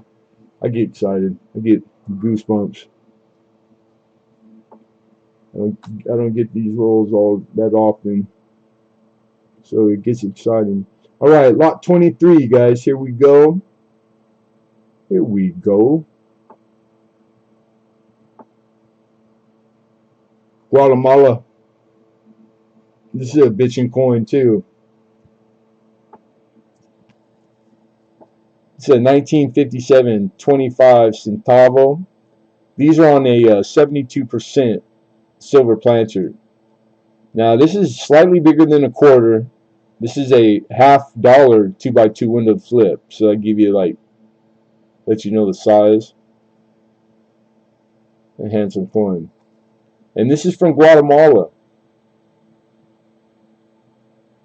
I get excited. I get goosebumps. I don't get these rolls all that often, so it gets exciting. All right, lot 23, guys. Here we go. Here we go. Guatemala. This is a bitchin' coin too. It's a 1957 25 centavo. These are on a 72% silver planter. Now this is slightly bigger than a quarter. This is a $half 2x2 window flip. So I give you like, let you know the size. A handsome coin. And this is from Guatemala.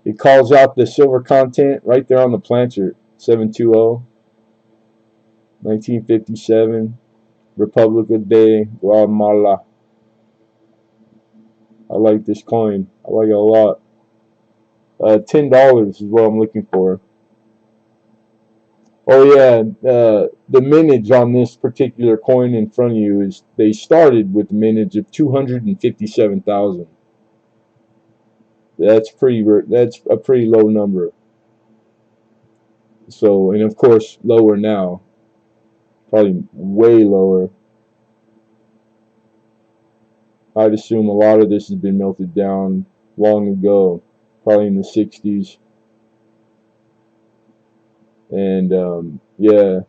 It calls out the silver content right there on the planter. 720. 1957. Republic de Guatemala. I like this coin. I like it a lot. $10 is what I'm looking for. Oh yeah, the mintage on this particular coin in front of you is they started with the mintage of 257,000. That's a pretty low number. So, and of course lower now, probably way lower. I'd assume a lot of this has been melted down long ago, probably in the 60s. And yeah,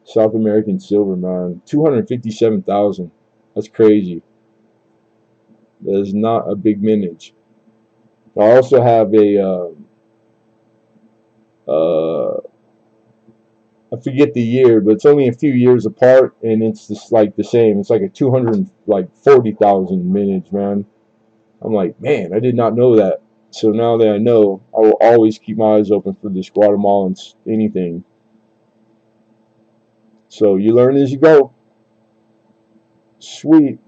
South American silver, man, 257,000. That's crazy. That is not a big mintage. I also have a uh, I forget the year, but it's only a few years apart, and it's just like the same. It's like a 240,000 mintage, man. I'm like, man, I did not know that. So now that I know, I will always keep my eyes open for this Guatemalan anything. So you learn as you go. Sweet.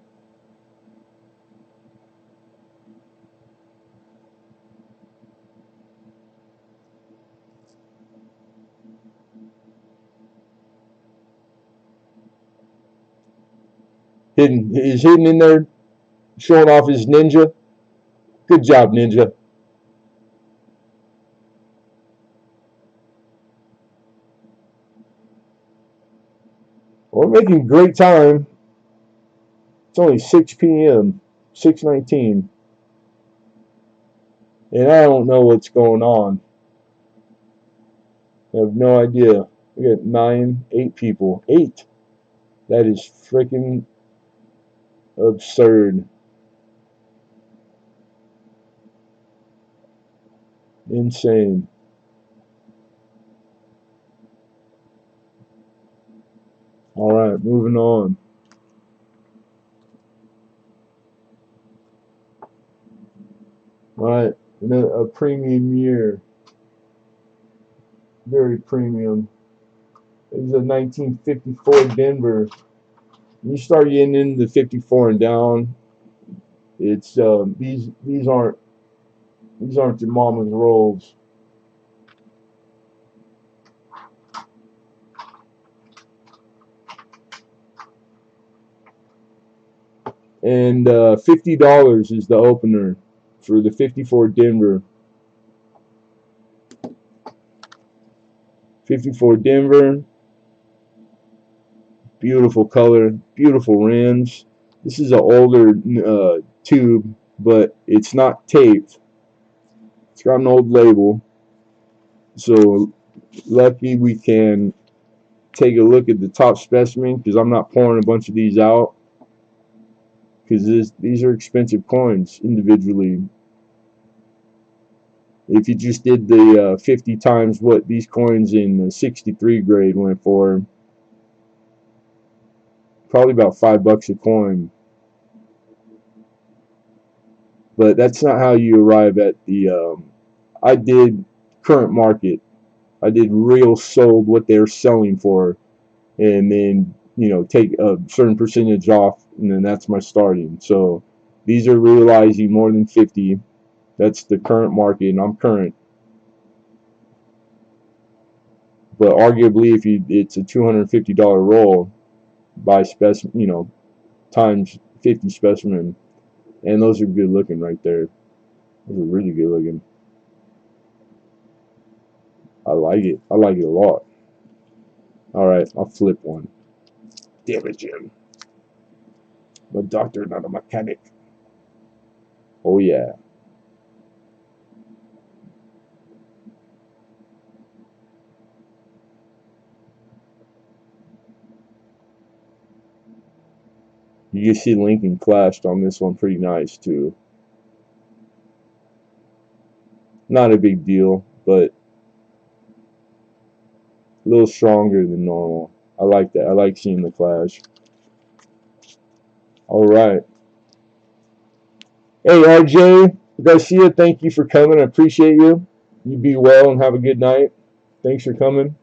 Hidden in there, showing off his ninja. Good job, ninja. We're making great time. It's only 6 p.m. 6:19, and I don't know what's going on. I have no idea. We got 8 people. 8. That is freaking absurd. Insane. All right, moving on. All right, a premium year. Very premium. It was a 1954 Denver. You start getting into the 54 and down. It's these aren't your mama's rolls. And $50 is the opener for the 54 Denver. 54 Denver. Beautiful color, beautiful rims. This is an older tube, but it's not taped. It's got an old label. So lucky we can take a look at the top specimen, because I'm not pouring a bunch of these out, because these are expensive coins individually. If you just did the 50 times what these coins in the 63 grade went for, probably about $5 a coin. But that's not how you arrive at the. I did current market. I did real sold what they're selling for, and then take a certain percentage off, and then that's my starting. So these are realizing more than 50. That's the current market, and I'm current. But arguably, if it's a $250 roll by times 50 specimen, and those are good looking right there. Those are really good looking. I like it. I like it a lot. All right, I'll flip one. Damn it, Jim. I'm a doctor, not a mechanic. Oh yeah. You can see Lincoln clashed on this one pretty nice too. Not a big deal, but a little stronger than normal. I like that. I like seeing the clash. All right. Hey RJ Garcia, thank you for coming. I appreciate you. You be well and have a good night. Thanks for coming.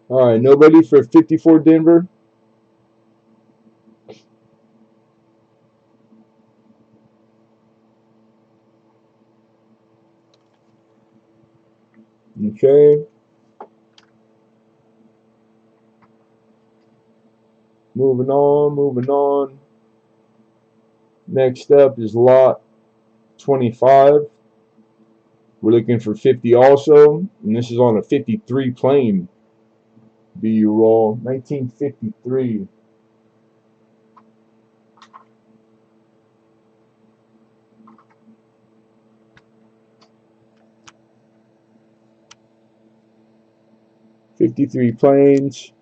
All right, nobody for 54 Denver. Okay. Moving on, moving on. Next up is lot 25. We're looking for 50 also, and this is on a 53 plane. BU roll, 1953. 53 planes.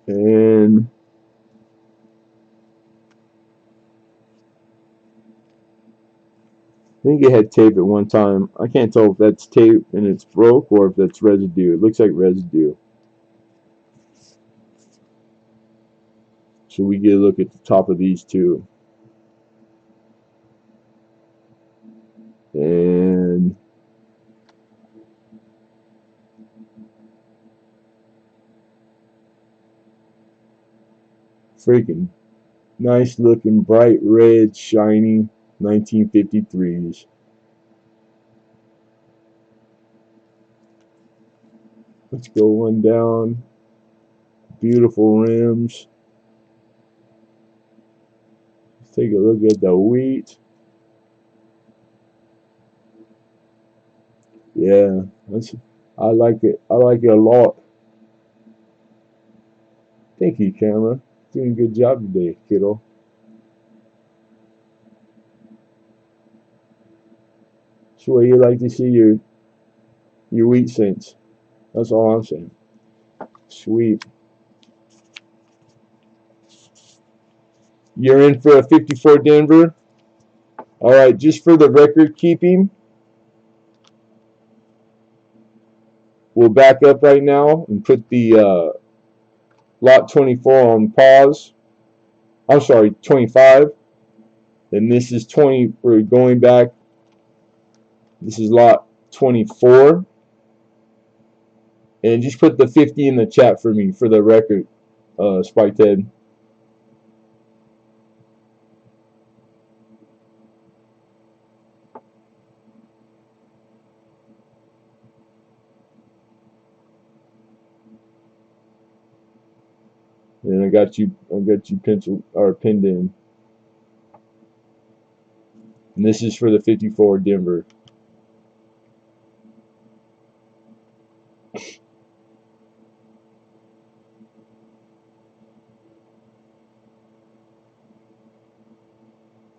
And I think it had tape at one time. I can't tell if that's tape and it's broke or if that's residue. It looks like residue. So we get a look at the top of these two. And freaking nice looking bright red shiny 1953s. Let's go one down. Beautiful rims. Let's take a look at the wheat. Yeah, I like it. I like it a lot. Thank you, camera. Doing a good job today, kiddo. That's the way you like to see your wheat saints. That's all I'm saying. Sweet. You're in for a 54 Denver. All right, just for the record keeping, we'll back up right now and put the lot 24 on pause. I'm sorry, 25. And this is 20. We're going back. This is lot 24. And just put the 50 in the chat for me for the record, Spike Ted. And I got you pencil or pinned in. And this is for the 54 Denver.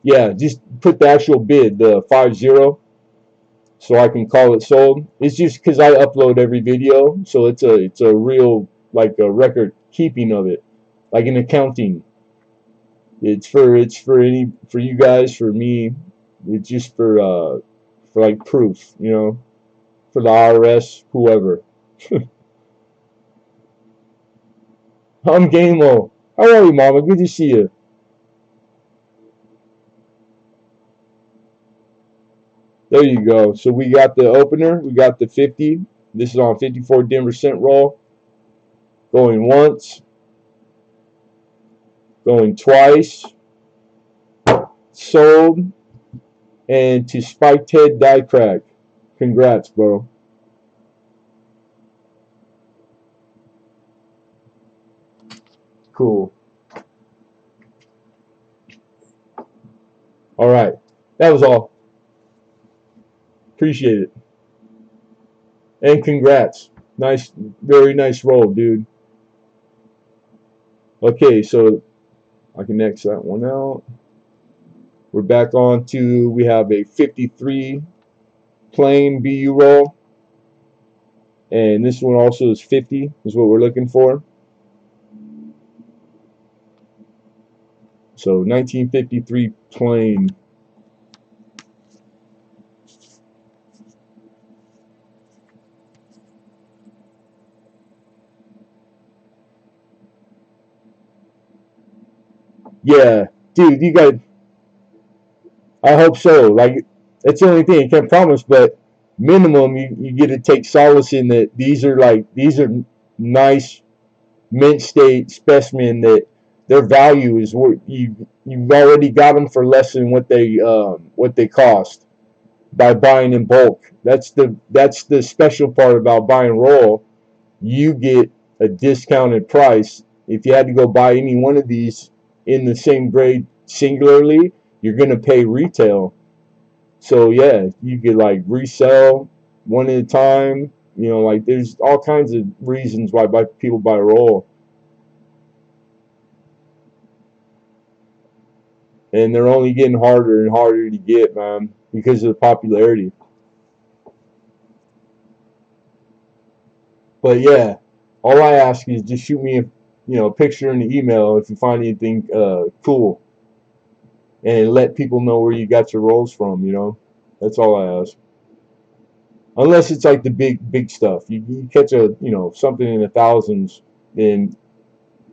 Yeah, just put the actual bid, the 50, so I can call it sold. It's just because I upload every video, so it's a real like a record keeping of it, like an accounting. It's for you guys, for me. It's just for like proof, you know, for the IRS, whoever. I'm Gameo. How are you, Mama? Good to see you. There you go. So we got the opener. We got the 50. This is on 54 Denver cent roll. Going once. Going twice. Sold. And to Spiked Head Die Crack. Congrats, bro. Cool. All right. That was all. Appreciate it. And congrats. Nice, very nice roll, dude. Okay, so I can X that one out. We're back on to, we have a 53 plain BU roll. And this one also is 50, is what we're looking for. So 1953 plain. Yeah, dude, you got. I hope so. Like, that's the only thing I can't promise, but minimum you get to take solace in that these are nice mint state specimen that their value is what you've already got them for less than what they cost by buying in bulk. That's the special part about buying raw. You get a discounted price. If you had to go buy any one of these in the same grade singularly, you're gonna pay retail. So yeah, you could like resell one at a time. You know, like there's all kinds of reasons why people buy raw. And they're only getting harder and harder to get, man, because of the popularity. But yeah, all I ask is just shoot me a picture in the email if you find anything cool, and let people know where you got your rolls from. That's all I ask. Unless it's like the big stuff. You catch something in the thousands, then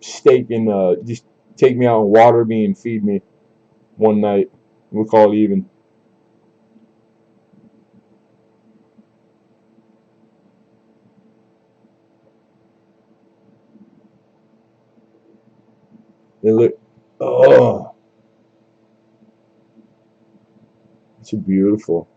steak and just take me out and water me and feed me one night. We'll call it even. They look, oh, it's beautiful.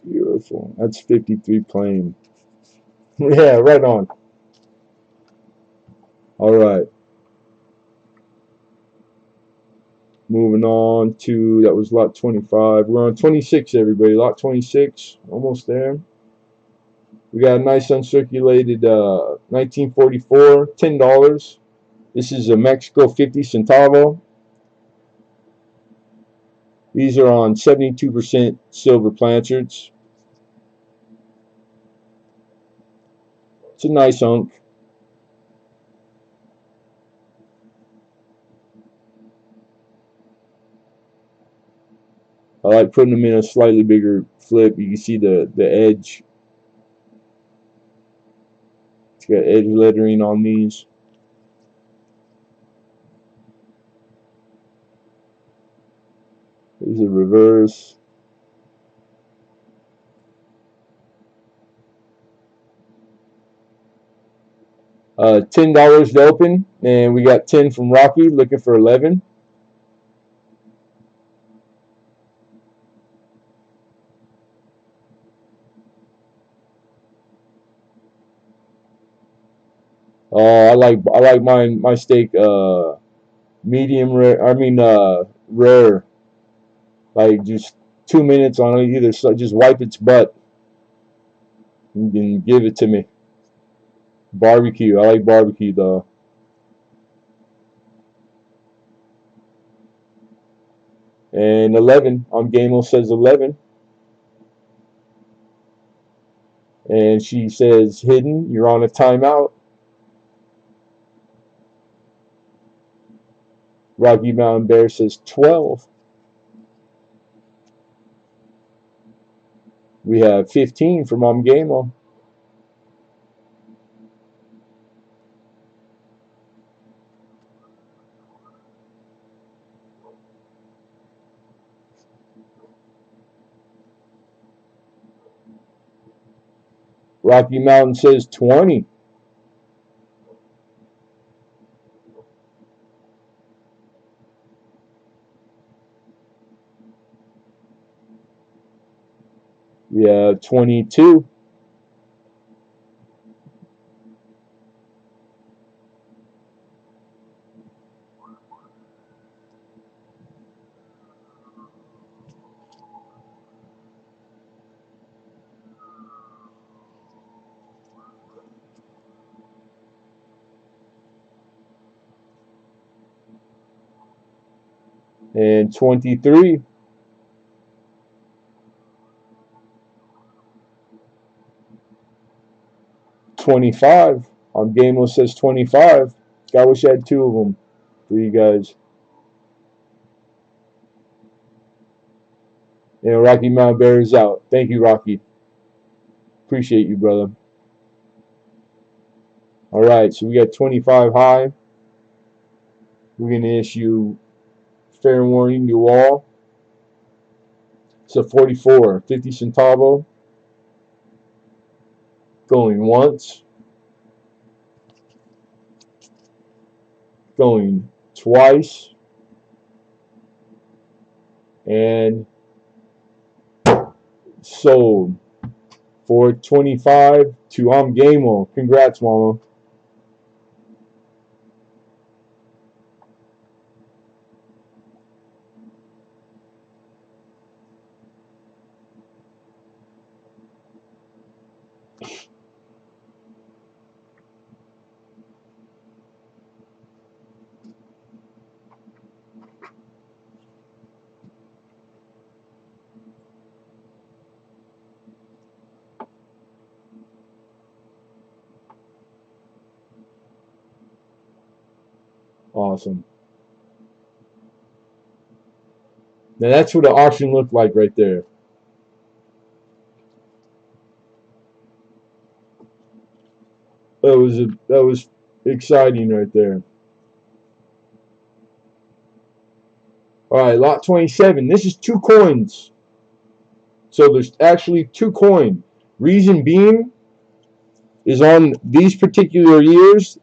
Beautiful. That's 53 plain. Yeah, right on. All right. Moving on to, that was lot 25. We're on 26, everybody. Lot 26. Almost there. We got a nice uncirculated 1944, $10. This is a Mexico 50 centavo. These are on 72% silver planchards. It's a nice unk. I like putting them in a slightly bigger flip. You can see the edge. It's got edge lettering on these. There's a reverse. $10 to open, and we got 10 from Rocky, looking for 11. I like my steak medium rare. I mean rare. Like just 2 minutes on either side. Just wipe its butt and then give it to me. Barbecue. I like barbecue though. And 11 on Gamel says 11, and she says hidden. You're on a timeout. Rocky Mountain Bear says 12. We have 15 from Mom Gamel. Rocky Mountain says 20. We have 22. And 23. 25. On Gamel says 25. I wish I had two of them for you guys. And Rocky Mountain Bear is out. Thank you, Rocky. Appreciate you, brother. All right, so we got 25 high. We're going to issue fair warning to all. It's a 44, 50 centavo. Going once. Going twice. And sold for 25 to Gamel. Congrats, mama. Awesome. Now that's what the auction looked like right there. That was exciting right there. All right, lot 27. This is 2 coins. So there's actually 2 coin. Reason being is on these particular years,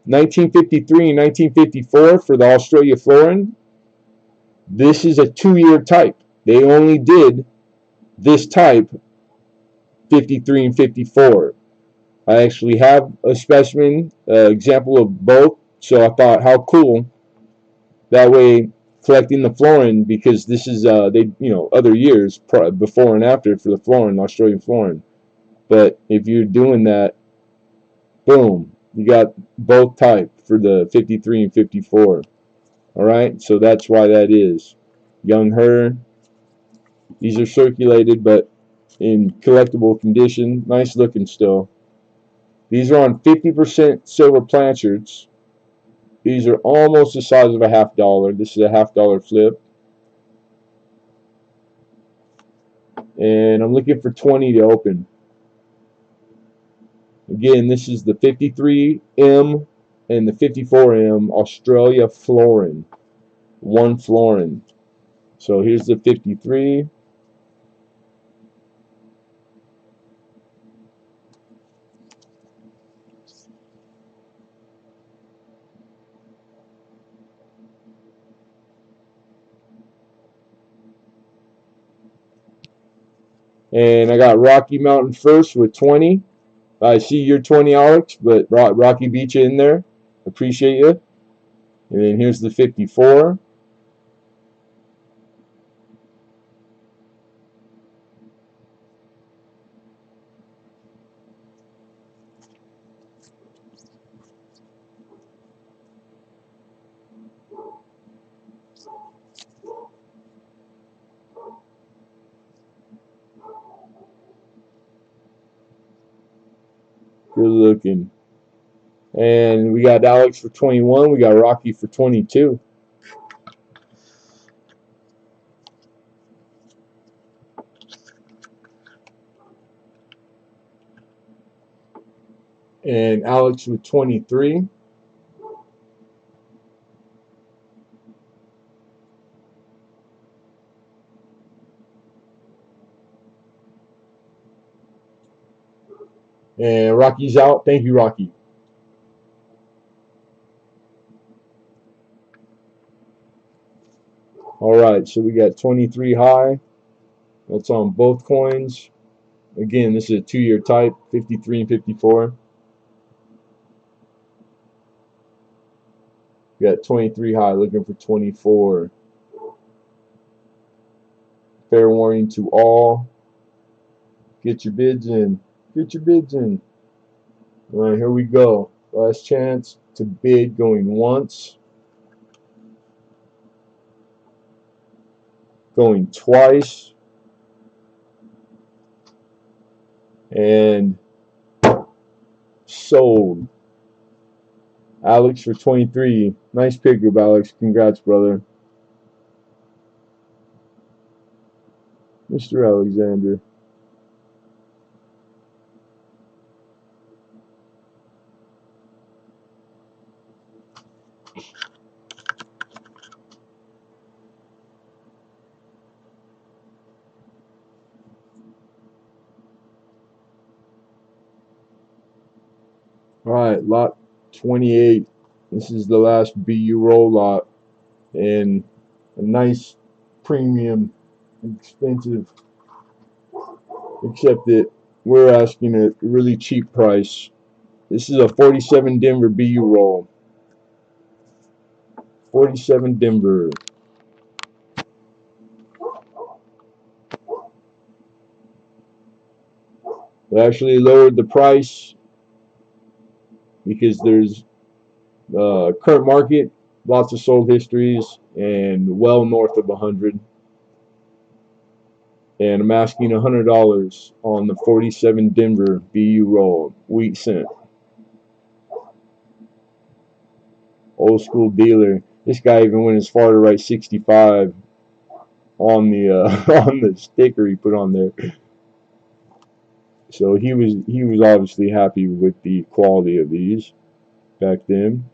1953 and 1954 for the Australia florin. This is a 2-year type. They only did this type 53 and 54. I actually have a specimen example of both, so I thought how cool. That way, collecting the florin, because this is other years before and after for the florin, Australian florin. But if you're doing that, boom, you got both type for the 53 and 54. All right, so that's why that is. Young Her. These are circulated, but in collectible condition. Nice looking still. These are on 50% silver planchards. These are almost the size of a $50. This is a $50 flip. And I'm looking for 20 to open. Again, this is the 53M and the 54M Australia florin. 1 florin. So here's the 53. And I got Rocky Mountain first with 20. I see you're 20, Alex, but Rocky beat you in there. Appreciate you. And then here's the 54. Good looking. And we got Alex for 21. We got Rocky for 22. And Alex with 23. And Rocky's out. Thank you, Rocky. All right, so we got 23 high. That's on both coins. Again, this is a 2-year type, 53 and 54. We got 23 high, looking for 24. Fair warning to all. Get your bids in. Get your bids in. All right, here we go. Last chance to bid, going once. Going twice. And sold. Alex for 23. Nice pickup, Alex. Congrats, brother. Mr. Alexander. All right, lot 28. This is the last BU roll lot, and a nice premium, expensive, except that we're asking a really cheap price. This is a 47 Denver BU roll. 47 Denver. They actually lowered the price because there's current market, lots of sold histories, and well north of 100. And I'm asking $100 on the 47 Denver BU roll, wheat cent. Old school dealer. This guy even went as far to write 65 on the on the sticker he put on there. So he was obviously happy with the quality of these back then.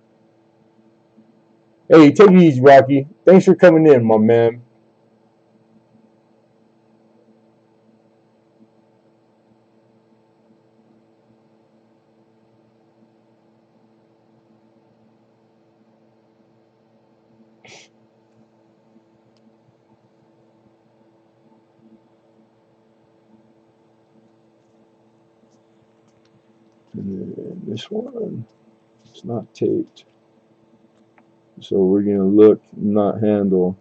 Hey, take it easy, Rocky. Thanks for coming in, my man. And this one, it's not taped. So we're gonna look, not handle,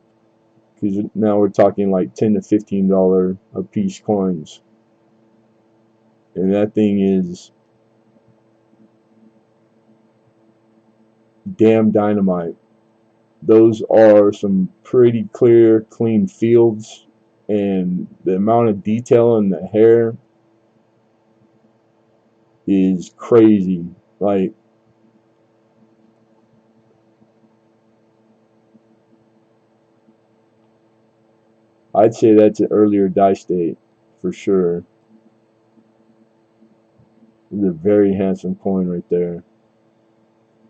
because now we're talking like $10 to $15 a piece coins, and that thing is damn dynamite. Those are some pretty clear, clean fields, and the amount of detail in the hair is crazy. Like, I'd say that's an earlier dye state for sure. It's a very handsome coin right there.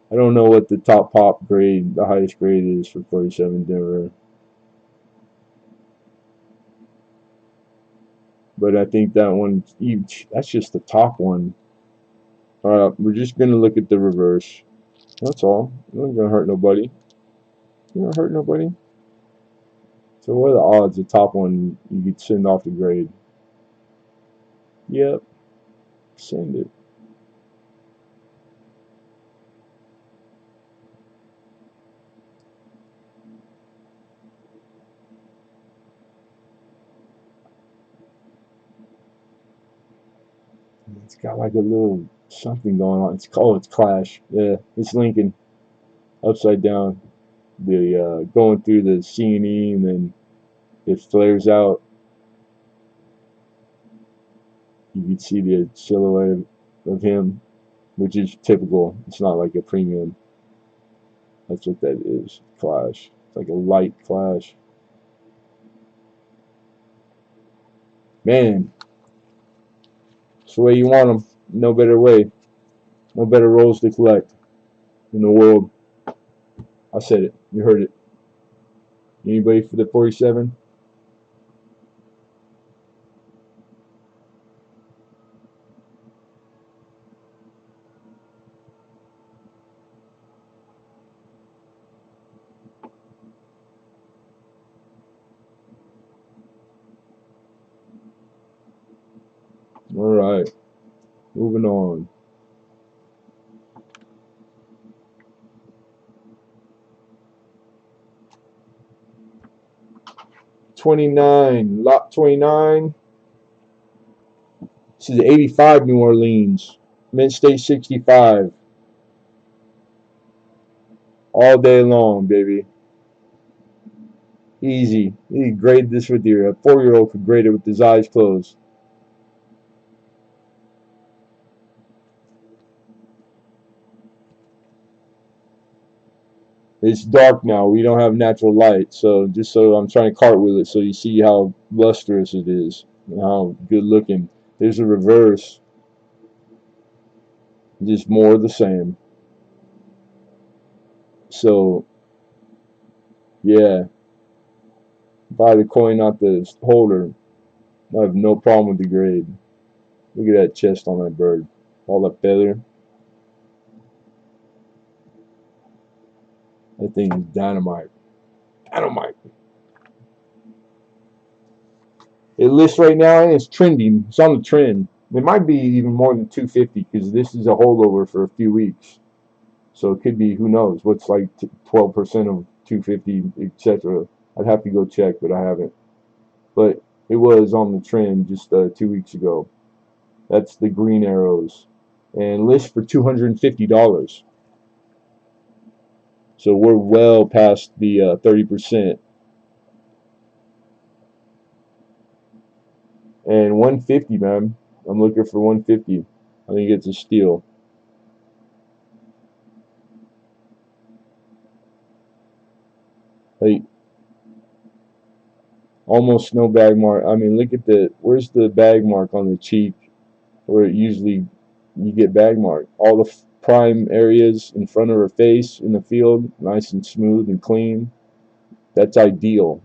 I don't know what the top pop grade, the highest grade is for 47 Denver, but I think that one, that's just the top one. Alright, we're just gonna look at the reverse. That's all. You're not gonna hurt nobody. You're not hurt nobody. So what are the odds the top one you could send off the grade? Yep, send it. It's got like a little something going on. It's Clash. Yeah, it's Lincoln upside down. The going through the C&E, and then it flares out. You can see the silhouette of him, which is typical. It's not like a premium. That's what that is. Clash. It's like a light Clash. Man, it's the way you want them. No better way. No better rolls to collect in the world. I said it. You heard it. Anybody for the 47? All right. Moving on. 29. Lot 29. This is 85 New Orleans. Mint State 65. All day long, baby. Easy. You can grade this with your 4-year-old could grade it with his eyes closed. It's dark now. We don't have natural light, so I'm trying to cartwheel it so you see how lustrous it is and how good looking. There's a reverse, just more of the same. So yeah, buy the coin out the holder. I have no problem with the grade. Look at that chest on that bird, all that feather. That thing is dynamite. Dynamite. It lists right now and it's trending. It's on the trend. It might be even more than 250 because this is a holdover for a few weeks. So it could be, who knows, what's like 12% of 250, etc. I'd have to go check, but I haven't. But it was on the trend just 2 weeks ago. That's the green arrows. And list for $250. So we're well past the 30%. And 150, man. I'm looking for 150. I think it's a steal. Like almost no bag mark. I mean, look at where's the bag mark on the cheek where it usually you get bag mark. All the prime areas in front of her face in the field, nice and smooth and clean. That's ideal.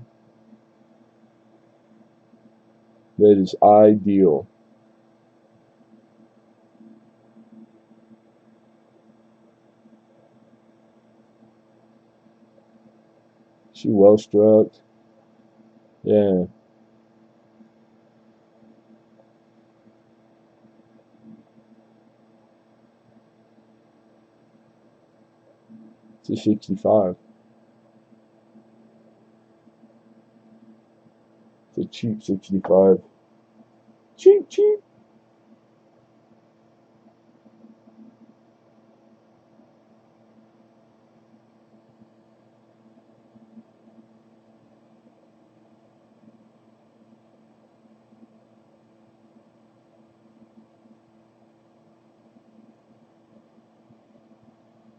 That is ideal. She well struck. Yeah, it's a 65. It's a cheap 65. Cheap, cheap.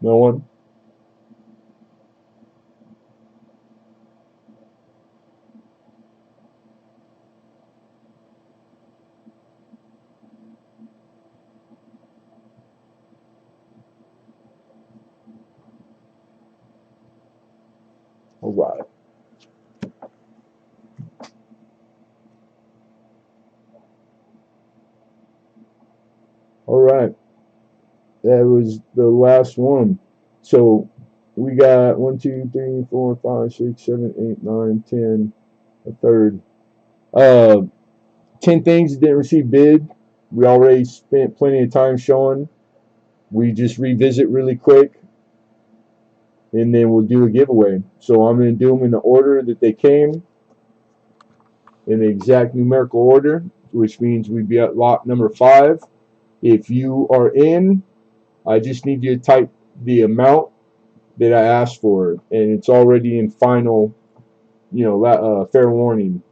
No one. All right. All right. That was the last one. So we got 1, 2, 3, 4, 5, 6, 7, 8, 9, 10. A third. 10 things that didn't receive bid. We already spent plenty of time showing. We just revisit really quick, and then we'll do a giveaway. So I'm going to do them in the order that they came, in the exact numerical order, which means we'd be at lot number 5. If you are in, I just need you to type the amount that I asked for, and it's already in final, fair warning.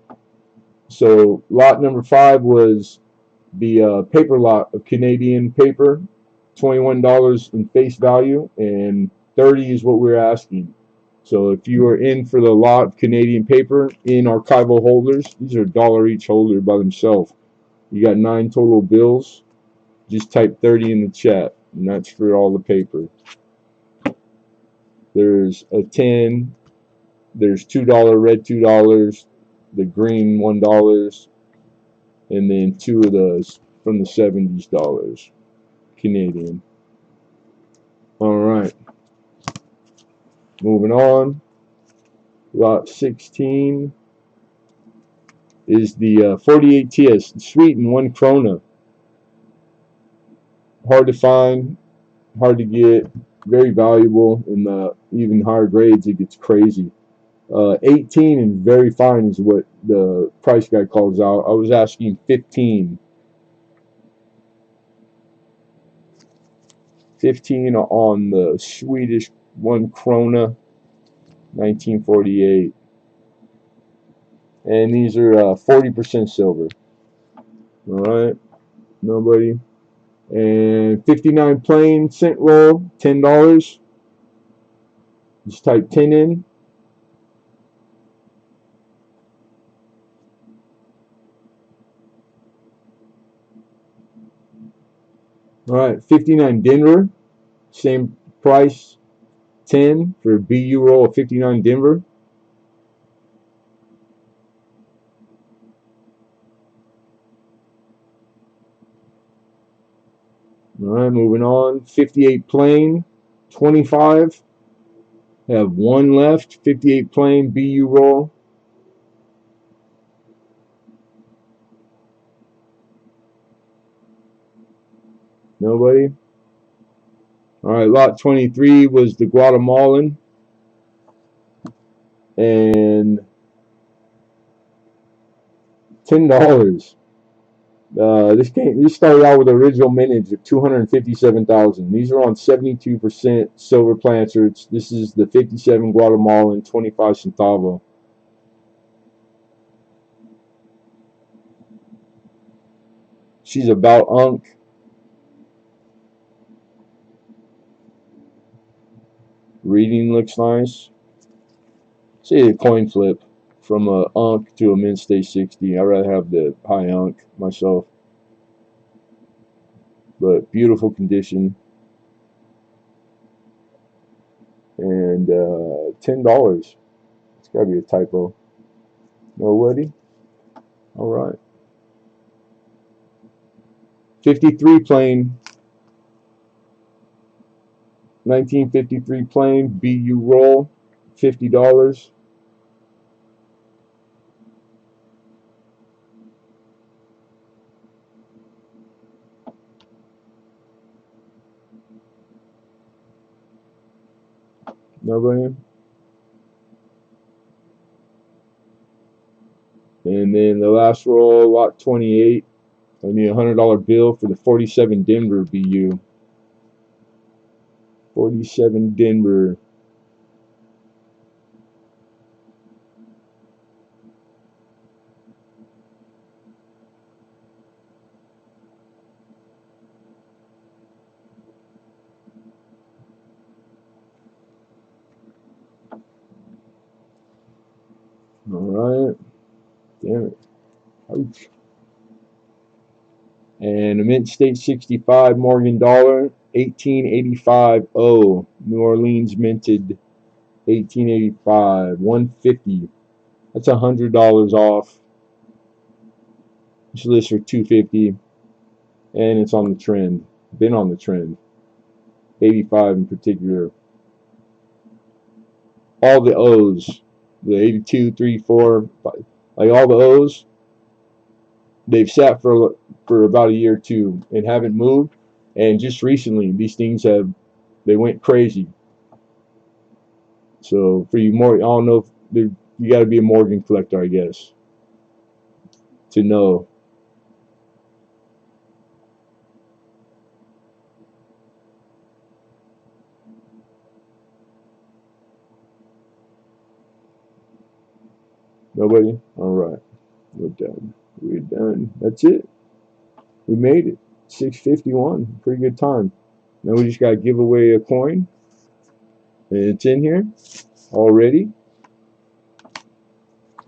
So lot number 5 was the paper lot of Canadian paper, $21 in face value, and 30 is what we're asking. So if you are in for the lot of Canadian paper in archival holders, these are $1 each holder by themselves. You got 9 total bills. Just type 30 in the chat, and that's for all the paper. There's a 10. There's $2 red $2, the green $1, and then 2 of those from the 70s dollars Canadian. All right, moving on. Lot 16 is the 48 TS, sweet and 1 krona. Hard to find, hard to get, very valuable. In the even higher grades, it gets crazy. 18 and very fine is what the price guy calls out. I was asking 15. 15 on the Swedish 1 krona, 1948. And these are 40% silver. All right, nobody. And 59 plain cent roll, $10. Just type 10 in. All right, 59 Denver, same price, 10 for BU roll of 59 Denver. All right, moving on. 58 plain, 25. Have 1 left. 58 plain BU roll. Nobody. All right, lot 23 was the Guatemalan, and $10. This started out with original mintage of 257,000. These are on 72% silver plancers. This is the 57 Guatemalan, 25 centavo. She's about unk. Reading looks nice. say a coin flip from a Unk to a Mint State 60. I'd rather have the high Unk myself, but beautiful condition. And $10. It's gotta be a typo. No, Woody. All right. 53 plane. 1953 plane. BU roll. $50. Nobody. And then the last roll, lot 28. I need a $100 bill for the 47 Denver BU. 47 Denver. All right. Damn it. Ouch. And a Mint State 65 Morgan dollar, 1885. Oh, New Orleans minted 1885, 150. That's $100 off. This list for 250, and it's on the trend. Been on the trend. 85 in particular. All the O's, the 82, 3, 4, 5, like all the O's, they've sat for about a year or two and haven't moved. And just recently, these things they went crazy. So for you more, I don't know if you got to be a Morgan collector, I guess, to know. Nobody? All right, we're done. We're done. That's it. We made it. 651. Pretty good time. Now we just got to give away a coin, and it's in here already.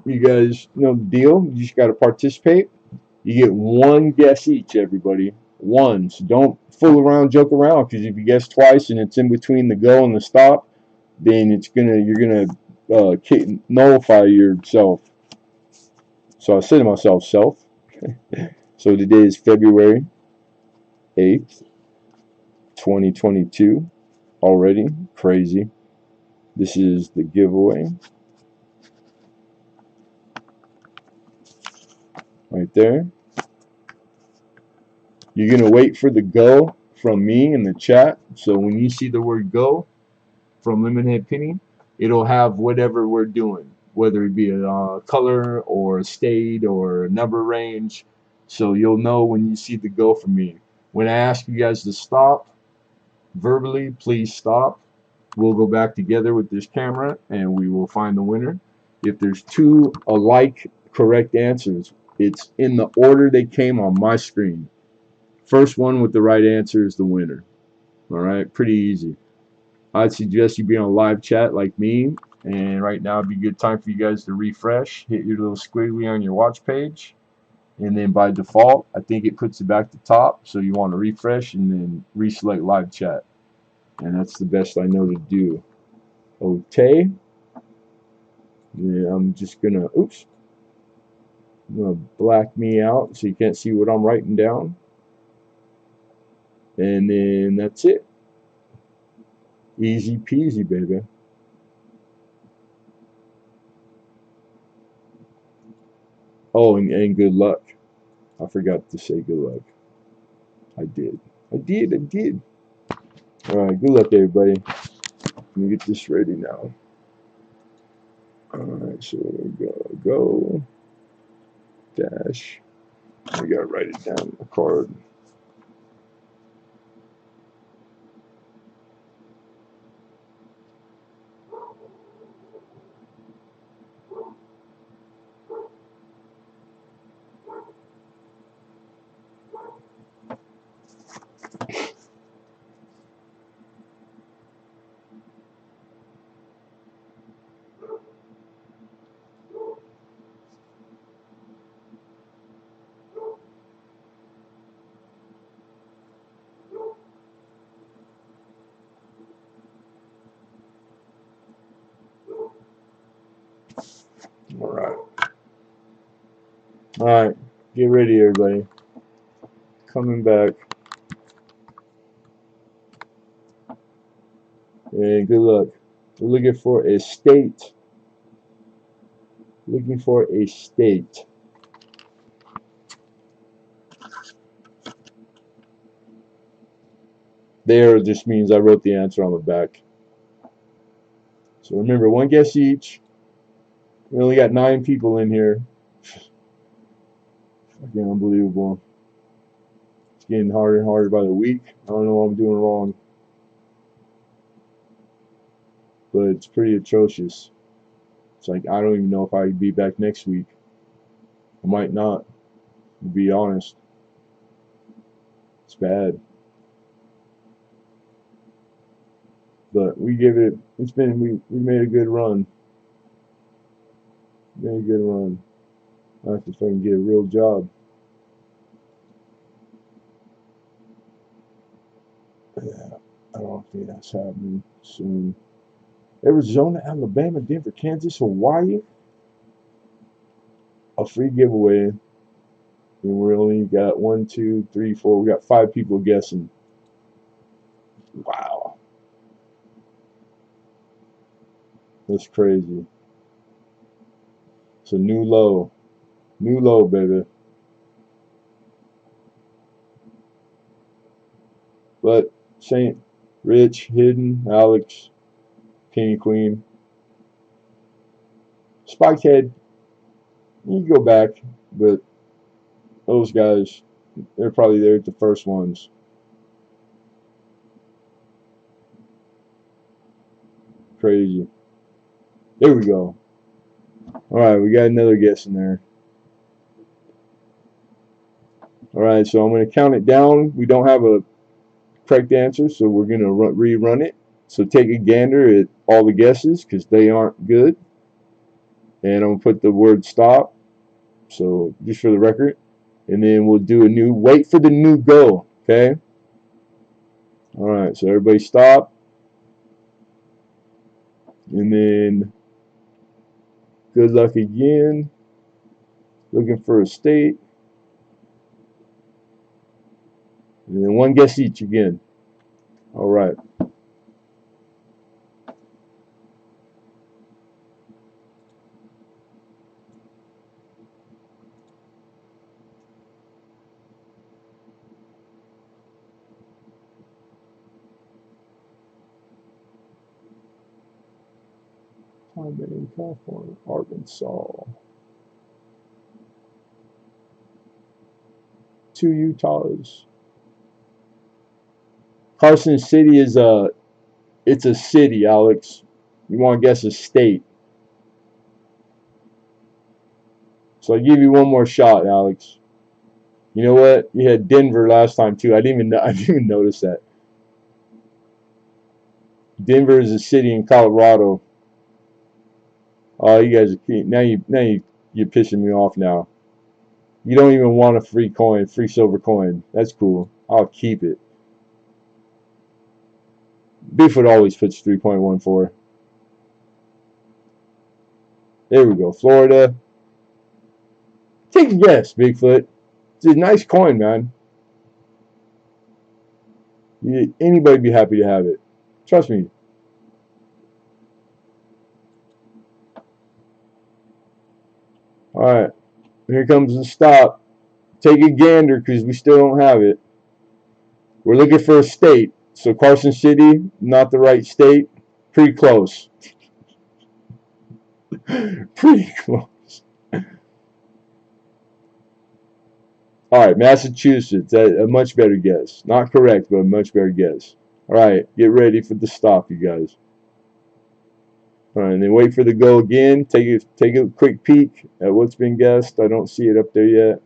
You guys know the deal. You just got to participate. You get one guess each, everybody. One. So don't fool around, joke around, because if you guess twice and it's in between the go and the stop, then you're gonna nullify yourself. So I said to myself, self. So today is February 8th, 2022. Already crazy. This is the giveaway right there. You're gonna wait for the go from me in the chat. So when you see the word go from Lemonhead Penny, it'll have whatever we're doing, whether it be a color or a state or a number range. So you'll know when you see the go from me. When I ask you guys to stop verbally, please stop. We'll go back together with this camera and we will find the winner. If there's two alike correct answers, it's in the order they came on my screen. First one with the right answer is the winner. All right, pretty easy. I'd suggest you be on a live chat like me, and right now would be a good time for you guys to refresh, hit your little squiggly on your watch page, and then by default, I think it puts it back to top, so you want to refresh and then reselect live chat, and that's the best I know to do. Okay, yeah, I'm just gonna, oops, I'm gonna black me out so you can't see what I'm writing down, and then that's it. Easy peasy, baby. Oh, and good luck. I forgot to say good luck. I did. I did. Alright, good luck, everybody. Let me get this ready now. Alright, so go, dash. I gotta write it down on the card. Alright, get ready, everybody. Coming back. And good luck. We're looking for a state. Looking for a state. There just means I wrote the answer on the back. So remember, one guess each. We only got 9 people in here. Fucking unbelievable. It's getting harder and harder by the week. I don't know what I'm doing wrong. But it's pretty atrocious. It's like, I don't even know if I'd be back next week. I might not, to be honest. It's bad. But we give it, we made a good run. Made a good run. I have to fucking get a real job. Yeah, I don't think that's happening soon. Arizona, Alabama, Denver, Kansas, Hawaii. A free giveaway. And we only got 1, 2, 3, 4. We got 5 people guessing. Wow. That's crazy. It's a new low. New low, baby. But Saint, Rich, Hidden, Alex, Penny Queen, Spikehead, you can go back, but those guys, they're probably there at the first ones. Crazy. There we go. Alright, we got another guess in there. Alright, so I'm going to count it down. We don't have a correct answer, so we're going to rerun it. So take a gander at all the guesses, because they aren't good. And I'm going to put the word stop, so just for the record. And then we'll do a new, wait for the new go, okay? Alright, so everybody stop. And then, good luck again. Looking for a state. And then one guess each again. Alright. In California, Arkansas. 2 Utahs. Carson City is it's a city, Alex. You want to guess a state. So I give you one more shot, Alex. You know what? You had Denver last time too. I didn't even notice that. Denver is a city in Colorado. Oh, you guys are you're pissing me off now. You don't even want a free coin, free silver coin. That's cool. I'll keep it. Bigfoot always puts 3.14. There we go. Florida. Take a guess, Bigfoot. It's a nice coin, man. Anybody be happy to have it. Trust me. Alright. Here comes the stop. Take a gander because we still don't have it. We're looking for a state. So Carson City, not the right state. Pretty close. Pretty close. Alright, Massachusetts. A much better guess. Not correct, but a much better guess. Alright, get ready for the stop, you guys. Alright, and then wait for the go again. Take a quick peek at what's been guessed. I don't see it up there yet.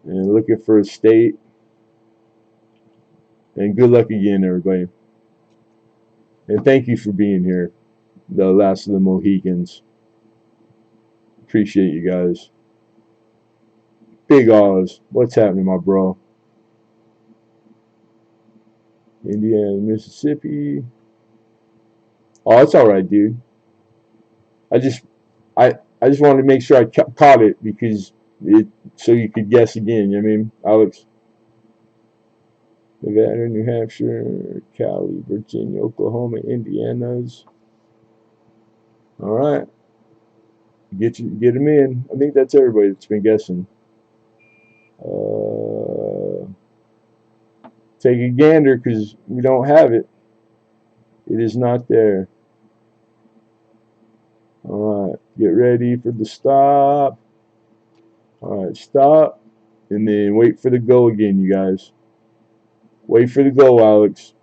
And looking for a state. And good luck again, everybody. And thank you for being here. The last of the Mohicans. Appreciate you guys. Big Oz. What's happening, my bro? Indiana, Mississippi. Oh, it's alright, dude. I just wanted to make sure I caught it because so you could guess again. You know what I mean, Alex? Nevada, New Hampshire, Cali, Virginia, Oklahoma, Indiana's. All right, get them in. I think that's everybody that's been guessing. Take a gander because we don't have it. It is not there. All right, get ready for the stop. All right, stop, and then wait for the go again, you guys. Wait for the go, Alex.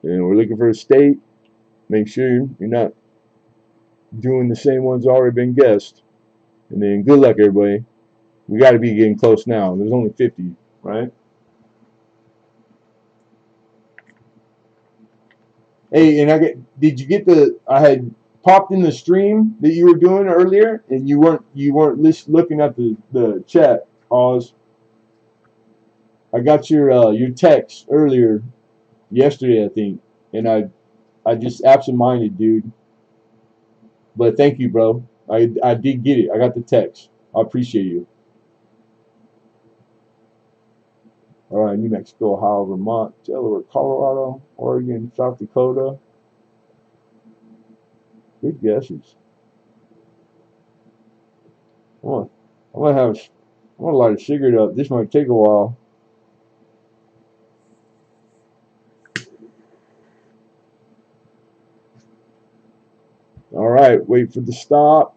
And we're looking for a state. Make sure you're not doing the same ones already been guessed. And then good luck, everybody. We got to be getting close now. There's only 50, right? Hey, and did you get I had popped in the stream that you were doing earlier, and you weren't looking at the chat, Oz. I got your text earlier yesterday, I think, and I just absent-minded, dude. But thank you, bro. I did get it. I got the text. I appreciate you. All right, New Mexico, Ohio, Vermont, Delaware, Colorado, Oregon, South Dakota. Good guesses. I'm gonna light a cigarette up. This might take a while. All right, wait for the stop.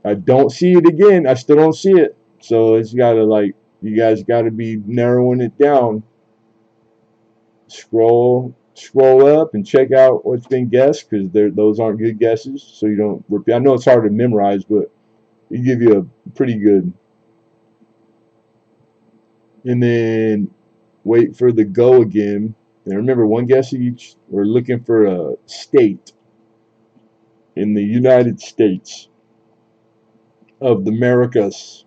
I don't see it again. I still don't see it. So it's gotta you guys gotta be narrowing it down. Scroll up and check out what's been guessed because those aren't good guesses. So you don't repeat. I know it's hard to memorize, but it give you a pretty good. And then wait for the go again. And remember, one guess each. We're looking for a state in the United States of the Americas.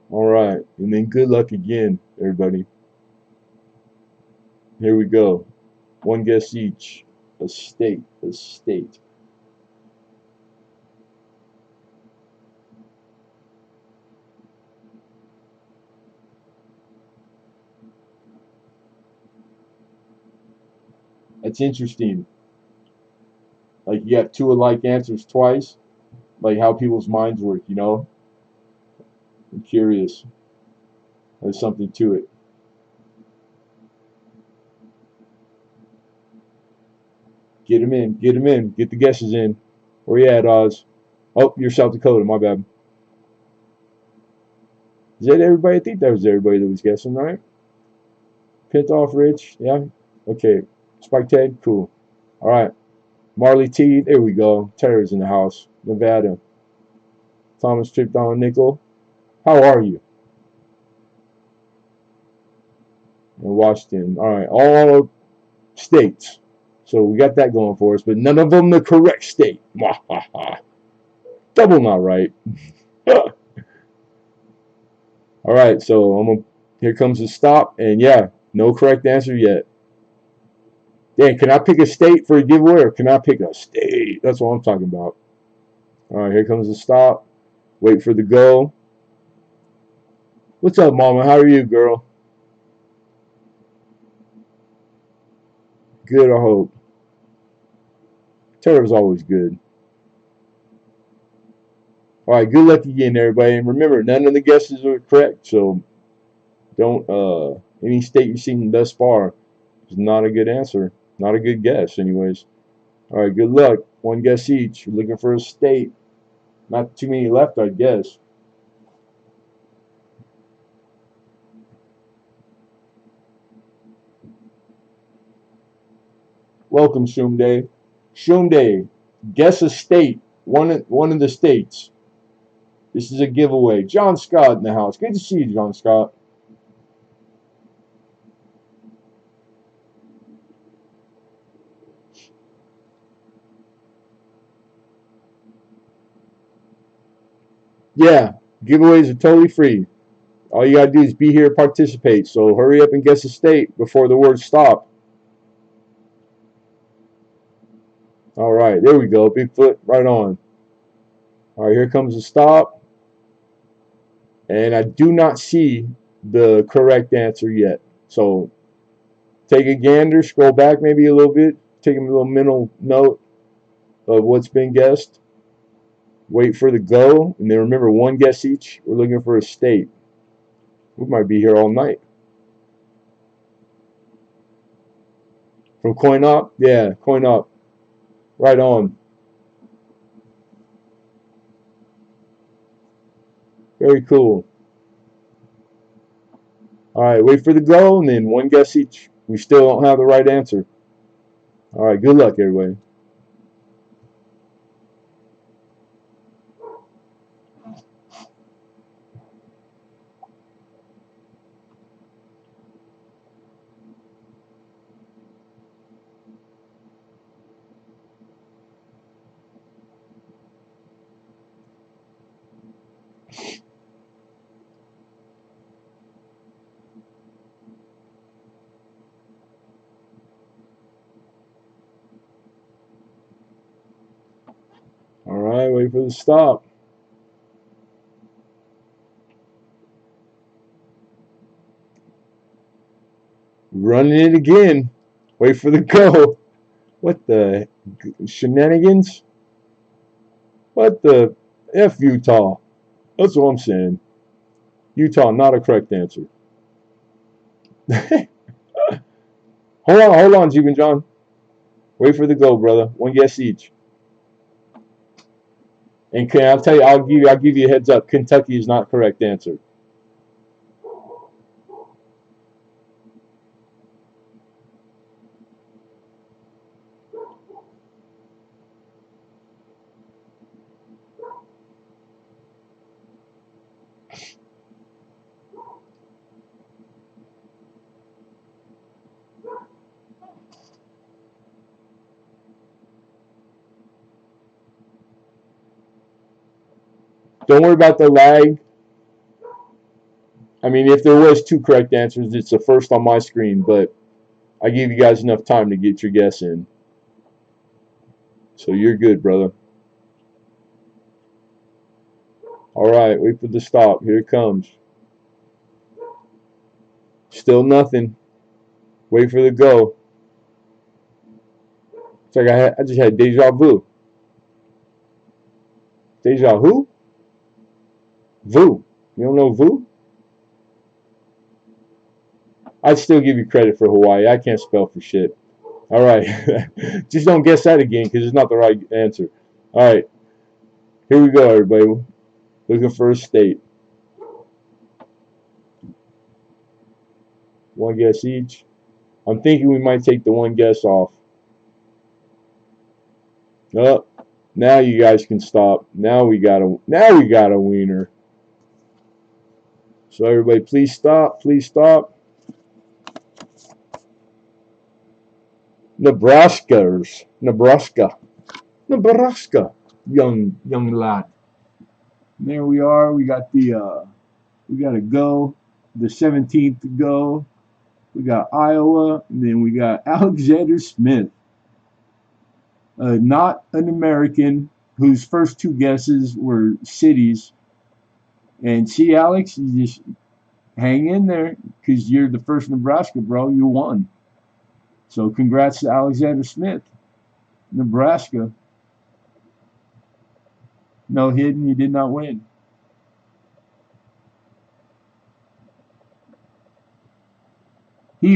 All right, and then good luck again, everybody. Here we go. One guess each. A state. That's interesting. Like you have two alike answers twice. Like how people's minds work, you know? I'm curious. There's something to it. Get them in. Get the guesses in. Where you at, Oz? Oh, you're South Dakota. My bad. Is that everybody? I think that was everybody that was guessing, right? Pintoff, Rich. Yeah? Okay. Spike Ted. Cool. All right. Marley T. There we go. Terror's in the house. Nevada. Thomas Trip Don Nickel. How are you? And Washington. All right. All states. So we got that going for us, but none of them the correct state. Double not right. All right, so here comes the stop, and yeah, no correct answer yet. Dan, can I pick a state for a giveaway, or can I pick a state? That's what I'm talking about. All right, here comes the stop. Wait for the go. What's up, Mama? How are you, girl? Good, I hope. Terror's always good. All right, good luck again, everybody. And remember, none of the guesses are correct, so don't, any state you've seen thus far is not a good answer. Not a good guess, anyways. All right, good luck. One guess each. We're looking for a state. Not too many left, I guess. Welcome, Shumday. Shumday, guess a state. One of the states. This is a giveaway. John Scott in the house. Good to see you, John Scott. Yeah, giveaways are totally free. All you gotta do is be here, participate. So hurry up and guess a state before the word stop. All right, there we go. Bigfoot, right on. All right, here comes the stop. And I do not see the correct answer yet. So take a gander, scroll back maybe a little bit, take a little mental note of what's been guessed. Wait for the go, and then remember, one guess each. We're looking for a state. We might be here all night. From Coin Op? Yeah, Coin Op. Right on. Very cool. All right, wait for the go, and then one guess each. We still don't have the right answer. All right, good luck, everybody. All right, wait for the stop. Running it again. Wait for the go. What the shenanigans? What the F Utah? That's what I'm saying. Utah, not a correct answer. hold on, Jeep and John. Wait for the go, brother. One guess each. And I'll tell you, I'll give you a heads up. Kentucky is not correct answer. Don't worry about the lag. I mean, if there was two correct answers, it's the first on my screen, but I gave you guys enough time to get your guess in. So you're good, brother. All right, wait for the stop. Here it comes. Still nothing. Wait for the go. It's like I just had deja vu. Deja vu? Vu. You don't know vu? I'd still give you credit for Hawaii. I can't spell for shit. All right. Just don't guess that again because it's not the right answer. All right. Here we go, everybody. Looking for a state. One guess each. I'm thinking we might take the one guess off. Oh, now you guys can stop. Now we got a wiener. So everybody, please stop. Please stop. Nebraska. Nebraska. Young lad. And there we are. We got to go. The 17th to go. We got Iowa, and then we got Alexander Smith. Not an American, whose first two guesses were cities. And see, Alex, you just hang in there because you're the first Nebraska, bro. You won. So congrats to Alexander Smith, Nebraska. No hidden, you did not win. He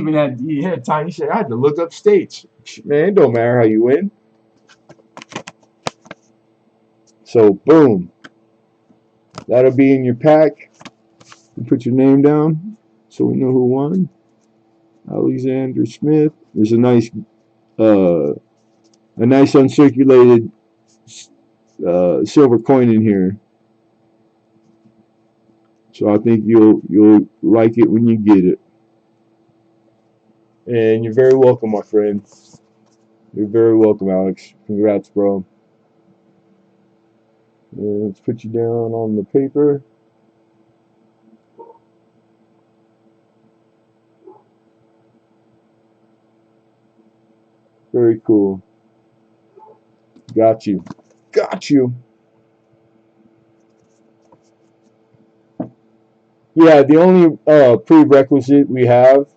had time. He said, I had to look up states. Man, it don't matter how you win. So boom. That'll be in your pack. You put your name down so we know who won. Alexander Smith. There's a nice uncirculated silver coin in here. So I think you'll like it when you get it. And you're very welcome, my friend. You're very welcome, Alex. Congrats, bro. And let's put you down on the paper. Very cool. Got you. Got you. Yeah, the only prerequisite we have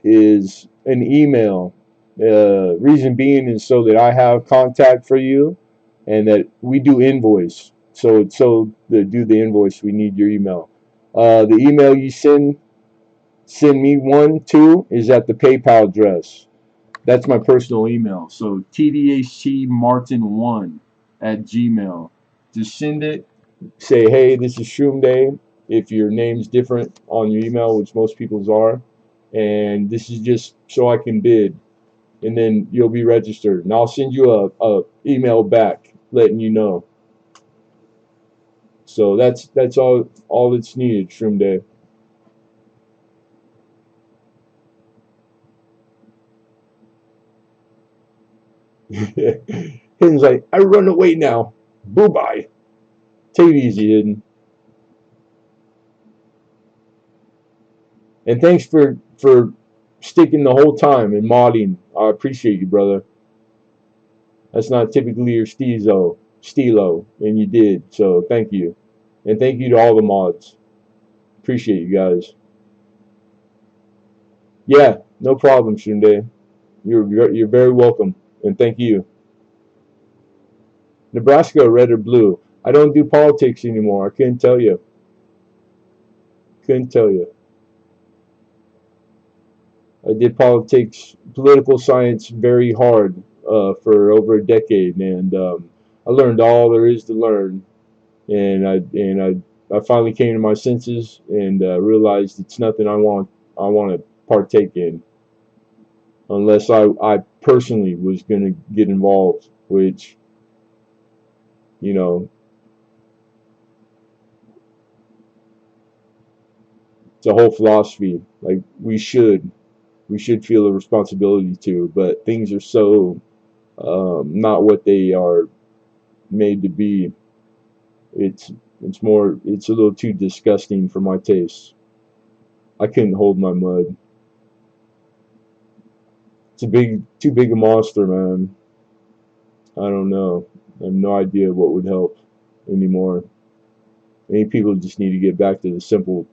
is an email. Reason being is so that I have contact for you, and that we do invoice. So to do the invoice, we need your email. The email you send me one to is at the PayPal address. That's my personal email. So tdhcmartin1 at gmail. Just send it. Say, hey, this is Shroom Day. If your name's different on your email, which most people's are, and this is just so I can bid, and then you'll be registered, and I'll send you a email back letting you know. So that's all that's needed, Shroom Day. Hidden's like, I run away now. Boo bye. Take it easy, Hidden. And thanks for sticking the whole time and modding. I appreciate you, brother. That's not typically your stilo, and you did. So thank you, and thank you to all the mods. Appreciate you guys. Yeah, no problem, Shunde. You're very welcome, and thank you. Nebraska, red or blue? I don't do politics anymore. I couldn't tell you. Couldn't tell you. I did politics, political science very hard for over a decade, and I learned all there is to learn. And I finally came to my senses and realized it's nothing I want to partake in unless I personally was going to get involved, which you know it's a whole philosophy. Like we should feel a responsibility to, but things are so not what they are made to be. It's it's a little too disgusting for my taste. I couldn't hold my mud. It's a too big a monster, man. I don't know. I have no idea what would help anymore. I think people just need to get back to the simple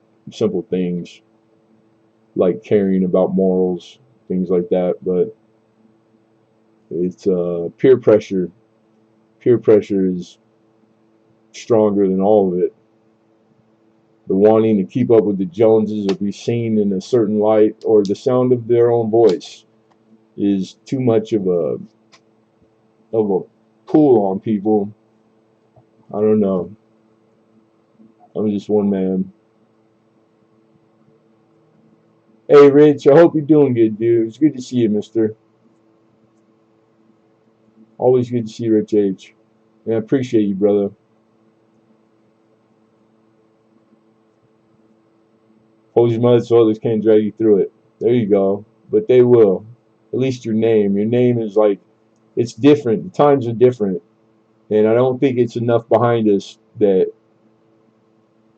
things like caring about morals, things like that. But it's peer pressure. Peer pressure is stronger than all of it. The wanting to keep up with the Joneses or be seen in a certain light or the sound of their own voice is too much of a pull on people. I don't know. I'm just one man. Hey, Rich, I hope you're doing good, dude. It's good to see you, mister. Always good to see you, Rich H. And I appreciate you, brother. Hold your mud so others can't drag you through it. There you go. But they will. At least your name. Your name is like, it's different. The times are different. And I don't think it's enough behind us that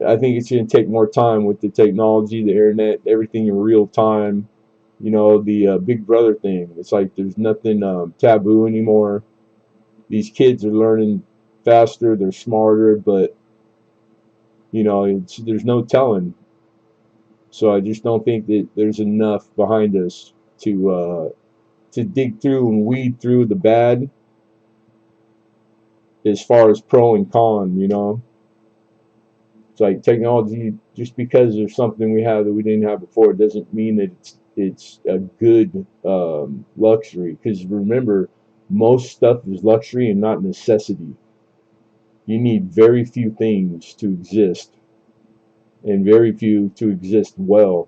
I think it's going to take more time with the technology, the internet, everything in real time. The Big Brother thing. It's like there's nothing taboo anymore. These kids are learning faster, they're smarter, but there's no telling. So I just don't think that there's enough behind us to dig through and weed through the bad as far as pro and con. It's like technology, just because there's something we have that we didn't have before, doesn't mean that it's a good luxury. Because remember, most stuff is luxury and not necessity. You need very few things to exist, and very few to exist well.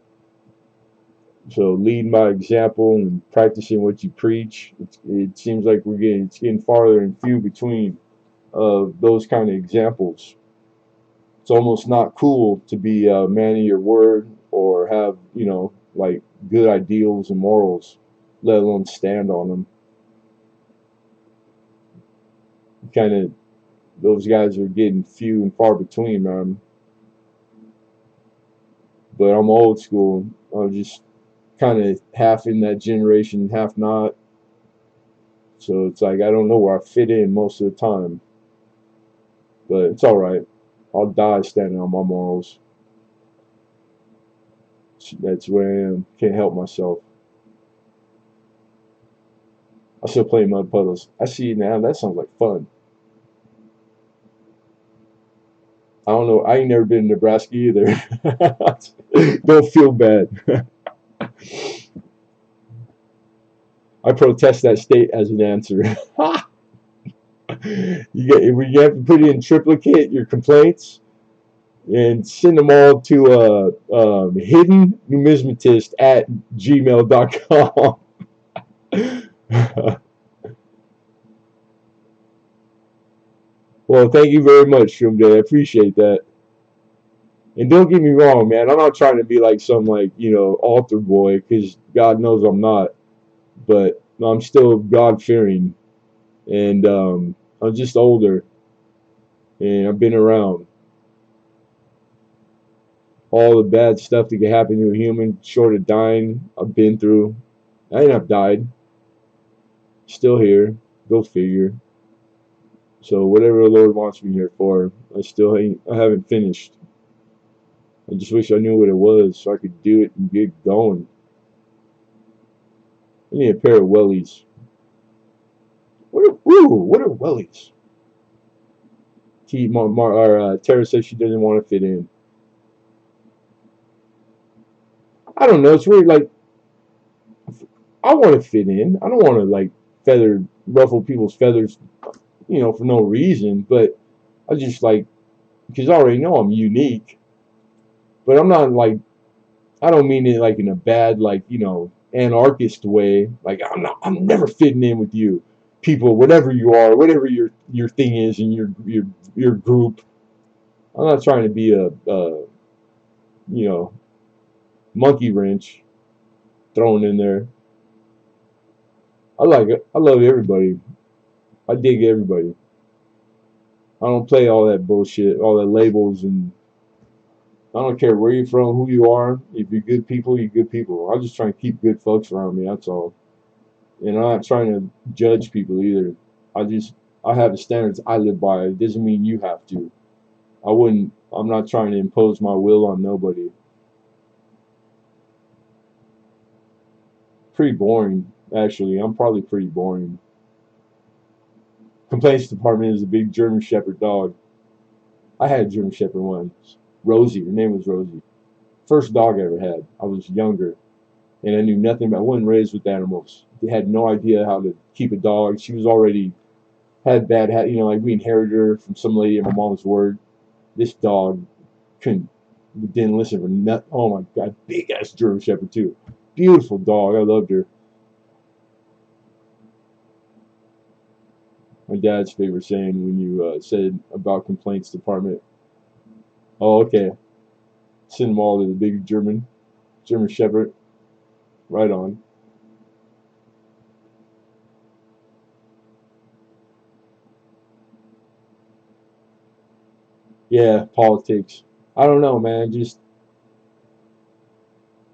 So leading by example and practicing what you preach, it seems like it's getting farther and few between of those kind of examples. It's almost not cool to be a man of your word or have like good ideals and morals, let alone stand on them. Kind of those guys are getting few and far between, man. But I'm old school. I'm just kind of half in that generation, half not. So it's like I don't know where I fit in most of the time, but it's all right. I'll die standing on my morals. That's where I am. Can't help myself. I still play mud puddles. I see now. That sounds like fun. I don't know. I ain't never been in Nebraska either. Don't feel bad. I protest that state as an answer. You have to put in triplicate your complaints and send them all to hidden numismatist at gmail.com. Well, thank you very much, Shroomday. I appreciate that. And don't get me wrong, man. I'm not trying to be like some like altar boy, because God knows I'm not. But I'm still God fearing, and I'm just older, and I've been around all the bad stuff that can happen to a human, short of dying. I've been through. I ain't have died. Still here. Go figure. So whatever the Lord wants me here for, I haven't finished. I just wish I knew what it was so I could do it and get going. I need a pair of wellies. What are wellies? Tara says she doesn't want to fit in. I don't know. It's weird. Like, I want to fit in. I don't want to like ruffle people's feathers, for no reason. But I just like, because I already know I'm unique. But I'm not like, I don't mean it like in a bad, like, anarchist way. Like, I'm never fitting in with you people, whatever you are, whatever your thing is in your group. I'm not trying to be a monkey wrench thrown in there. I like it. I love everybody. I dig everybody. I don't play all that bullshit, all the labels, and I don't care where you're from, who you are. If you're good people, you're good people. I'm just trying to keep good folks around me. That's all. And I'm not trying to judge people either. I have the standards I live by. It doesn't mean you have to. I'm not trying to impose my will on nobody. Pretty boring, actually. I'm probably pretty boring. Complaints department is a big German Shepherd dog. I had a German Shepherd once. Rosie. Her name was Rosie. First dog I ever had. I was younger, and I knew nothing about. I wasn't raised with animals. They had no idea how to keep a dog. She was already had bad, like we inherited her from some lady at my mom's word. This dog didn't listen for nothing. Oh my God, big ass German Shepherd too. Beautiful dog. I loved her. My dad's favorite saying when you said about complaints department. Oh, okay. Send them all to the big German Shepherd. Right on. Yeah, politics. I don't know, man. Just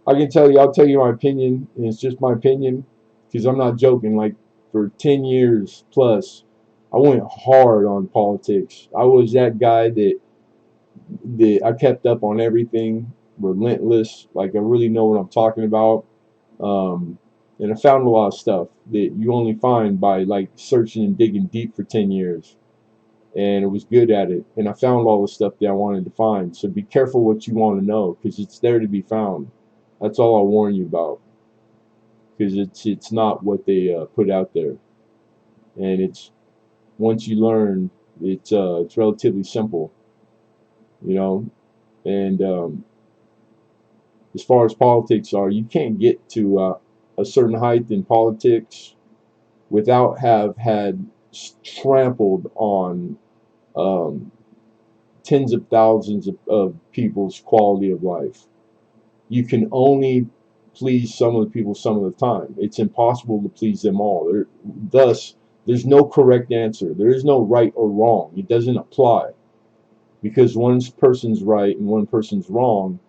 I'll tell you my opinion, and it's just my opinion, because I'm not joking. Like for 10 years plus, I went hard on politics. I was that guy that I kept up on everything, relentless. Like I really know what I'm talking about. Um, and I found a lot of stuff that you only find by like searching and digging deep for 10 years. And it was good at it. And I found all the stuff that I wanted to find. So be careful what you want to know, because it's there to be found. That's all I warn you about, because it's not what they put out there. And it's once you learn, it's relatively simple, you know. And as far as politics are, you can't get to a certain height in politics without have had trampled on um, tens of thousands of people's quality of life. You can only please some of the people some of the time. It's impossible to please them all. Thus, there's no correct answer. There is no right or wrong. It doesn't apply, because one person's right and one person's wrong.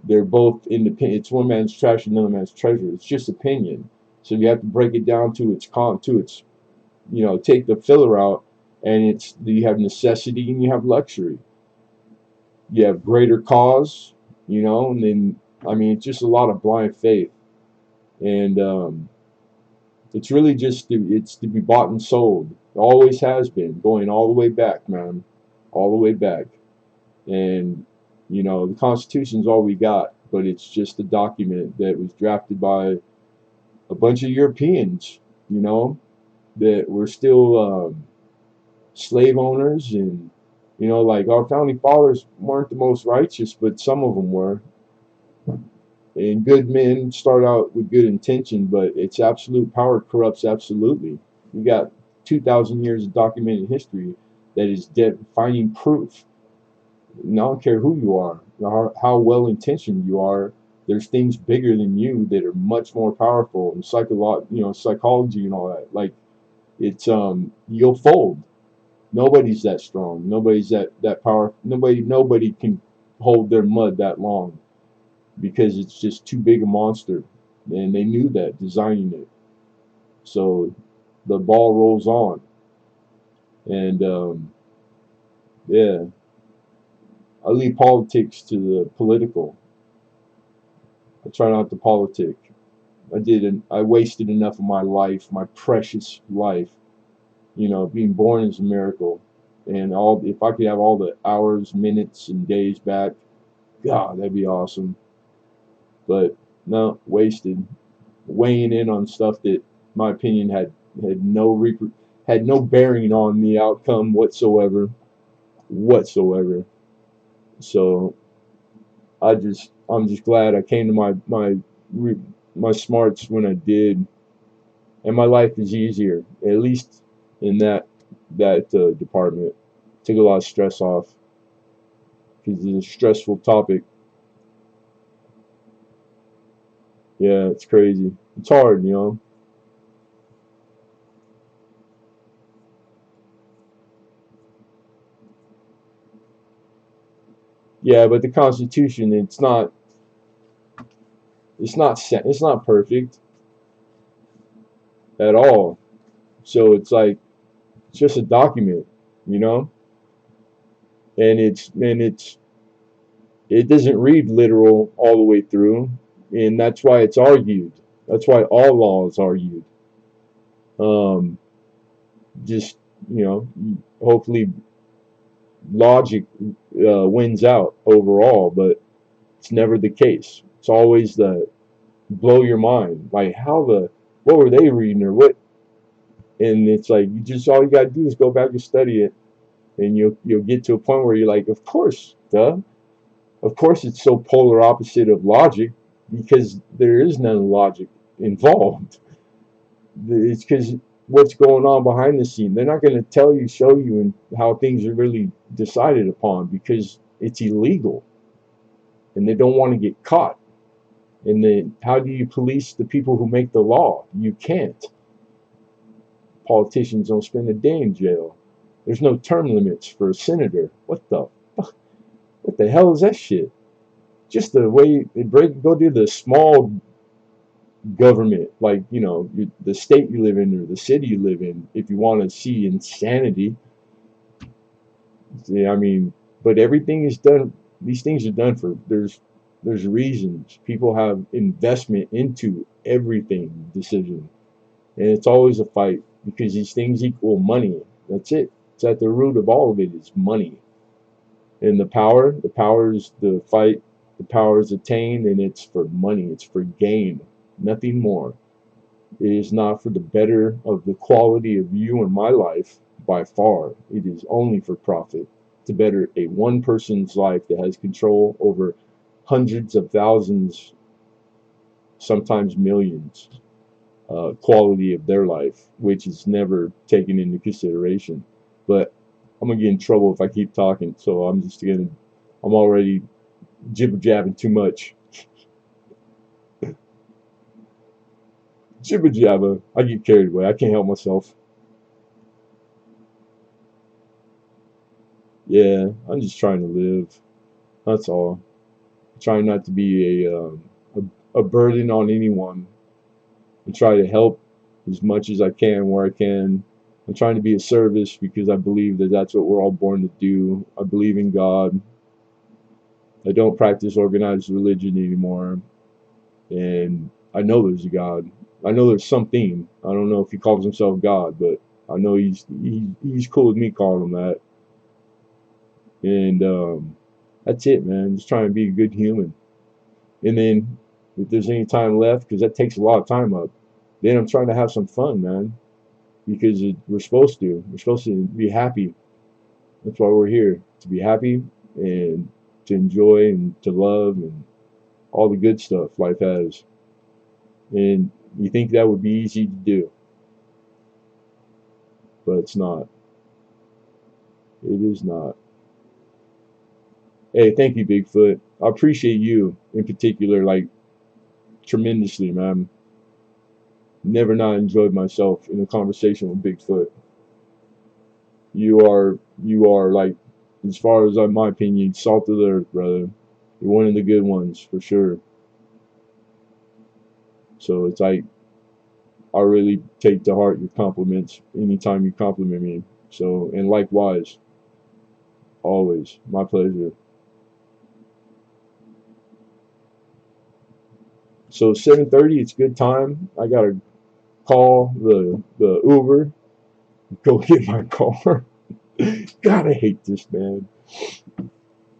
They're both independent. It's one man's trash and another man's treasure. It's just opinion. So you have to break it down to its take the filler out, and you have necessity and you have luxury. You have greater cause, and then I mean it's just a lot of blind faith, and it's really just it's to be bought and sold. It always has been, going all the way back, man, all the way back. And the Constitution's all we got, but it's just a document that was drafted by a bunch of Europeans, that were still slave owners, and like our founding fathers weren't the most righteous, but some of them were. And good men start out with good intention, but it's absolute power corrupts absolutely. We got 2,000 years of documented history that is finding proof. And I don't care who you are, how well intentioned you are. There's things bigger than you that are much more powerful, and psychology and all that. Like you'll fold. Nobody's that strong. Nobody's that powerful. Nobody can hold their mud that long, because it's just too big a monster, and they knew that designing it. So the ball rolls on, and yeah, I leave politics to the political. I try not to politic. I wasted enough of my life, my precious life. Being born is a miracle, and if I could have all the hours, minutes, and days back, God, that'd be awesome. But no, wasted, weighing in on stuff that, in my opinion, had no bearing on the outcome whatsoever. So I'm just glad I came to my smarts when I did, and my life is easier, at least in that department. Took a lot of stress off, because it's a stressful topic. Yeah, it's crazy. It's hard. Yeah, but the Constitution, it's not perfect at all. So it's like it's just a document, you know, and it doesn't read literal all the way through, and that's why it's argued. That's why all law is argued. Um, just hopefully logic wins out overall, but it's never the case. It's always the blow your mind, like what were they reading, or what? And it's like all you gotta do is go back and study it, and you'll get to a point where you're like, of course, duh, of course it's so polar opposite of logic, because there is none logic involved. It's because what's going on behind the scene. They're not going to show you, and how things are really decided upon, because it's illegal, and they don't want to get caught. And then how do you police the people who make the law? You can't. Politicians don't spend a day in jail. There's no term limits for a senator. What the hell is that shit? Just the way they go to the small government, like the state you live in or the city you live in, if you want to see insanity. I mean, but everything is done. These things are done for there's reasons. People have investment into everything decision, and it's always a fight, because these things equal money. That's it. It's at the root of all of it is money, and the power is the fight. The power is attained, and it's for money. It's for gain, nothing more. It is not for the better of the quality of you and my life, by far. It is only for profit, to better a one person's life that has control over hundreds of thousands, sometimes millions, quality of their life, which is never taken into consideration. But I'm gonna get in trouble if I keep talking, so I'm already jibber jabbing too much. Jibber jabber. I get carried away. I can't help myself. Yeah, I'm just trying to live. That's all. Trying not to be a burden on anyone, and try to help as much as I can where I can. I'm trying to be a service because I believe that that's what we're all born to do. I believe in God. I don't practice organized religion anymore, and I know there's a God. I know there's something. I don't know if he calls himself God, but I know he's cool with me calling him that. And that's it, man. Just trying to be a good human. And then if there's any time left, because that takes a lot of time up, then I'm trying to have some fun, man. Because we're supposed to. We're supposed to be happy. That's why we're here, to be happy and to enjoy and to love and all the good stuff life has. And you think that would be easy to do, but it's not. It is not. Hey, thank you, Bigfoot. I appreciate you in particular, like tremendously, man. Never not enjoyed myself in a conversation with Bigfoot. You are like, as far as my opinion, salt of the earth, brother. You're one of the good ones for sure. So it's like I really take to heart your compliments anytime you compliment me. So, and likewise, always my pleasure. So 7:30, it's good time. I gotta call the Uber, go get my car. God, I hate this, man.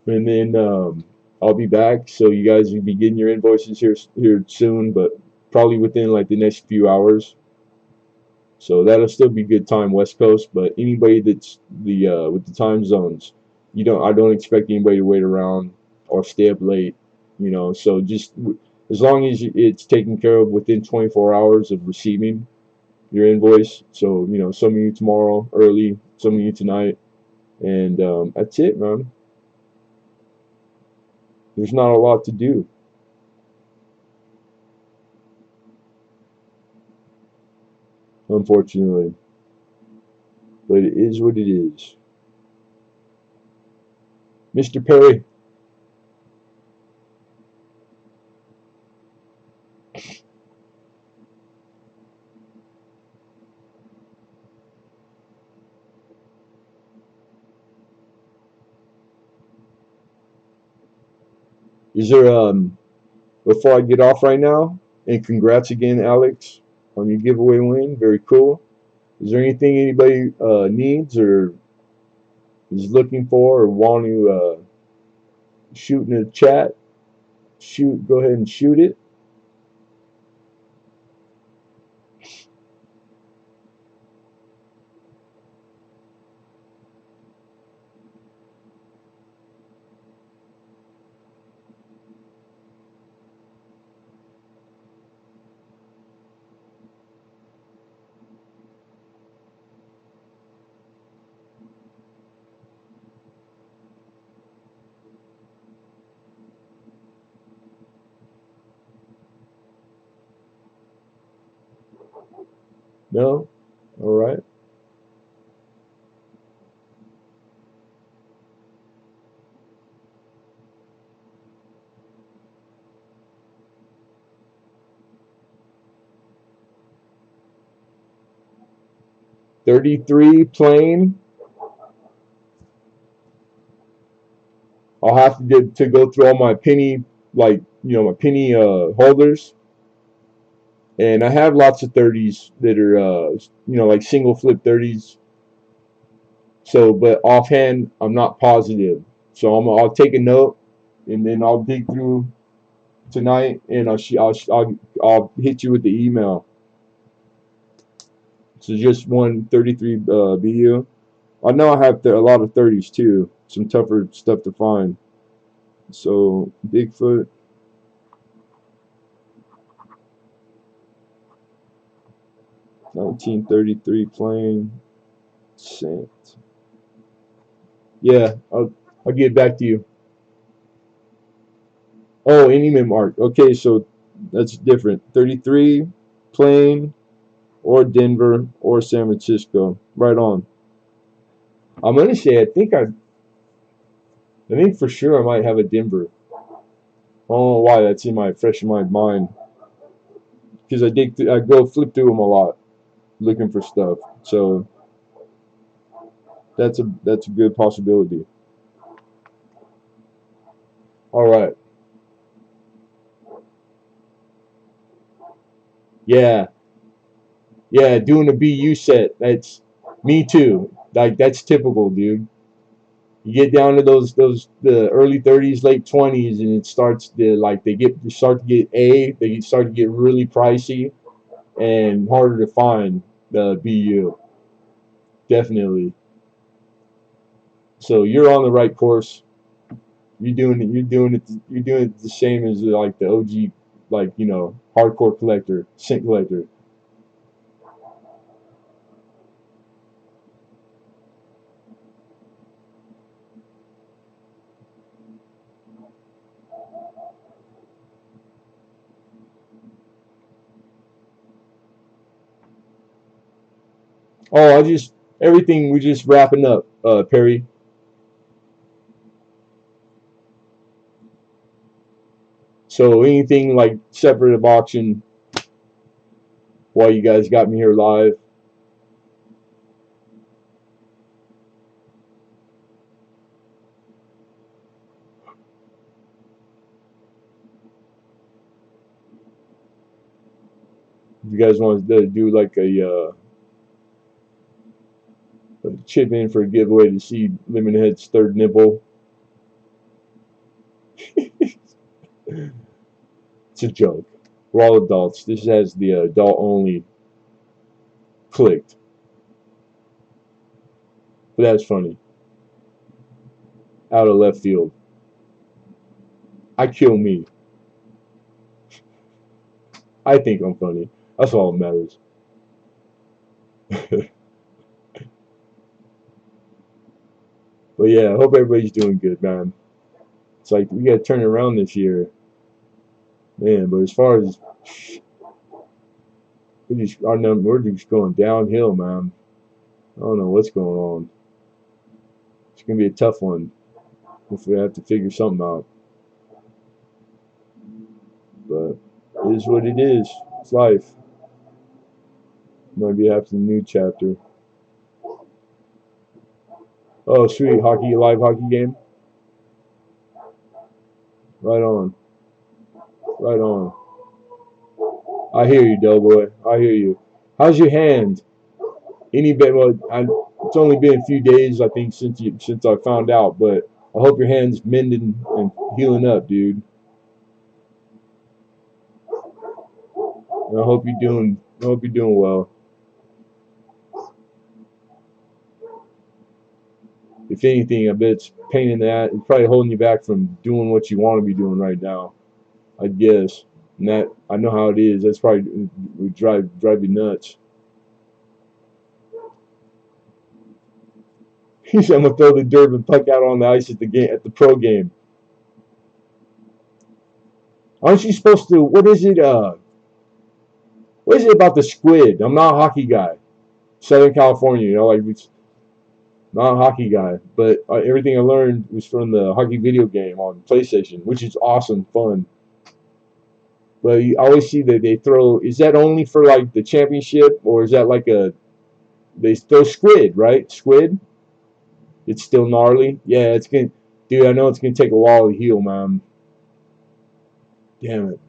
And then I'll be back. So you guys will be getting your invoices here soon, but probably within like the next few hours. So that'll still be good time West Coast. But anybody that's the with the time zones, I don't expect anybody to wait around or stay up late. So just as long as it's taken care of within 24 hours of receiving your invoice. So some of you tomorrow early, some of you tonight, and that's it, man. There's not a lot to do. Unfortunately. But it is what it is. Mr. Perry, is there before I get off right now, and congrats again, Alex, on your giveaway win. Very cool. Is there anything anybody needs or is looking for or want to shoot in the chat? Go ahead and shoot it. No? All right. $33 plain. I'll have to go through all my penny, like, my penny holders. And I have lots of 30s that are, like single flip 30s. So, but offhand, I'm not positive. So I'll take a note, and then I'll dig through tonight, and I'll hit you with the email. So just one 33 BU. I know I have a lot of 30s too. Some tougher stuff to find. So Bigfoot. 1933 plane. Sent. Yeah, I'll get back to you. Oh, Anyman Mark. Okay, so that's different. 33 plane or Denver or San Francisco. Right on. I'm gonna say I think for sure I might have a Denver. I don't know why that's fresh in my mind because I go flip through them a lot looking for stuff. So That's a good possibility. All right. Yeah. Yeah, doing a BU set. That's me too. Like that's typical, dude. You get down to those the early 30s, late 20s, and it starts to like they start to get they start to get really pricey and harder to find the BU. Definitely. So you're on the right course. You're doing it the same as like the OG, like hardcore collector, scent collector. Oh, I just everything we just wrapping up, Perry. So anything like separate of auction while you guys got me here live. If you guys want to do like a chip in for a giveaway to see Lemonhead's third nipple, it's a joke. We're all adults. This has the adult only clicked, but that's funny. Out of left field. I kill me. I think I'm funny. That's all that matters. But yeah, I hope everybody's doing good, man. It's like we gotta turn it around this year, man. But as far as we're just going downhill, man. I don't know what's going on. It's gonna be a tough one if we have to figure something out. But it is what it is. It's life. Might be after the new chapter. Oh, sweet live hockey game. Right on, right on. I hear you, Doughboy. I hear you. How's your hand? Any bit? Well, it's only been a few days, I think, since I found out. But I hope your hand's mending and healing up, dude. And I hope you're doing well. If anything, I bet it's pain in the ass. It's probably holding you back from doing what you want to be doing right now. I guess. And that I know how it is. That's probably would drive you nuts. He said, "I'm gonna throw the Durbin puck out on the ice at the pro game." Aren't you supposed to? What is it? What is it about the squid? I'm not a hockey guy. Southern California, like it's not a hockey guy, but everything I learned was from the hockey video game on PlayStation, which is awesome fun. But you always see that they throw. Is that only for like the championship, or is that like they throw squid? Right, squid. It's still gnarly. Yeah, it's gonna, dude. I know it's gonna take a while to heal, man. Damn it.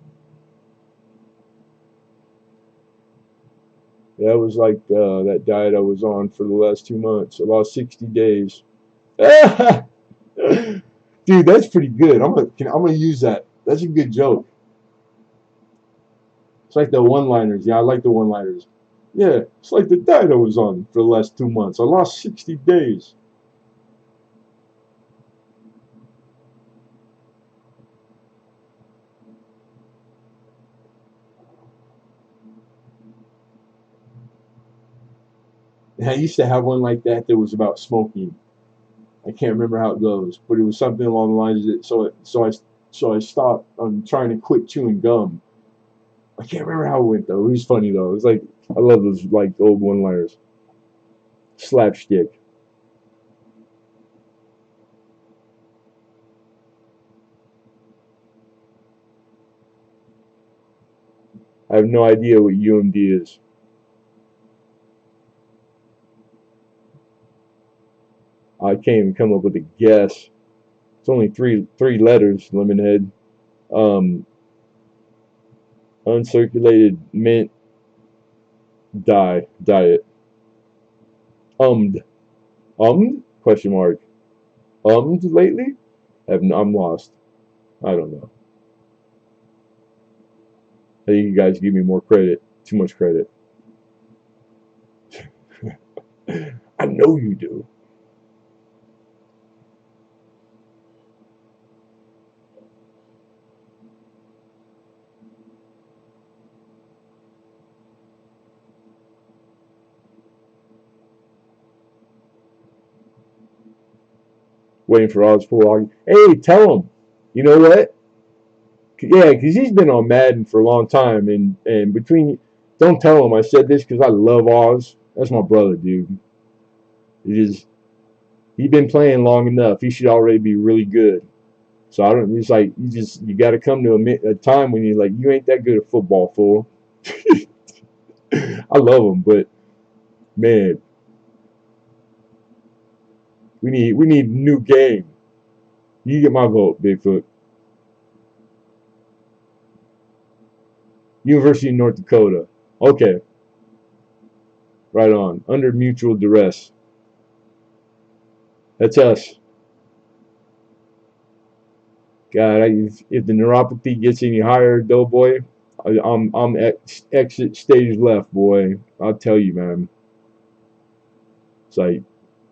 That was like that diet I was on for the last 2 months. I lost 60 days. Dude, that's pretty good. I'm gonna use that. That's a good joke. It's like the one-liners. Yeah, I like the one-liners. Yeah, it's like the diet I was on for the last 2 months. I lost 60 days. And I used to have one like that was about smoking. I can't remember how it goes, but it was something along the lines of it. So I stopped. I'm trying to quit chewing gum. I can't remember how it went though. It was funny though. It was like I love those like old one-liners. Slapstick. I have no idea what UMD is. I can't even come up with a guess. It's only three letters. Lemonhead. Um, uncirculated mint diet. Ummed. Ummed? Question mark. Ummed lately? I'm lost. I don't know. I think you guys give me more credit. Too much credit. I know you do. Waiting for Oz pull. Hey, tell him. You know what? Yeah, because he's been on Madden for a long time, and between, don't tell him I said this because I love Oz. That's my brother, dude. It is. He's been playing long enough. He should already be really good. So I don't. It's like you got to come to a time when you're like you ain't that good at football, fool. I love him, but man, we need a new game. You get my vote, Bigfoot. University of North Dakota. Okay, right on. Under mutual duress. That's us. God, if the neuropathy gets any higher, Doughboy, I'm exit stage left, boy. I'll tell you, man. It's like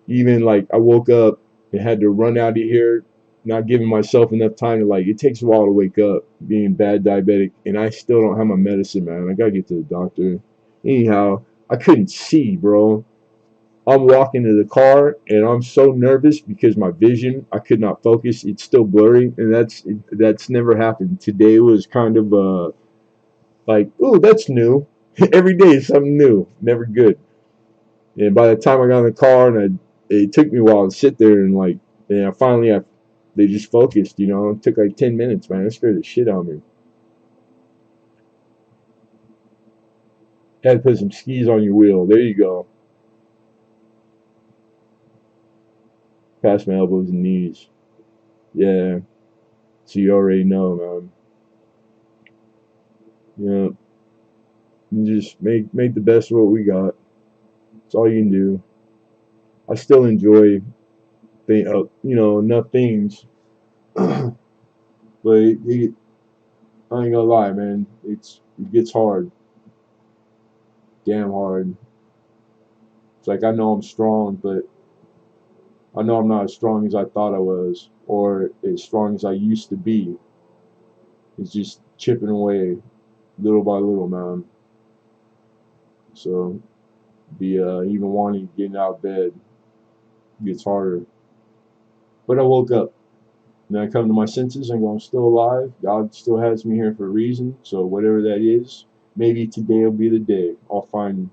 even like I woke up and had to run out of here, not giving myself enough time to like. It takes a while to wake up, being bad diabetic, and I still don't have my medicine, man. I gotta get to the doctor. Anyhow, I couldn't see, bro. I'm walking to the car and I'm so nervous because my vision, I could not focus. It's still blurry, and that's never happened. Today was kind of like, ooh, that's new. Every day is something new. Never good. And by the time I got in the car, it took me a while to sit there and like, and they just focused. It took like 10 minutes, man. It scared the shit out of me. Had to put some skis on your wheel. There you go. Past my elbows and knees. Yeah. So you already know, man. Yeah. You just make the best of what we got. That's all you can do. I still enjoy enough things, but I ain't gonna lie, man. It gets hard, damn hard. It's like I know I'm strong, but I know I'm not as strong as I thought I was, or as strong as I used to be. It's just chipping away, little by little, man. So even wanting getting out of bed gets harder. But I woke up. And then I come to my senses and go, I'm still alive. God still has me here for a reason. So whatever that is, maybe today will be the day. I'll find,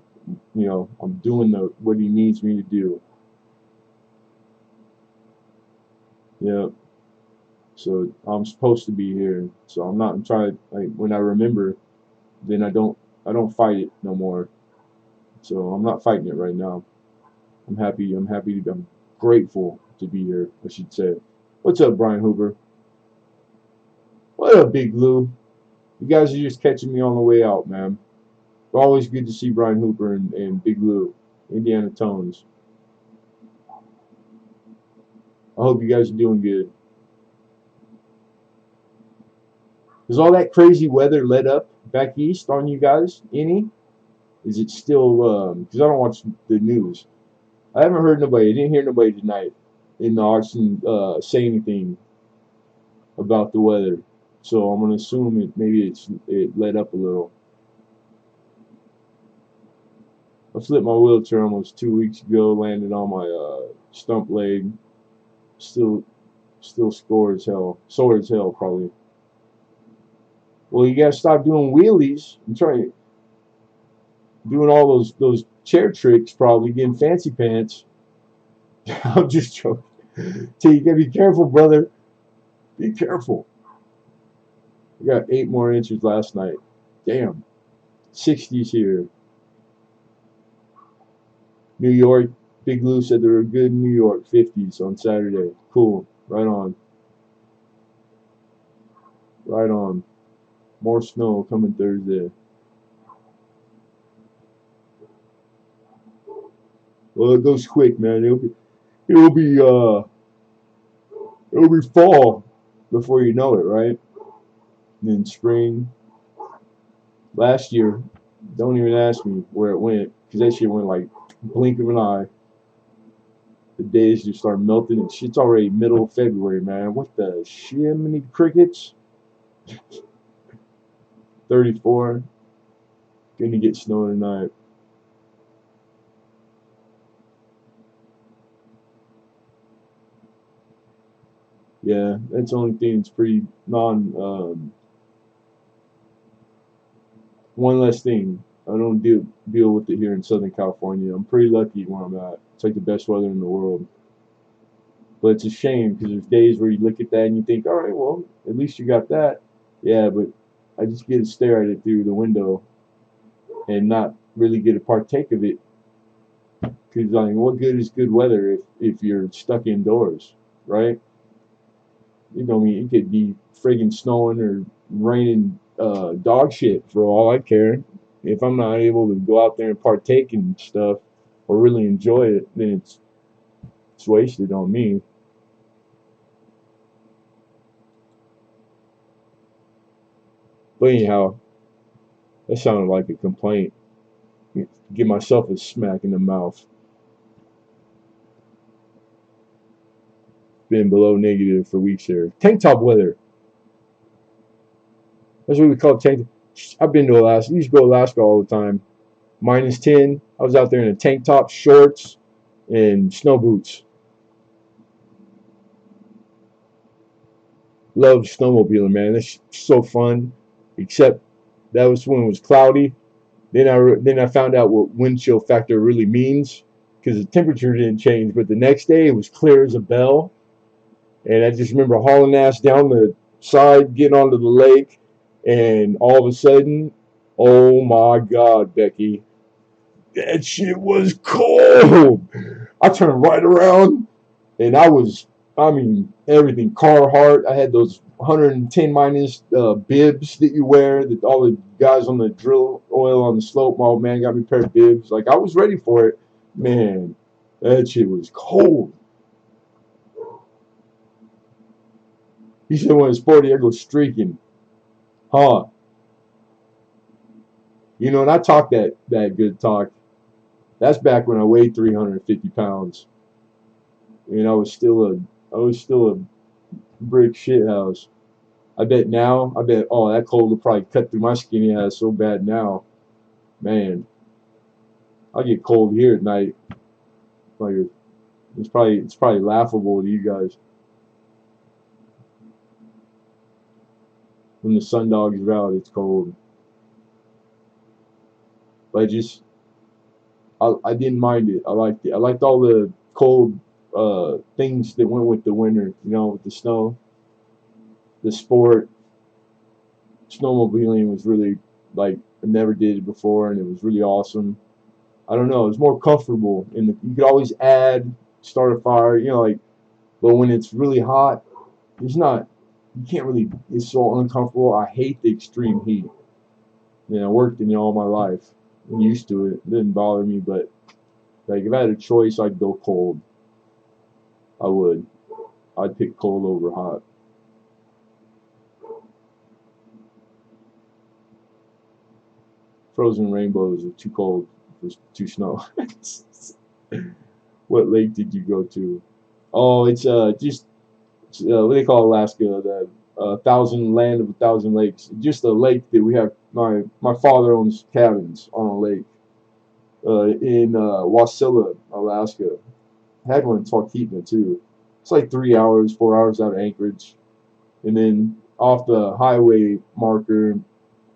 I'm doing what He needs me to do. Yeah. So I'm supposed to be here. So I'm trying. Like when I remember, then I don't fight it no more. So I'm not fighting it right now. I'm happy. I'm grateful to be here, I should say. What's up, Brian Hoover? What up, Big Lou? You guys are just catching me on the way out, man. Always good to see Brian Hooper and Big Lou, Indiana Tones. I hope you guys are doing good. Is all that crazy weather let up back east on you guys? Any? Is it still, because I don't watch the news. I haven't heard nobody, I didn't hear nobody tonight in the auction say anything about the weather. So I'm going to assume it let up a little. I flipped my wheelchair almost 2 weeks ago, landed on my stump leg. Still sore as hell probably. Well, you gotta stop doing wheelies and try doing all those chair tricks. Probably getting fancy pants. I'm just joking. So you gotta be careful, brother. Be careful. We got 8 more inches last night. Damn. 60s here. New York. Big Lou said there were good New York 50s on Saturday. Cool. Right on. Right on. More snow coming Thursday. Well, it goes quick, man. It'll be it'll be fall before you know it, right? And then spring. Last year, don't even ask me where it went, because that shit went like blink of an eye. The days just start melting, and shit's already middle of February, man. What the shiminy crickets? 34. Gonna get snow tonight. Yeah, that's the only thing that's pretty one less thing. I don't deal with it here in Southern California. I'm pretty lucky where I'm at. It's like the best weather in the world. But it's a shame because there's days where you look at that and you think, all right, well, at least you got that. Yeah, but I just get to stare at it through the window and not really get to partake of it. Because I mean, what good is good weather if you're stuck indoors, right? You know, I mean, it could be friggin' snowing or raining dog shit for all I care. If I'm not able to go out there and partake in stuff or really enjoy it, then it's wasted on me. But anyhow, that sounded like a complaint. Give myself a smack in the mouth. Been below negative for weeks here. Tank top weather. That's what we call tank. I've been to Alaska. I used to go to Alaska all the time. -10. I was out there in a tank top, shorts, and snow boots. Love snowmobiling, man. That's so fun. Except that was when it was cloudy. Then I found out what wind chill factor really means because the temperature didn't change. But the next day it was clear as a bell, and I just remember hauling ass down the side, getting onto the lake, and all of a sudden, oh my God, Becky, that shit was cold. I turned right around and I mean, everything. Carhartt. I had those 110 minus bibs that you wear. That all the guys on the drill oil on the slope. My old man got me a pair of bibs. Like I was ready for it. Man, that shit was cold. He said when it's 40, I go streaking. Huh? You know, and I talk that good talk. That's back when I weighed 350 pounds. And I was still a brick shit house. I bet, oh, that cold will probably cut through my skinny ass so bad now. Man, I get cold here at night. Like it's probably laughable to you guys when the sun dogs are out. It's cold, but I didn't mind it. I liked it. I liked all the cold things that went with the winter. You know, with the snow, the sport. Snowmobiling was really like I never did it before, and it was really awesome. I don't know. It was more comfortable, and you could always add, start a fire. You know, like, but when it's really hot, it's not. You can't really. It's so uncomfortable. I hate the extreme heat. You know, I worked in it all my life. I'm used to it. It didn't bother me, but like if I had a choice, I'd go cold. I would. I'd pick cold over hot. Frozen rainbows are too cold for too snow. What lake did you go to? Oh, it's just what do they call Alaska? The thousand land of a thousand lakes. Just a lake that we have. My father owns cabins on a lake in Wasilla, Alaska. Had one in Talkeetna too. It's like 3 hours, 4 hours out of Anchorage, and then off the highway marker,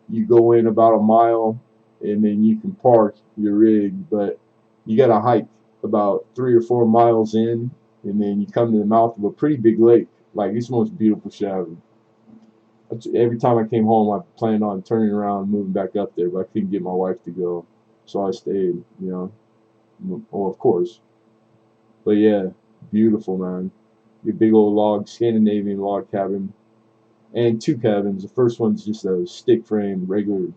you go in about a mile, and then you can park your rig, but you got to hike about 3 or 4 miles in, and then you come to the mouth of a pretty big lake. Like it's the most beautiful shit ever. Every time I came home, I planned on turning around and moving back up there, but I couldn't get my wife to go, so I stayed. You know, well, of course. But yeah, beautiful, man. Your big old log, Scandinavian log cabin, and two cabins. The first one's just a stick frame, regular,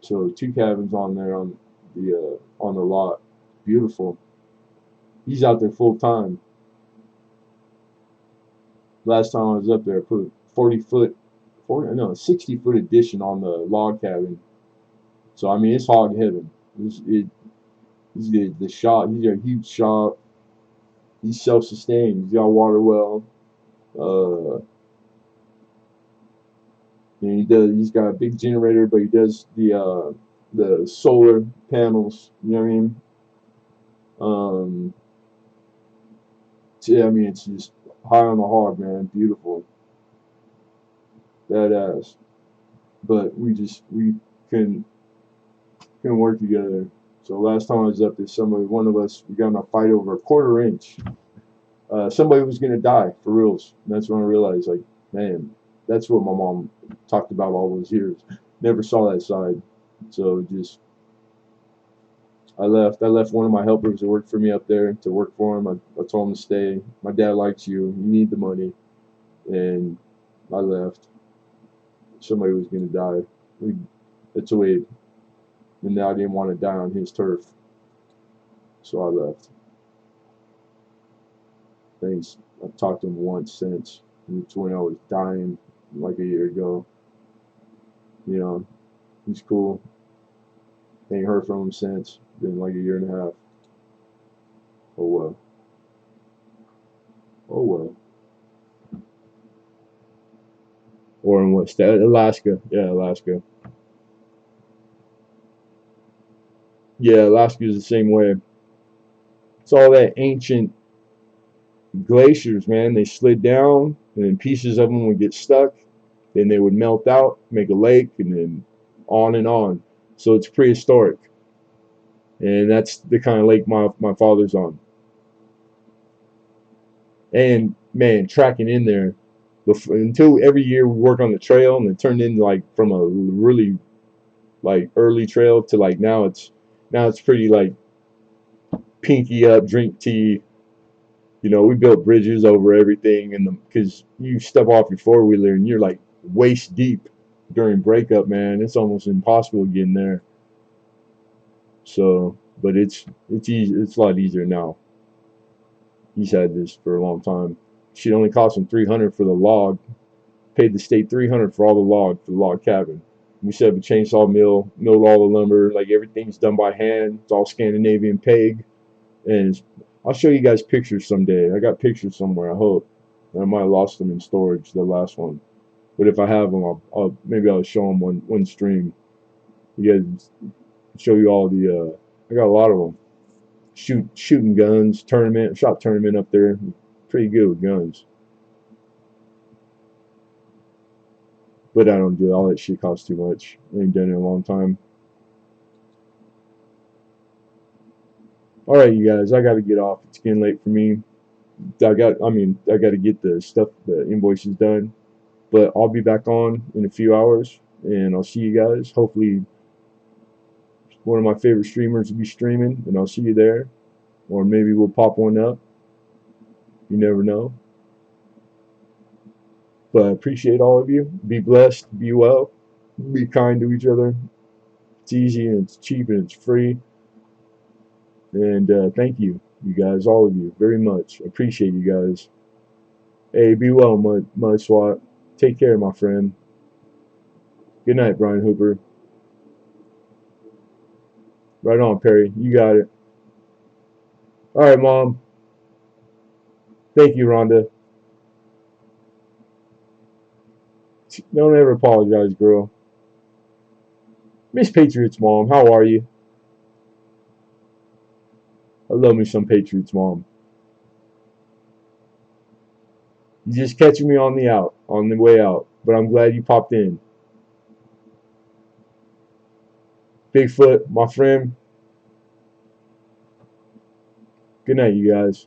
So two cabins on there on the lot. Beautiful. He's out there full time. Last time I was up there, I put 40 foot, 60-foot addition on the log cabin. So I mean, it's hog heaven. He's the shop. He's a huge shop. He's self-sustained. He's got a water well. Uh, and He's got a big generator, but he does the solar panels. You know what I mean? So, yeah, I mean, it's just high on the hog, man. Beautiful, badass. But we couldn't couldn't work together. So last time I was up there, one of us, we got in a fight over a quarter inch. Somebody was gonna die for reals. And that's when I realized, like, man, that's what my mom talked about all those years. Never saw that side. So just I left. I left one of my helpers that worked for me up there to work for him. I told him to stay. My dad likes you. You need the money. And I left. Somebody was gonna die. That's the way. And I didn't want to die on his turf. So I left. Thanks. I've talked to him once since. It's when I was dying like a year ago. You know, he's cool. Ain't heard from him since. Been like a year and a half. Oh well. Oh well. Or in what state? Alaska. Yeah, Alaska. Yeah, Alaska is the same way. It's all that ancient glaciers, man. They slid down, and then pieces of them would get stuck. Then they would melt out, make a lake, and then on and on. So it's prehistoric, and that's the kind of lake my father's on. And man, tracking in there until every year we work on the trail, and it turned into like from a really like early trail to like now it's pretty like pinky up, drink tea. We built bridges over everything, and because you step off your four wheeler and you're like waist deep during breakup, man, it's almost impossible to get in there. So, but it's easy. It's a lot easier now. He's had this for a long time. Shit only cost him $300 for the log. Paid the state $300 for all the log for the log cabin. We set up a chainsaw mill, milled all the lumber. Like everything's done by hand. It's all Scandinavian peg, and I'll show you guys pictures someday. I got pictures somewhere. I hope. I might have lost them in storage, the last one. But if I have them, maybe I'll show them one stream. You guys show you all the. I got a lot of them. Shooting guns, tournament, shot tournament up there. Pretty good with guns. But I don't do it. All that shit costs too much. I ain't done it in a long time. Alright, you guys, I gotta get off. It's getting late for me. I gotta get the invoices done. But I'll be back on in a few hours, and I'll see you guys. Hopefully, one of my favorite streamers will be streaming, and I'll see you there. Or maybe we'll pop one up. You never know. But I appreciate all of you. Be blessed. Be well. Be kind to each other. It's easy, and it's cheap, and it's free. And thank you guys, all of you, very much. Appreciate you guys. Hey, be well, Mud SWAT. Take care, my friend. Good night, Brian Hooper. Right on, Perry. You got it. All right, Mom. Thank you, Rhonda. Don't ever apologize, girl. Miss Patriots, Mom. How are you? I love me some Patriots, Mom. You just catching me on the way out. But I'm glad you popped in. Bigfoot, my friend. Good night, you guys.